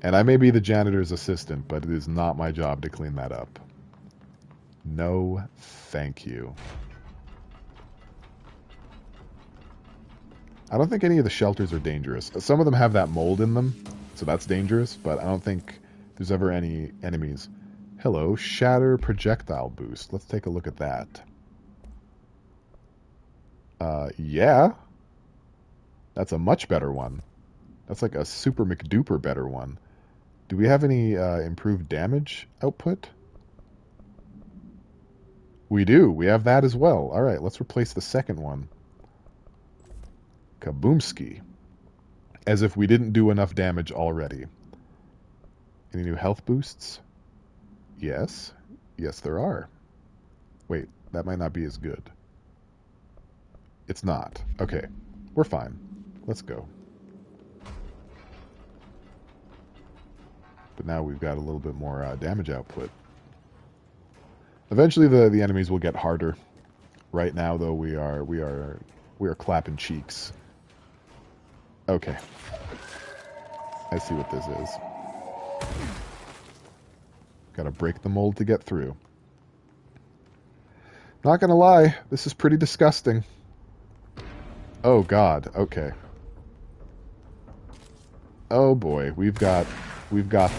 And I may be the janitor's assistant, but it is not my job to clean that up. No, thank you. I don't think any of the shelters are dangerous. Some of them have that mold in them, so that's dangerous, but I don't think there's ever any enemies. Hello, Shatter Projectile Boost. Let's take a look at that. Yeah. That's a much better one. That's like a super McDuper better one. Do we have any improved damage output? We do. We have that as well. All right, let's replace the second one. Kaboomski. As if we didn't do enough damage already. Any new health boosts? Yes. Yes, there are. Wait, that might not be as good. It's not. Okay. We're fine. Let's go. But now we've got a little bit more damage output. Eventually the enemies will get harder. Right now, though, we are clapping cheeks. Okay. I see what this is. Gotta break the mold to get through. Not gonna lie, this is pretty disgusting. Oh god, okay. Oh boy, we've got them. We've got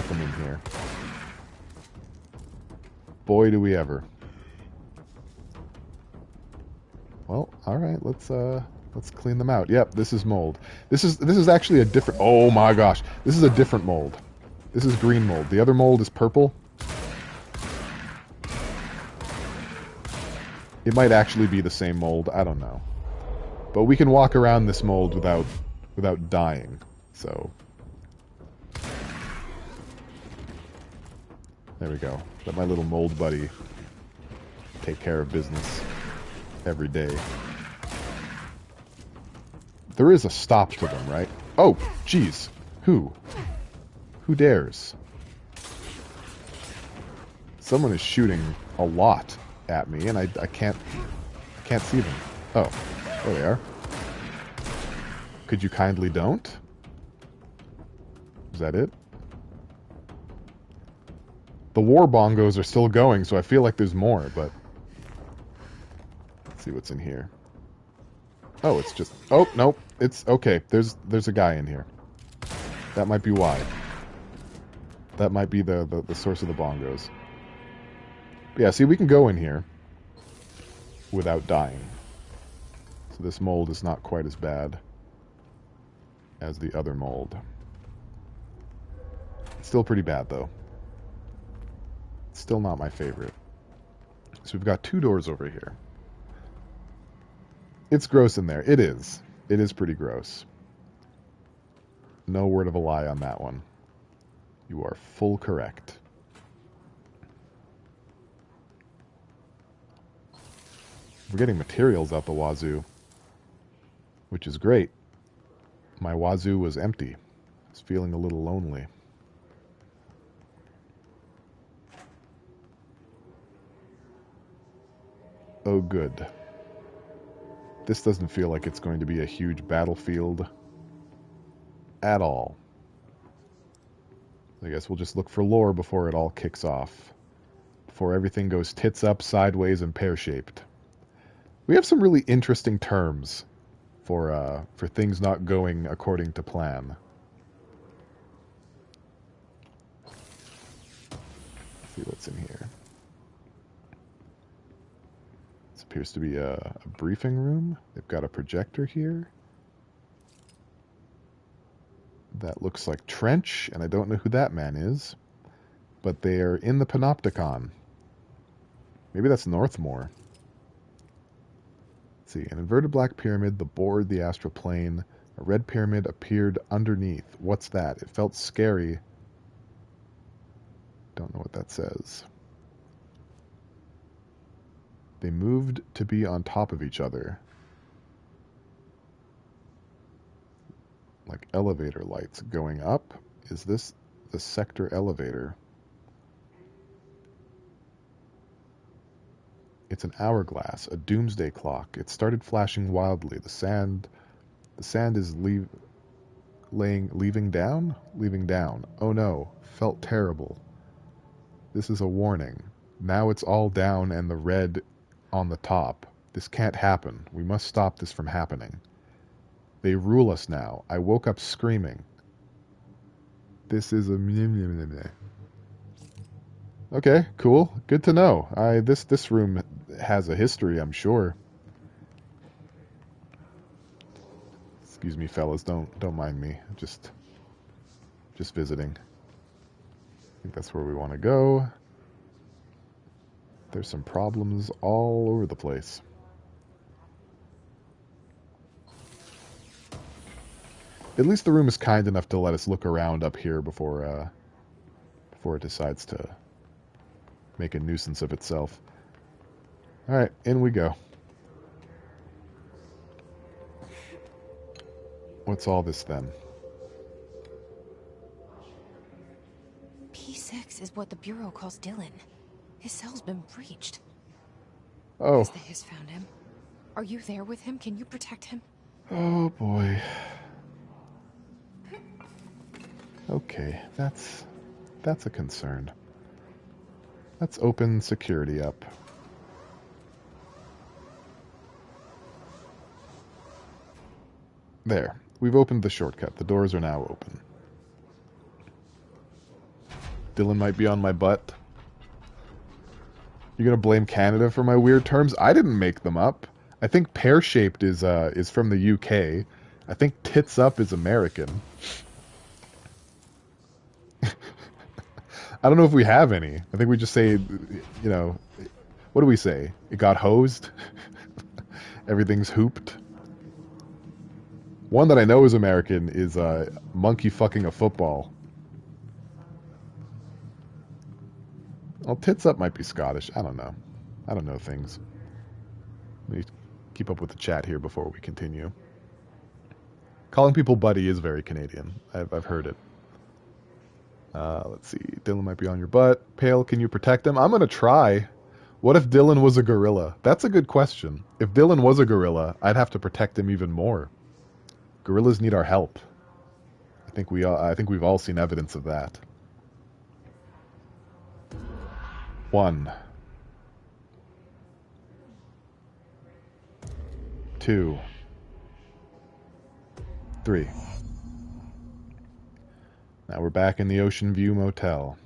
them in here. Boy, do we ever. Well, alright, let's clean them out. Yep, this is mold. This is actually a different... Oh my gosh. This is a different mold. This is green mold. The other mold is purple. It might actually be the same mold. I don't know. But we can walk around this mold without dying. So... There we go. Let my little mold buddy take care of business every day. There is a stop to them, right? Oh, jeez. Who? Who dares? Someone is shooting a lot at me, and I can't see them. Oh, there they are. Could you kindly don't? Is that it? The war bongos are still going, so I feel like there's more, but... Let's see what's in here. Oh, it's just... Oh, nope. It's... Okay, there's a guy in here. That might be why. That might be the source of the bongos. But yeah, see, we can go in here without dying. So this mold is not quite as bad as the other mold. It's still pretty bad, though. It's still not my favorite. So we've got 2 doors over here. It's gross in there. It is. It is pretty gross. No word of a lie on that one. You are full correct. We're getting materials out the wazoo, which is great. My wazoo was empty. I was feeling a little lonely. Oh, good. This doesn't feel like it's going to be a huge battlefield at all. I guess we'll just look for lore before it all kicks off. Before everything goes tits up, sideways, and pear-shaped. We have some really interesting terms for things not going according to plan. Let's see what's in here. This appears to be a briefing room. They've got a projector here. That looks like Trench, and I don't know who that man is. But they are in the Panopticon. Maybe that's Northmore. Let's see, an inverted black pyramid, the board, the astral plane. A red pyramid appeared underneath. What's that? It felt scary. Don't know what that says. They moved to be on top of each other. Like elevator lights going up. Is this the sector elevator? It's an hourglass, a doomsday clock. It started flashing wildly. The sand is leaving down? Leaving down. Oh no, felt terrible. This is a warning. Now it's all down and the red on the top. This can't happen. We must stop this from happening. They rule us now. I woke up screaming. This is a... Okay, cool. Good to know. This room has a history, I'm sure. Excuse me, fellas. Don't mind me. Just visiting. I think that's where we want to go. There's some problems all over the place. At least the room is kind enough to let us look around up here before it decides to make a nuisance of itself. Alright, in we go. What's all this then? P6 is what the Bureau calls Dylan. His cell's been breached. Oh. Has the Hiss found him? Are you there with him? Can you protect him? Oh boy. Okay, that's a concern. Let's open security up. There. We've opened the shortcut. The doors are now open. Dylan might be on my butt. You're gonna blame Canada for my weird terms? I didn't make them up. I think pear-shaped is from the UK. I think tits up is American. I don't know if we have any. I think we just say, you know, what do we say? It got hosed? Everything's hooped? One that I know is American is monkey fucking a football. Well, tits up might be Scottish. I don't know. I don't know things. Let me keep up with the chat here before we continue. Calling people buddy is very Canadian. I've heard it. Let's see. Dylan might be on your butt. Pale, can you protect him? I'm going to try. What if Dylan was a gorilla? That's a good question. If Dylan was a gorilla, I'd have to protect him even more. Gorillas need our help. I think we've all seen evidence of that. 1, 2, 3. Now we're back in the Ocean View Motel.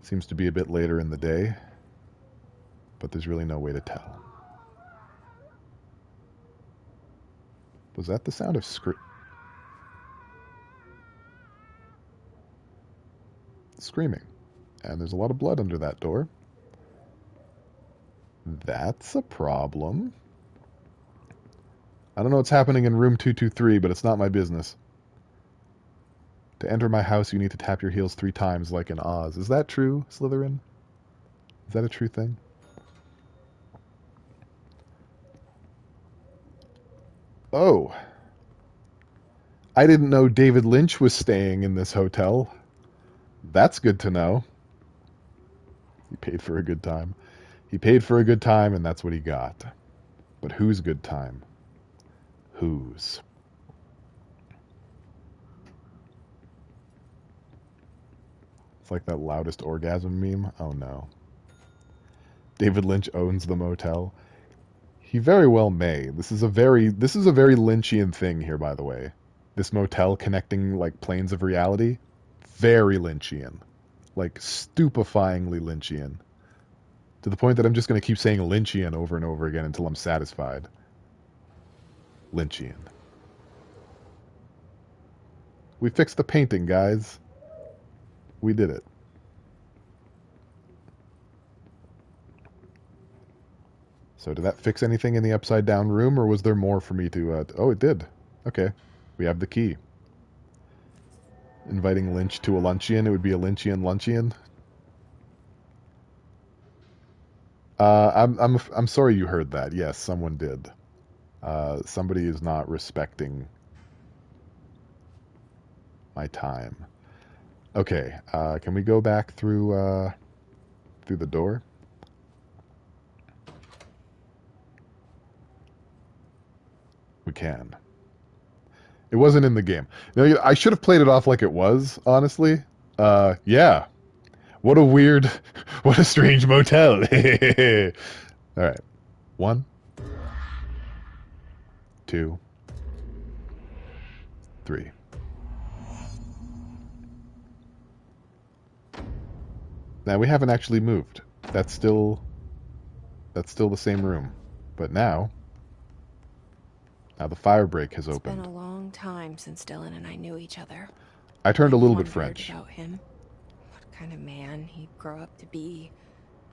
Seems to be a bit later in the day, but there's really no way to tell. Was that the sound of screaming? And there's a lot of blood under that door. That's a problem. I don't know what's happening in room 223, but it's not my business. To enter my house, you need to tap your heels 3 times like in Oz. Is that true, Slytherin? Is that a true thing? Oh. I didn't know David Lynch was staying in this hotel. That's good to know. He paid for a good time. He paid for a good time, and that's what he got. But whose good time? Whose? It's like that loudest orgasm meme. Oh no. David Lynch owns the motel. He very well may. This is a very Lynchian thing here, by the way. This motel connecting like planes of reality. Very Lynchian. Like stupefyingly Lynchian. To the point that I'm just going to keep saying Lynchian over and over again until I'm satisfied. Lynchian. We fixed the painting, guys. We did it. So did that fix anything in the upside down room, or was there more for me to... Oh, it did. Okay. We have the key. Inviting Lynch to a luncheon. It would be a Lynchian luncheon. I'm sorry you heard that. Yes, someone did. Somebody is not respecting my time. Okay, can we go back through the door? We can. It wasn't in the game. No, I should have played it off like it was, honestly. Yeah. What a strange motel. All right. 1, 2, 3. Now we haven't actually moved. That's still the same room. But now the fire break has opened. It's been a long time since Dylan and I knew each other. I turned a little bit Wondered French. About him. What kind of man he'd grow up to be.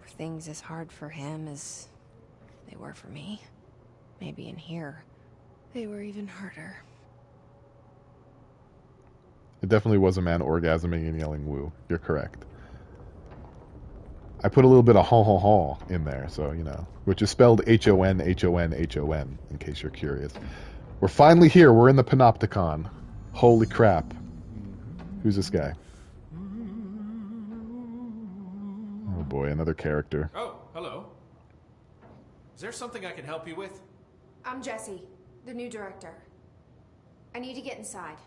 Were things as hard for him as they were for me? Maybe in here, they were even harder. It definitely was a man orgasming and yelling woo. You're correct. I put a little bit of ha in there, so, you know, which is spelled H-O-N-H-O-N-H-O-N, in case you're curious. We're finally here. We're in the Panopticon. Holy crap. Who's this guy? Oh boy, another character. Oh, hello. Is there something I can help you with? I'm Jessie, the new director. I need to get inside.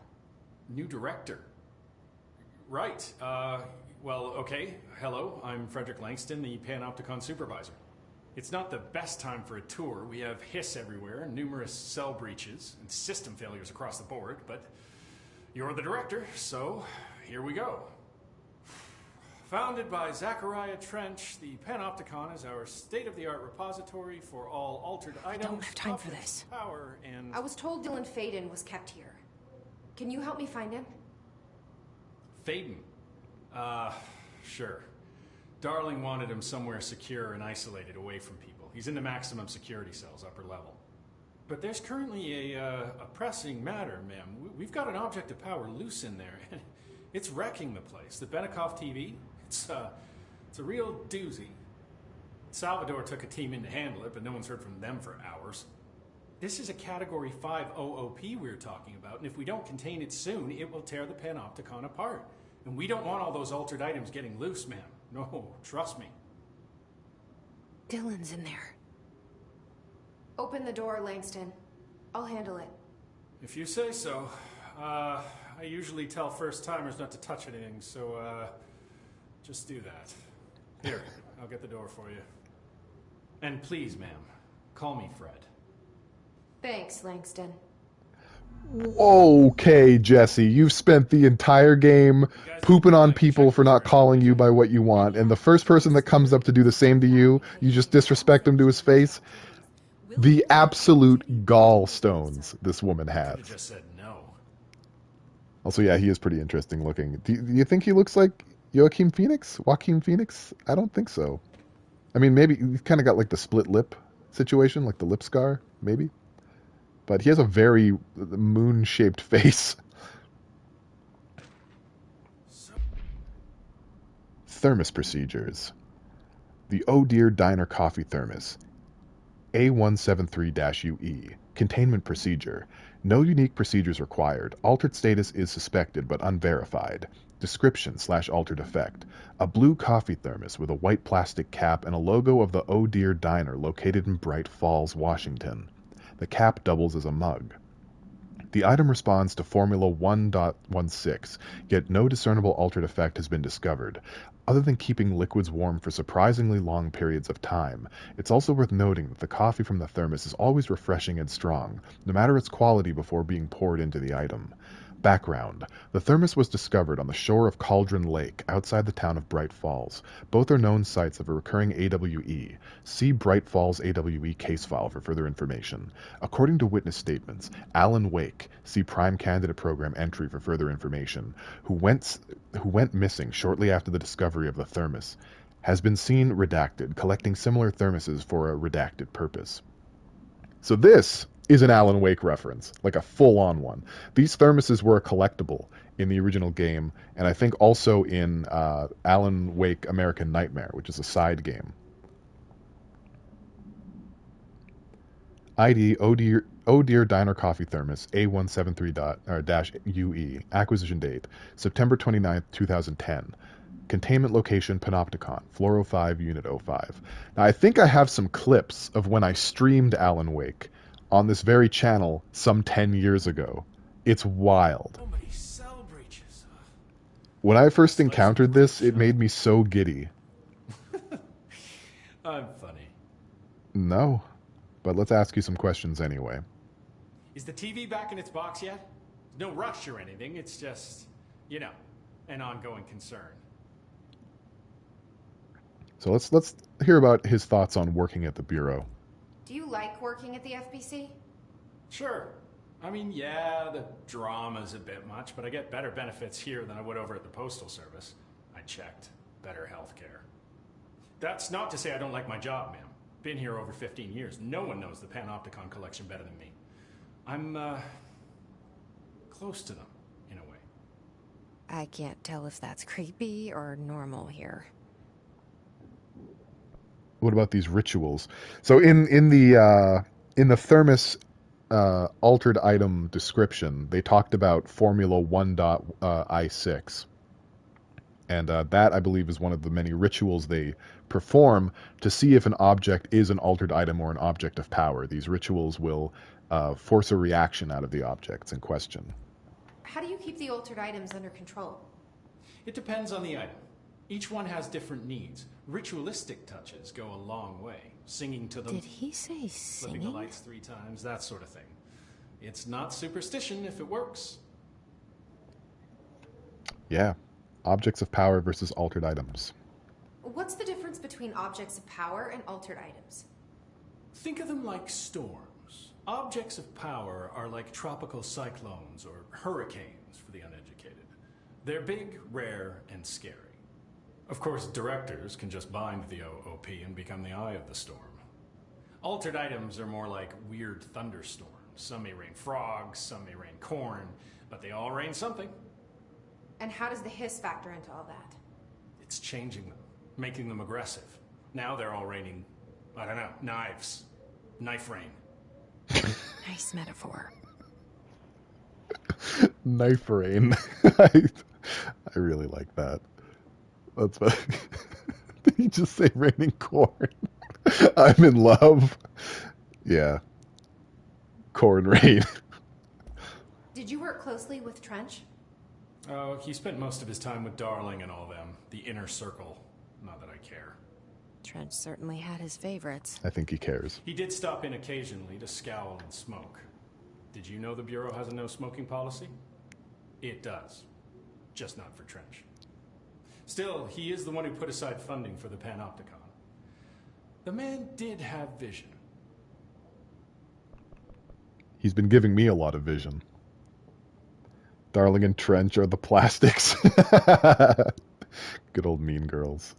New director? Right. Well, okay. Hello, I'm Frederick Langston, the Panopticon supervisor. It's not the best time for a tour. We have hiss everywhere, numerous cell breaches, and system failures across the board, but you're the director, so here we go. Founded by Zachariah Trench, the Panopticon is our state-of-the-art repository for all altered items. I don't have time for this. Power and... I was told Dylan Faden was kept here. Can you help me find him? Faden? Sure. Darling wanted him somewhere secure and isolated away from people. He's in the maximum security cells, upper level. But there's currently a pressing matter, ma'am. We've got an object of power loose in there, and it's wrecking the place. The Benikoff TV, It's a real doozy. Salvador took a team in to handle it, but no one's heard from them for hours. This is a Category 5 OOP we're talking about, and if we don't contain it soon, it will tear the Panopticon apart. And we don't want all those altered items getting loose, ma'am. No, trust me. Dylan's in there. Open the door, Langston. I'll handle it. If you say so. I usually tell first-timers not to touch anything, so, just do that. Here, I'll get the door for you. And please, ma'am, call me Fred. Thanks, Langston. Okay, Jesse, you've spent the entire game pooping on people for not calling you by what you want, and the first person that comes up to do the same to you, you just disrespect him to his face. The absolute gallstones this woman has. Could've just said no. Also, yeah, he is pretty interesting looking. Do you think he looks like Joaquin Phoenix? I don't think so. I mean, maybe he's kind of got like the split lip situation, like the lip scar, maybe. But he has a very moon-shaped face. Thermos procedures. The Oh Dear Diner Coffee Thermos. A173-UE. Containment procedure. No unique procedures required. Altered status is suspected but unverified. Description/altered effect. A blue coffee thermos with a white plastic cap and a logo of the Oh Dear Diner located in Bright Falls, Washington. The cap doubles as a mug. The item responds to Formula 1.16, yet no discernible altered effect has been discovered, other than keeping liquids warm for surprisingly long periods of time. It's also worth noting that the coffee from the thermos is always refreshing and strong, no matter its quality before being poured into the item. Background. The thermos was discovered on the shore of Cauldron Lake, outside the town of Bright Falls. Both are known sites of a recurring AWE. See Bright Falls AWE case file for further information. According to witness statements, Alan Wake, see Prime Candidate Program entry for further information, who went missing shortly after the discovery of the thermos, has been seen redacted, collecting similar thermoses for a redacted purpose. So this is an Alan Wake reference, like a full-on one. These thermoses were a collectible in the original game, and I think also in Alan Wake American Nightmare, which is a side game. ID Oh Dear Diner Coffee Thermos A173-UE. Acquisition date September 29th, 2010. Containment location Panopticon, Floor 05, Unit 05. Now I think I have some clips of when I streamed Alan Wake on this very channel some 10 years ago. It's wild. When I first encountered this, it made me so giddy. I'm funny. No, but let's ask you some questions anyway. Is the TV back in its box yet? No rush or anything, it's just, you know, an ongoing concern. So let's hear about his thoughts on working at the Bureau. Do you like working at the FBC? Sure. I mean, yeah, the drama's a bit much, but I get better benefits here than I would over at the Postal Service. I checked. Better healthcare. That's not to say I don't like my job, ma'am. Been here over 15 years. No one knows the Panopticon collection better than me. I'm, close to them, in a way. I can't tell if that's creepy or normal here. What about these rituals? So in the thermos altered item description, they talked about Formula 1.I6. And that, I believe, is one of the many rituals they perform to see if an object is an altered item or an object of power. These rituals will force a reaction out of the objects in question. How do you keep the altered items under control? It depends on the item. Each one has different needs. Ritualistic touches go a long way. Singing to them. Did he say singing? Flipping the lights 3 times, that sort of thing. It's not superstition if it works. Yeah. Objects of power versus altered items. What's the difference between objects of power and altered items? Think of them like storms. Objects of power are like tropical cyclones or hurricanes for the uneducated. They're big, rare, and scary. Of course, directors can just bind the OOP and become the eye of the storm. Altered items are more like weird thunderstorms. Some may rain frogs, some may rain corn, but they all rain something. And how does the hiss factor into all that? It's changing them, making them aggressive. Now they're all raining, I don't know, knives. Knife rain. Nice metaphor. Knife rain. I really like that. That's what. Did he just say raining corn? I'm in love. Yeah. Corn rain. Did you work closely with Trench? Oh, he spent most of his time with Darling and all them. The inner circle. Not that I care. Trench certainly had his favorites. I think he cares. He did stop in occasionally to scowl and smoke. Did you know the Bureau has a no smoking policy? It does. Just not for Trench. Still, he is the one who put aside funding for the Panopticon. The man did have vision. He's been giving me a lot of vision. Darling and Trench are the plastics. Good old Mean Girls.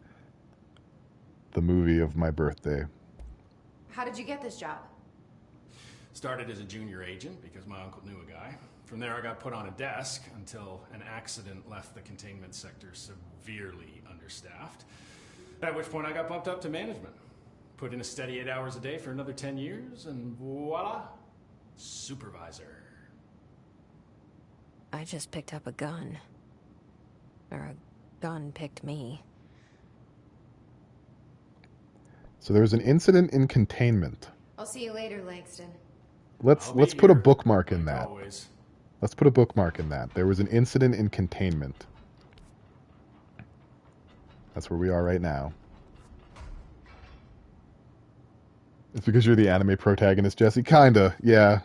The movie of my birthday. How did you get this job? Started as a junior agent because my uncle knew a guy. From there I got put on a desk until an accident left the containment sector severely understaffed. At which point I got bumped up to management. Put in a steady 8 hours a day for another 10 years and voila, supervisor. I just picked up a gun. Or a gun picked me. So there was an incident in containment. I'll see you later, Langston. Let's put a bookmark in that. Always. Let's put a bookmark in that. There was an incident in containment. That's where we are right now. It's because you're the anime protagonist, Jesse? Kinda, yeah.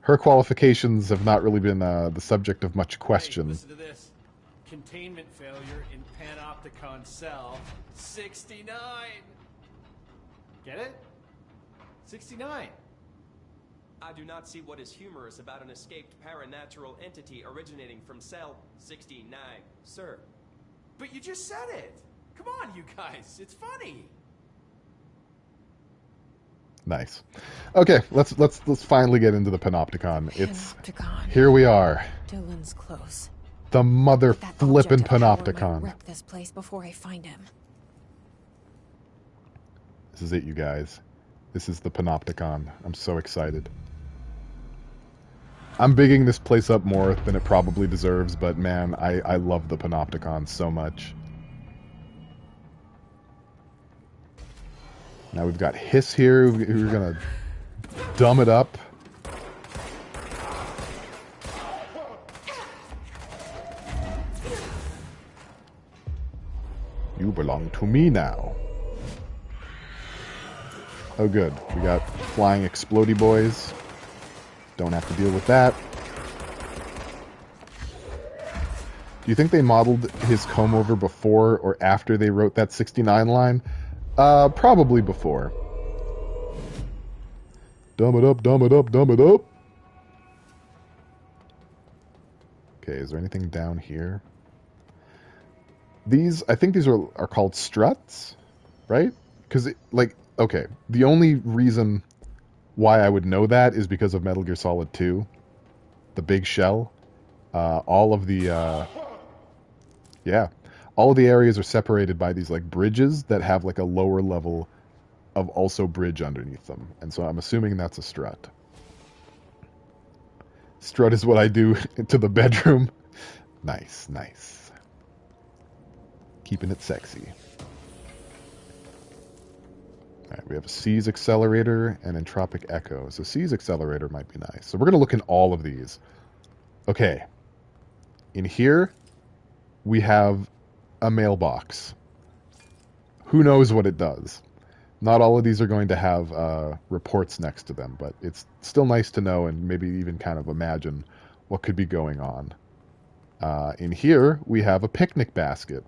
Her qualifications have not really been the subject of much question. Hey, listen to this. Containment failure in Panopticon cell 69. Get it? 69. I do not see what is humorous about an escaped paranatural entity originating from cell 69, sir. But you just said it. Come on, you guys. It's funny. Nice. Okay, let's finally get into the Panopticon. It's here we are. Dylan's close. The mother That flippin' object of power might Panopticon. wreck this place before I find him. This is it, you guys. This is the Panopticon. I'm so excited. I'm bigging this place up more than it probably deserves, but man, I love the Panopticon so much. Now we've got Hiss here, who's gonna dumb it up. You belong to me now. Oh good, we got flying explodey boys. Don't have to deal with that. Do you think they modeled his comb over before or after they wrote that 69 line? Probably before. Dumb it up, dumb it up, dumb it up. Okay, is there anything down here? These, I think these are called struts, right? Because, like, okay, the only reason why I would know that is because of Metal Gear Solid 2. The big shell. All of the, yeah. All of the areas are separated by these, like, bridges that have, like, a lower level of also bridge underneath them. And so I'm assuming that's a strut. Strut is what I do to the bedroom. Nice, nice. Keeping it sexy. Alright, we have a C's accelerator and entropic echo. So C's accelerator might be nice. So we're going to look in all of these. Okay. In here, we have a mailbox. Who knows what it does? Not all of these are going to have reports next to them, but it's still nice to know and maybe even kind of imagine what could be going on. In here, we have a picnic basket.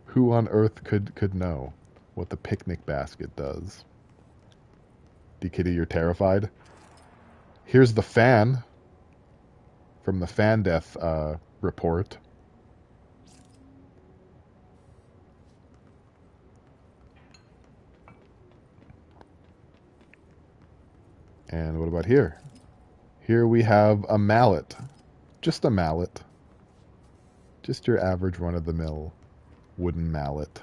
Who on earth could know what the picnic basket does? D-Kitty, you're terrified? Here's the fan from the fan death report. And what about here? Here we have a mallet. Just a mallet. Just your average run-of-the-mill wooden mallet.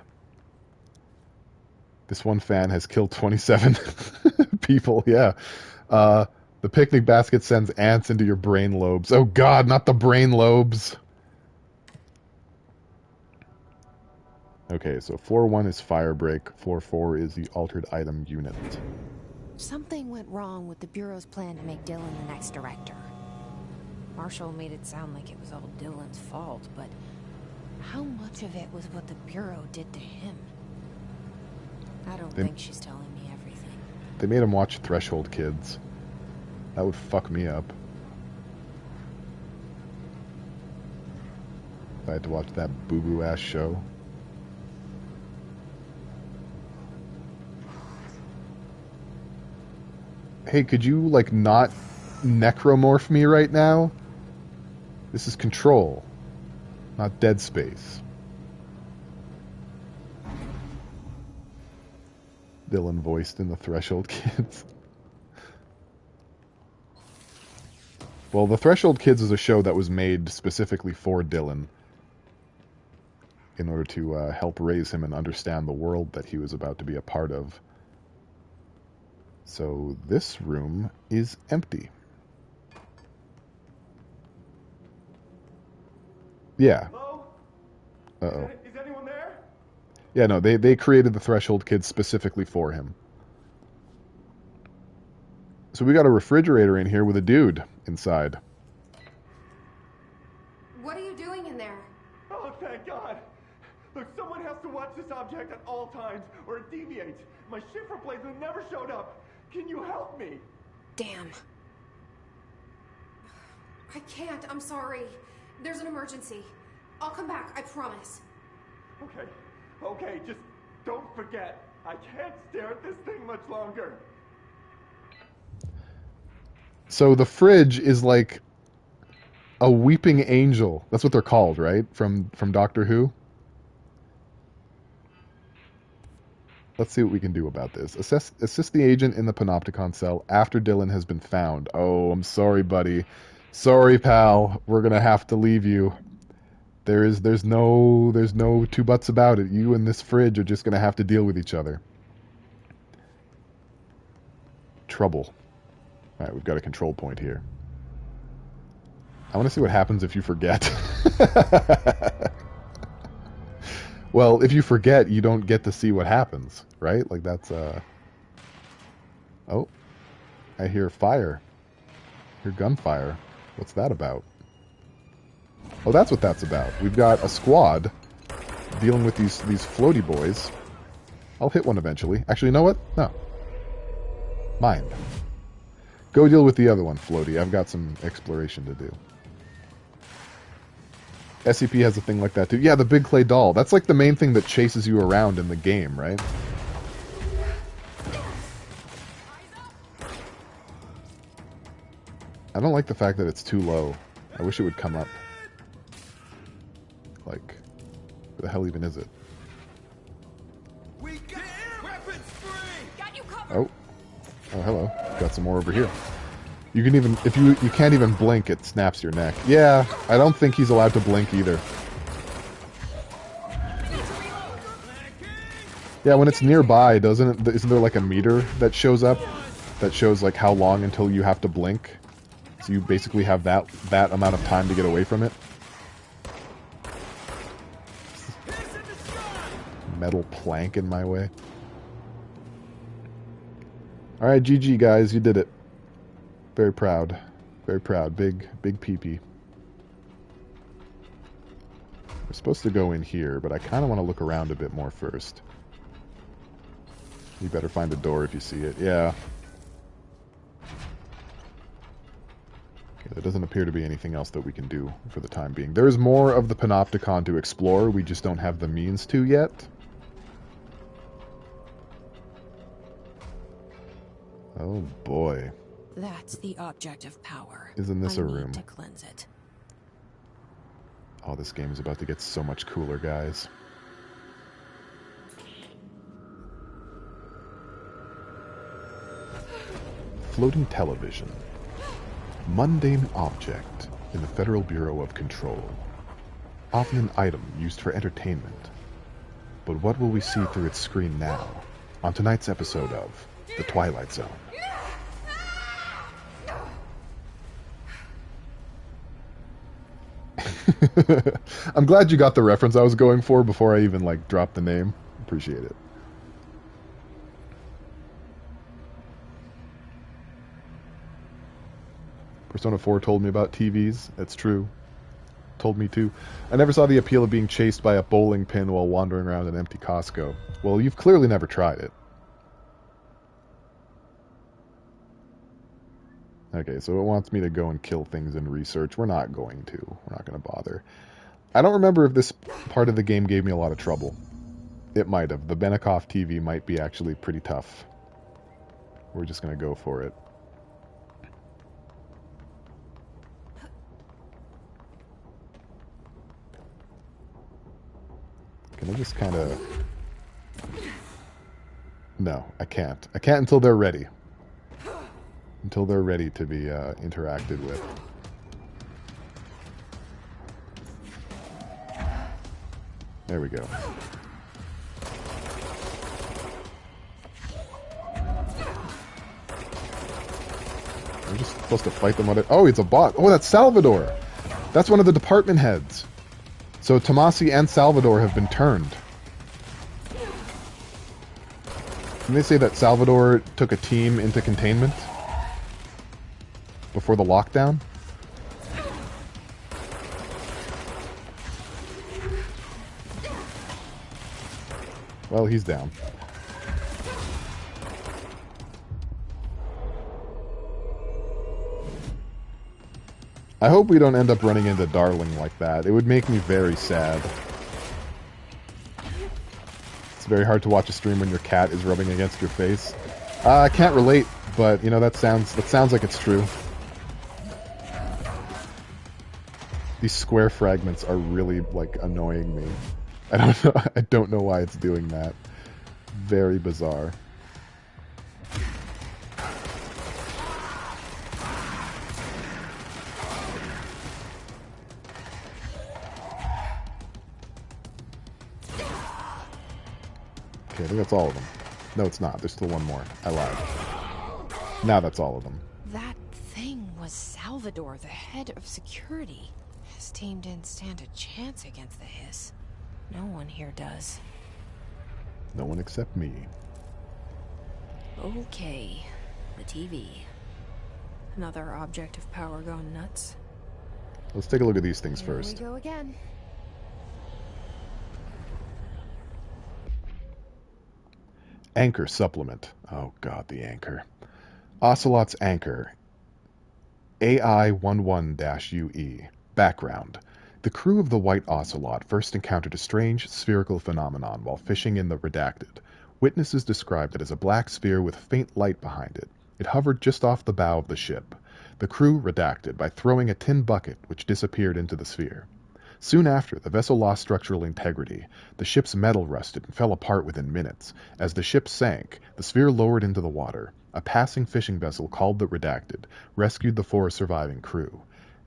This one fan has killed 27 people, yeah. The picnic basket sends ants into your brain lobes. Oh god, not the brain lobes! Okay, so floor 1 is Firebreak, floor 4 is the altered item unit. Something went wrong with the Bureau's plan to make Dylan the next director. Marshall made it sound like it was all Dylan's fault, but how much of it was what the Bureau did to him? I don't think she's telling me everything. They made him watch Threshold Kids. That would fuck me up. If I had to watch that boo-boo ass show. Hey, could you, like, not necromorph me right now? This is Control, not Dead Space. Dylan voiced in the Threshold Kids. Well, the Threshold Kids is a show that was made specifically for Dylan in order to help raise him and understand the world that he was about to be a part of. So this room is empty. Yeah. Hello? Uh-oh. Is anyone there? Yeah, no, they created the Threshold Kids specifically for him. So we got a refrigerator in here with a dude inside. What are you doing in there? Oh, thank God. Look, someone has to watch this object at all times, or it deviates. My shift replacement never showed up. Can you help me? Damn. I can't. I'm sorry. There's an emergency. I'll come back. I promise. Okay. Okay, just don't forget. I can't stare at this thing much longer. So the fridge is like a weeping angel. That's what they're called, right? From Doctor Who? Let's see what we can do about this. Assist the agent in the Panopticon cell after Dylan has been found. Oh, I'm sorry, buddy. Sorry, pal. We're gonna have to leave you. There's no two buts about it. You and this fridge are just gonna have to deal with each other. Trouble. Alright, we've got a control point here. I want to see what happens if you forget. Well, if you forget, you don't get to see what happens, right? Like, that's, Oh. I hear fire. I hear gunfire. What's that about? Oh, that's what that's about. We've got a squad dealing with these floaty boys. I'll hit one eventually. Actually, you know what? No. Mind. Go deal with the other one, floaty. I've got some exploration to do. SCP has a thing like that too. Yeah, the big clay doll. That's like the main thing that chases you around in the game, right? I don't like the fact that it's too low. I wish it would come up. Like, where the hell even is it? Oh. Oh, hello. Got some more over here. You can even, if you can't even blink, it snaps your neck. Yeah, I don't think he's allowed to blink either. Yeah, when it's nearby, isn't there like a meter that shows up? That shows like how long until you have to blink? So you basically have that amount of time to get away from it. Metal plank in my way. Alright, GG guys, you did it. Very proud. Very proud. Big pee-pee. We're supposed to go in here, but I kind of want to look around a bit more first. You better find a door if you see it. Yeah. Okay, there doesn't appear to be anything else that we can do for the time being. There's more of the Panopticon to explore. We just don't have the means to yet. Oh boy. That's the object of power. Isn't this a room? I need to cleanse it. Oh, this game is about to get so much cooler, guys. Floating television. Mundane object in the Federal Bureau of Control. often an item used for entertainment. But what will we see through its screen now, on tonight's episode of The Twilight Zone? I'm glad you got the reference I was going for before I even, like, dropped the name. Appreciate it. Persona 4 told me about TVs. That's true. Told me too. I never saw the appeal of being chased by a bowling pin while wandering around an empty Costco. Well, you've clearly never tried it. Okay, so it wants me to go and kill things in research. We're not going to. We're not going to bother. I don't remember if this part of the game gave me a lot of trouble. It might have. The Benikoff TV might be actually pretty tough. We're just going to go for it. Can I just kind of... No, I can't. I can't until they're ready. Until they're ready to be interacted with. There we go. I'm just supposed to fight them on it. Oh, it's a bot. Oh, that's Salvador. That's one of the department heads. So Tomasi and Salvador have been turned. Didn't they say that Salvador took a team into containment before the lockdown? Well, he's down. I hope we don't end up running into Darling like that. It would make me very sad. It's very hard to watch a stream when your cat is rubbing against your face. I can't relate, but you know that sounds like it's true. These square fragments are really like annoying me. I don't know why it's doing that. Very bizarre. Okay, I think that's all of them. No, it's not. There's still one more. I lied. Now that's all of them. That thing was Salvador, the head of security. His team didn't stand a chance against the Hiss. No one here does. No one except me. Okay, the TV. Another object of power gone nuts. Let's take a look at these things first. Here we go again. Anchor supplement. Oh god, the anchor. Ocelot's anchor. AI-11-UE. Background. The crew of the White Ocelot first encountered a strange spherical phenomenon while fishing in the Redacted. Witnesses described it as a black sphere with faint light behind it. It hovered just off the bow of the ship. The crew redacted by throwing a tin bucket which disappeared into the sphere. Soon after, the vessel lost structural integrity. The ship's metal rusted and fell apart within minutes. As the ship sank, the sphere lowered into the water. A passing fishing vessel called the Redacted rescued the 4 surviving crew.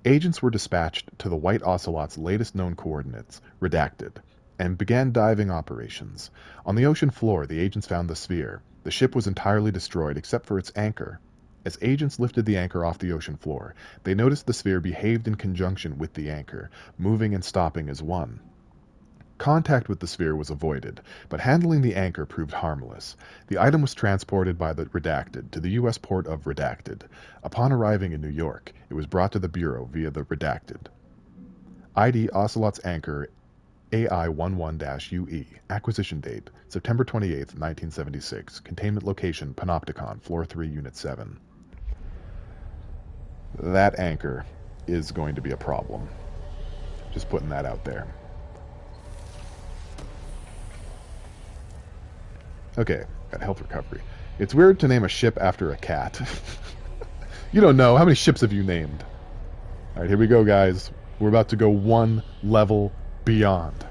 Agents were dispatched to the White Ocelot's latest known coordinates, Redacted, and began diving operations. On the ocean floor, the agents found the sphere. The ship was entirely destroyed except for its anchor. As agents lifted the anchor off the ocean floor, they noticed the sphere behaved in conjunction with the anchor, moving and stopping as one. Contact with the sphere was avoided, but handling the anchor proved harmless. The item was transported by the Redacted to the U.S. port of Redacted. Upon arriving in New York, it was brought to the Bureau via the Redacted. ID Ocelot's Anchor AI-11-UE. Acquisition date, September 28, 1976. Containment location, Panopticon, Floor 3, Unit 7. That anchor is going to be a problem. Just putting that out there. Okay, got health recovery. It's weird to name a ship after a cat. You don't know. How many ships have you named? Alright, here we go, guys. We're about to go one level beyond.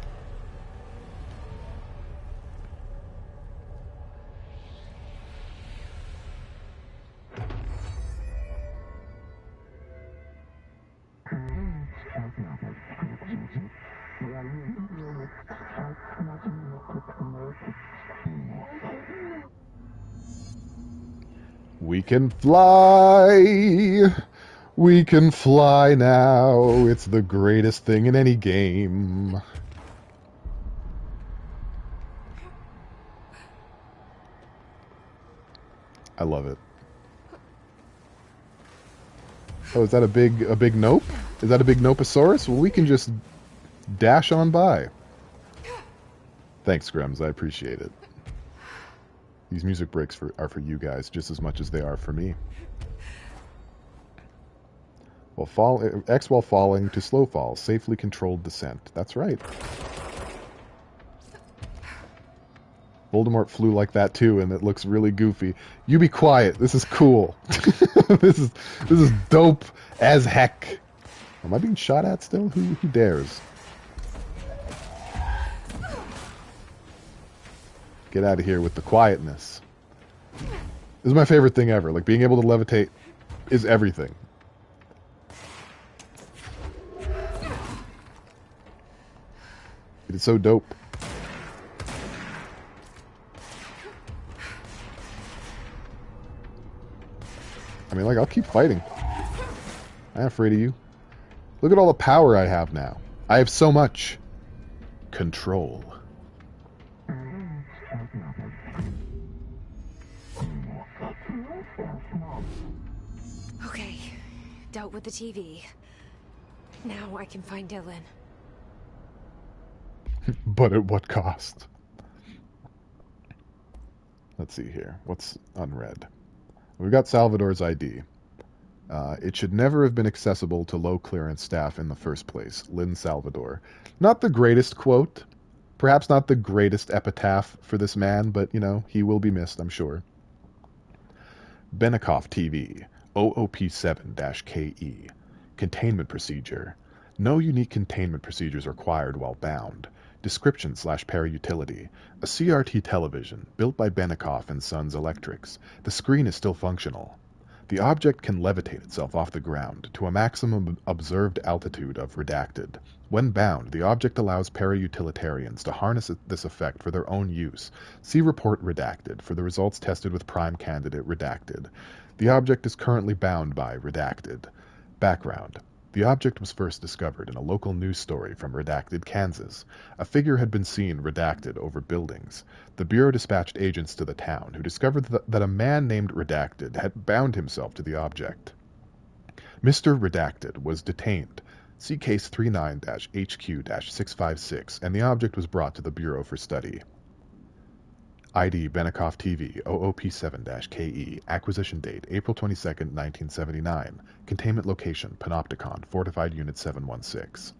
We can fly! We can fly now! It's the greatest thing in any game. I love it. Oh, is that a big nope? Is that a big noposaurus? Well, we can just dash on by. Thanks, Grems. I appreciate it. These music breaks are for you guys just as much as they are for me. X while falling to slow fall, safely controlled descent. That's right. Voldemort flew like that too, and it looks really goofy. You be quiet. This is cool. This is dope as heck. Am I being shot at still? Who dares? Get out of here with the quietness. This is my favorite thing ever. Like, being able to levitate is everything. It is so dope. I mean, like, I'll keep fighting. I'm not afraid of you. Look at all the power I have now. I have so much control. Okay, dealt with the TV. Now I can find Dylan. But at what cost? Let's see here. What's unread? We've got Salvador's ID. It should never have been accessible to low-clearance staff in the first place. Lynn Salvador. Not the greatest quote. Perhaps not the greatest epitaph for this man, but, you know, he will be missed, I'm sure. Benikoff TV. OOP7-KE. Containment procedure. No unique containment procedures required while bound. Description/para-utility. A CRT television, built by Benikoff and Sons Electrics. The screen is still functional. The object can levitate itself off the ground to a maximum observed altitude of redacted. When bound, the object allows para-utilitarians to harness this effect for their own use. See report redacted for the results tested with prime candidate redacted. The object is currently bound by redacted. Background. The object was first discovered in a local news story from redacted Kansas. A figure had been seen redacted over buildings. The Bureau dispatched agents to the town, who discovered that a man named Redacted had bound himself to the object. Mr. Redacted was detained. See case 39-HQ-656, and the object was brought to the Bureau for study. ID Benikoff TV, OOP7-KE, acquisition date April 22, 1979, containment location Panopticon, Fortified Unit 716.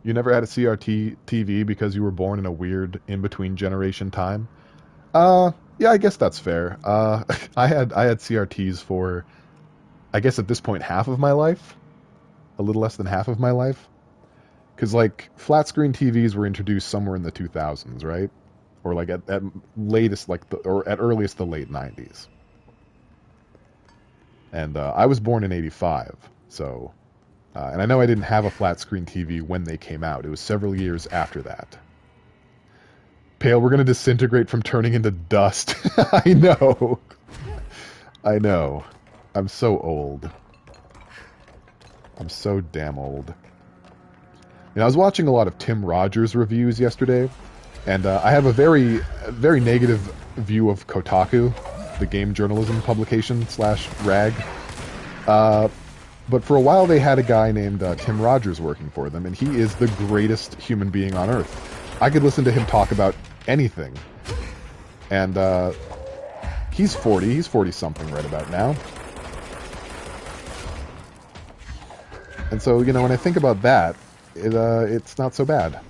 You never had a CRT TV because you were born in a weird in-between generation time? Yeah, I guess that's fair. I had CRTs for, I guess at this point, half of my life? A little less than half of my life? Because, like, flat-screen TVs were introduced somewhere in the 2000s, right? Or, like, at latest, like, or at earliest, the late 90s. And I was born in 85, so... and I know I didn't have a flat-screen TV when they came out. It was several years after that. Pale, we're going to disintegrate from turning into dust. I know. I know. I'm so old. I'm so damn old. I was watching a lot of Tim Rogers reviews yesterday, and I have a very negative view of Kotaku, the game journalism publication /rag. But for a while they had a guy named Tim Rogers working for them, and he is the greatest human being on earth. I could listen to him talk about anything. And he's 40. He's 40-something right about now. And so, you know, when I think about that, it's not so bad.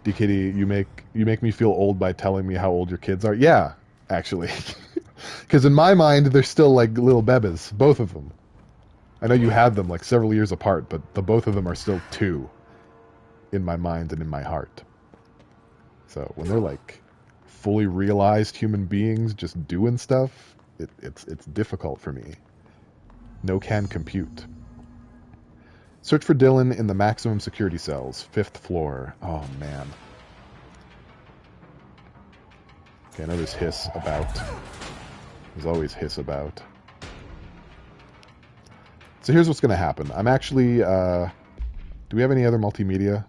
DKD, you make me feel old by telling me how old your kids are. Yeah, actually. Because in my mind, they're still like little bebes, both of them. I know you had them like several years apart, but the both of them are still 2 in my mind and in my heart. So when they're like fully realized human beings just doing stuff, it's difficult for me. No can compute. Search for Dylan in the maximum security cells, 5th floor. Oh, man. Okay, I know there's hiss about. There's always hiss about. So here's what's going to happen. I'm actually... do we have any other multimedia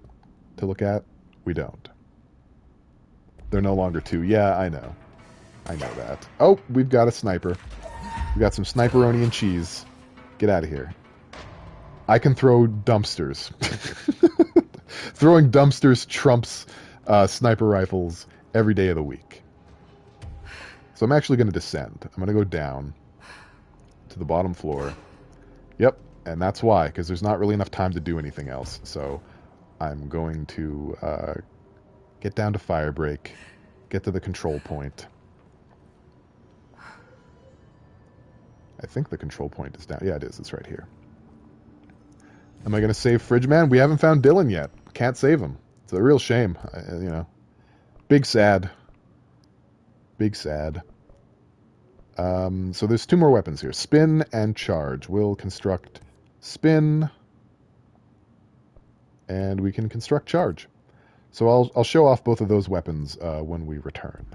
to look at? We don't. They're no longer 2. Yeah, I know. I know that. Oh, we've got a sniper. We got some sniperoni and cheese. Get out of here. I can throw dumpsters. Throwing dumpsters trumps sniper rifles every day of the week. So I'm actually going to descend. I'm going to go down to the bottom floor. Yep, and that's why, because there's not really enough time to do anything else. So I'm going to get down to Firebreak, get to the control point. I think the control point is down. Yeah, it is. It's right here. Am I going to save Fridge Man? We haven't found Dylan yet. Can't save him. It's a real shame. You know, big sad. Big sad. So there's 2 more weapons here. Spin and charge. We'll construct spin. And we can construct charge. So I'll show off both of those weapons when we return.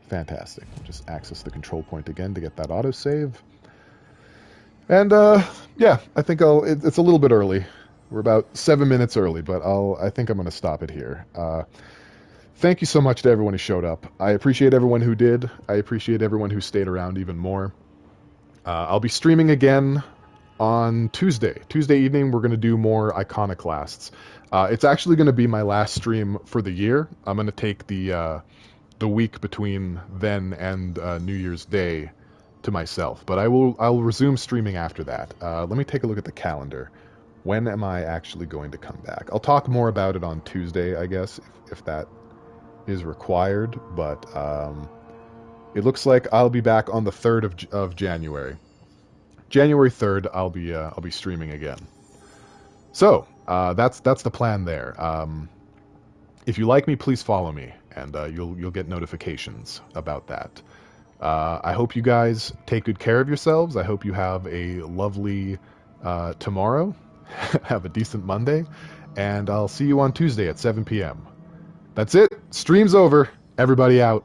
Fantastic. We'll just access the control point again to get that autosave. And yeah, I think it's a little bit early. We're about 7 minutes early, but I think I'm going to stop it here. Thank you so much to everyone who showed up. I appreciate everyone who did. I appreciate everyone who stayed around even more. I'll be streaming again on Tuesday. Tuesday evening, we're going to do more Iconoclasts. It's actually going to be my last stream for the year. I'm going to take the week between then and New Year's Day to myself. But I'll resume streaming after that. Let me take a look at the calendar. When am I actually going to come back? I'll talk more about it on Tuesday, I guess, if that is required. But it looks like I'll be back on the 3rd of January. January 3rd, I'll be streaming again. So that's the plan there. If you like me, please follow me, and you'll get notifications about that. I hope you guys take good care of yourselves. I hope you have a lovely tomorrow. Have a decent Monday. And I'll see you on Tuesday at 7 p.m. That's it. Stream's over. Everybody out.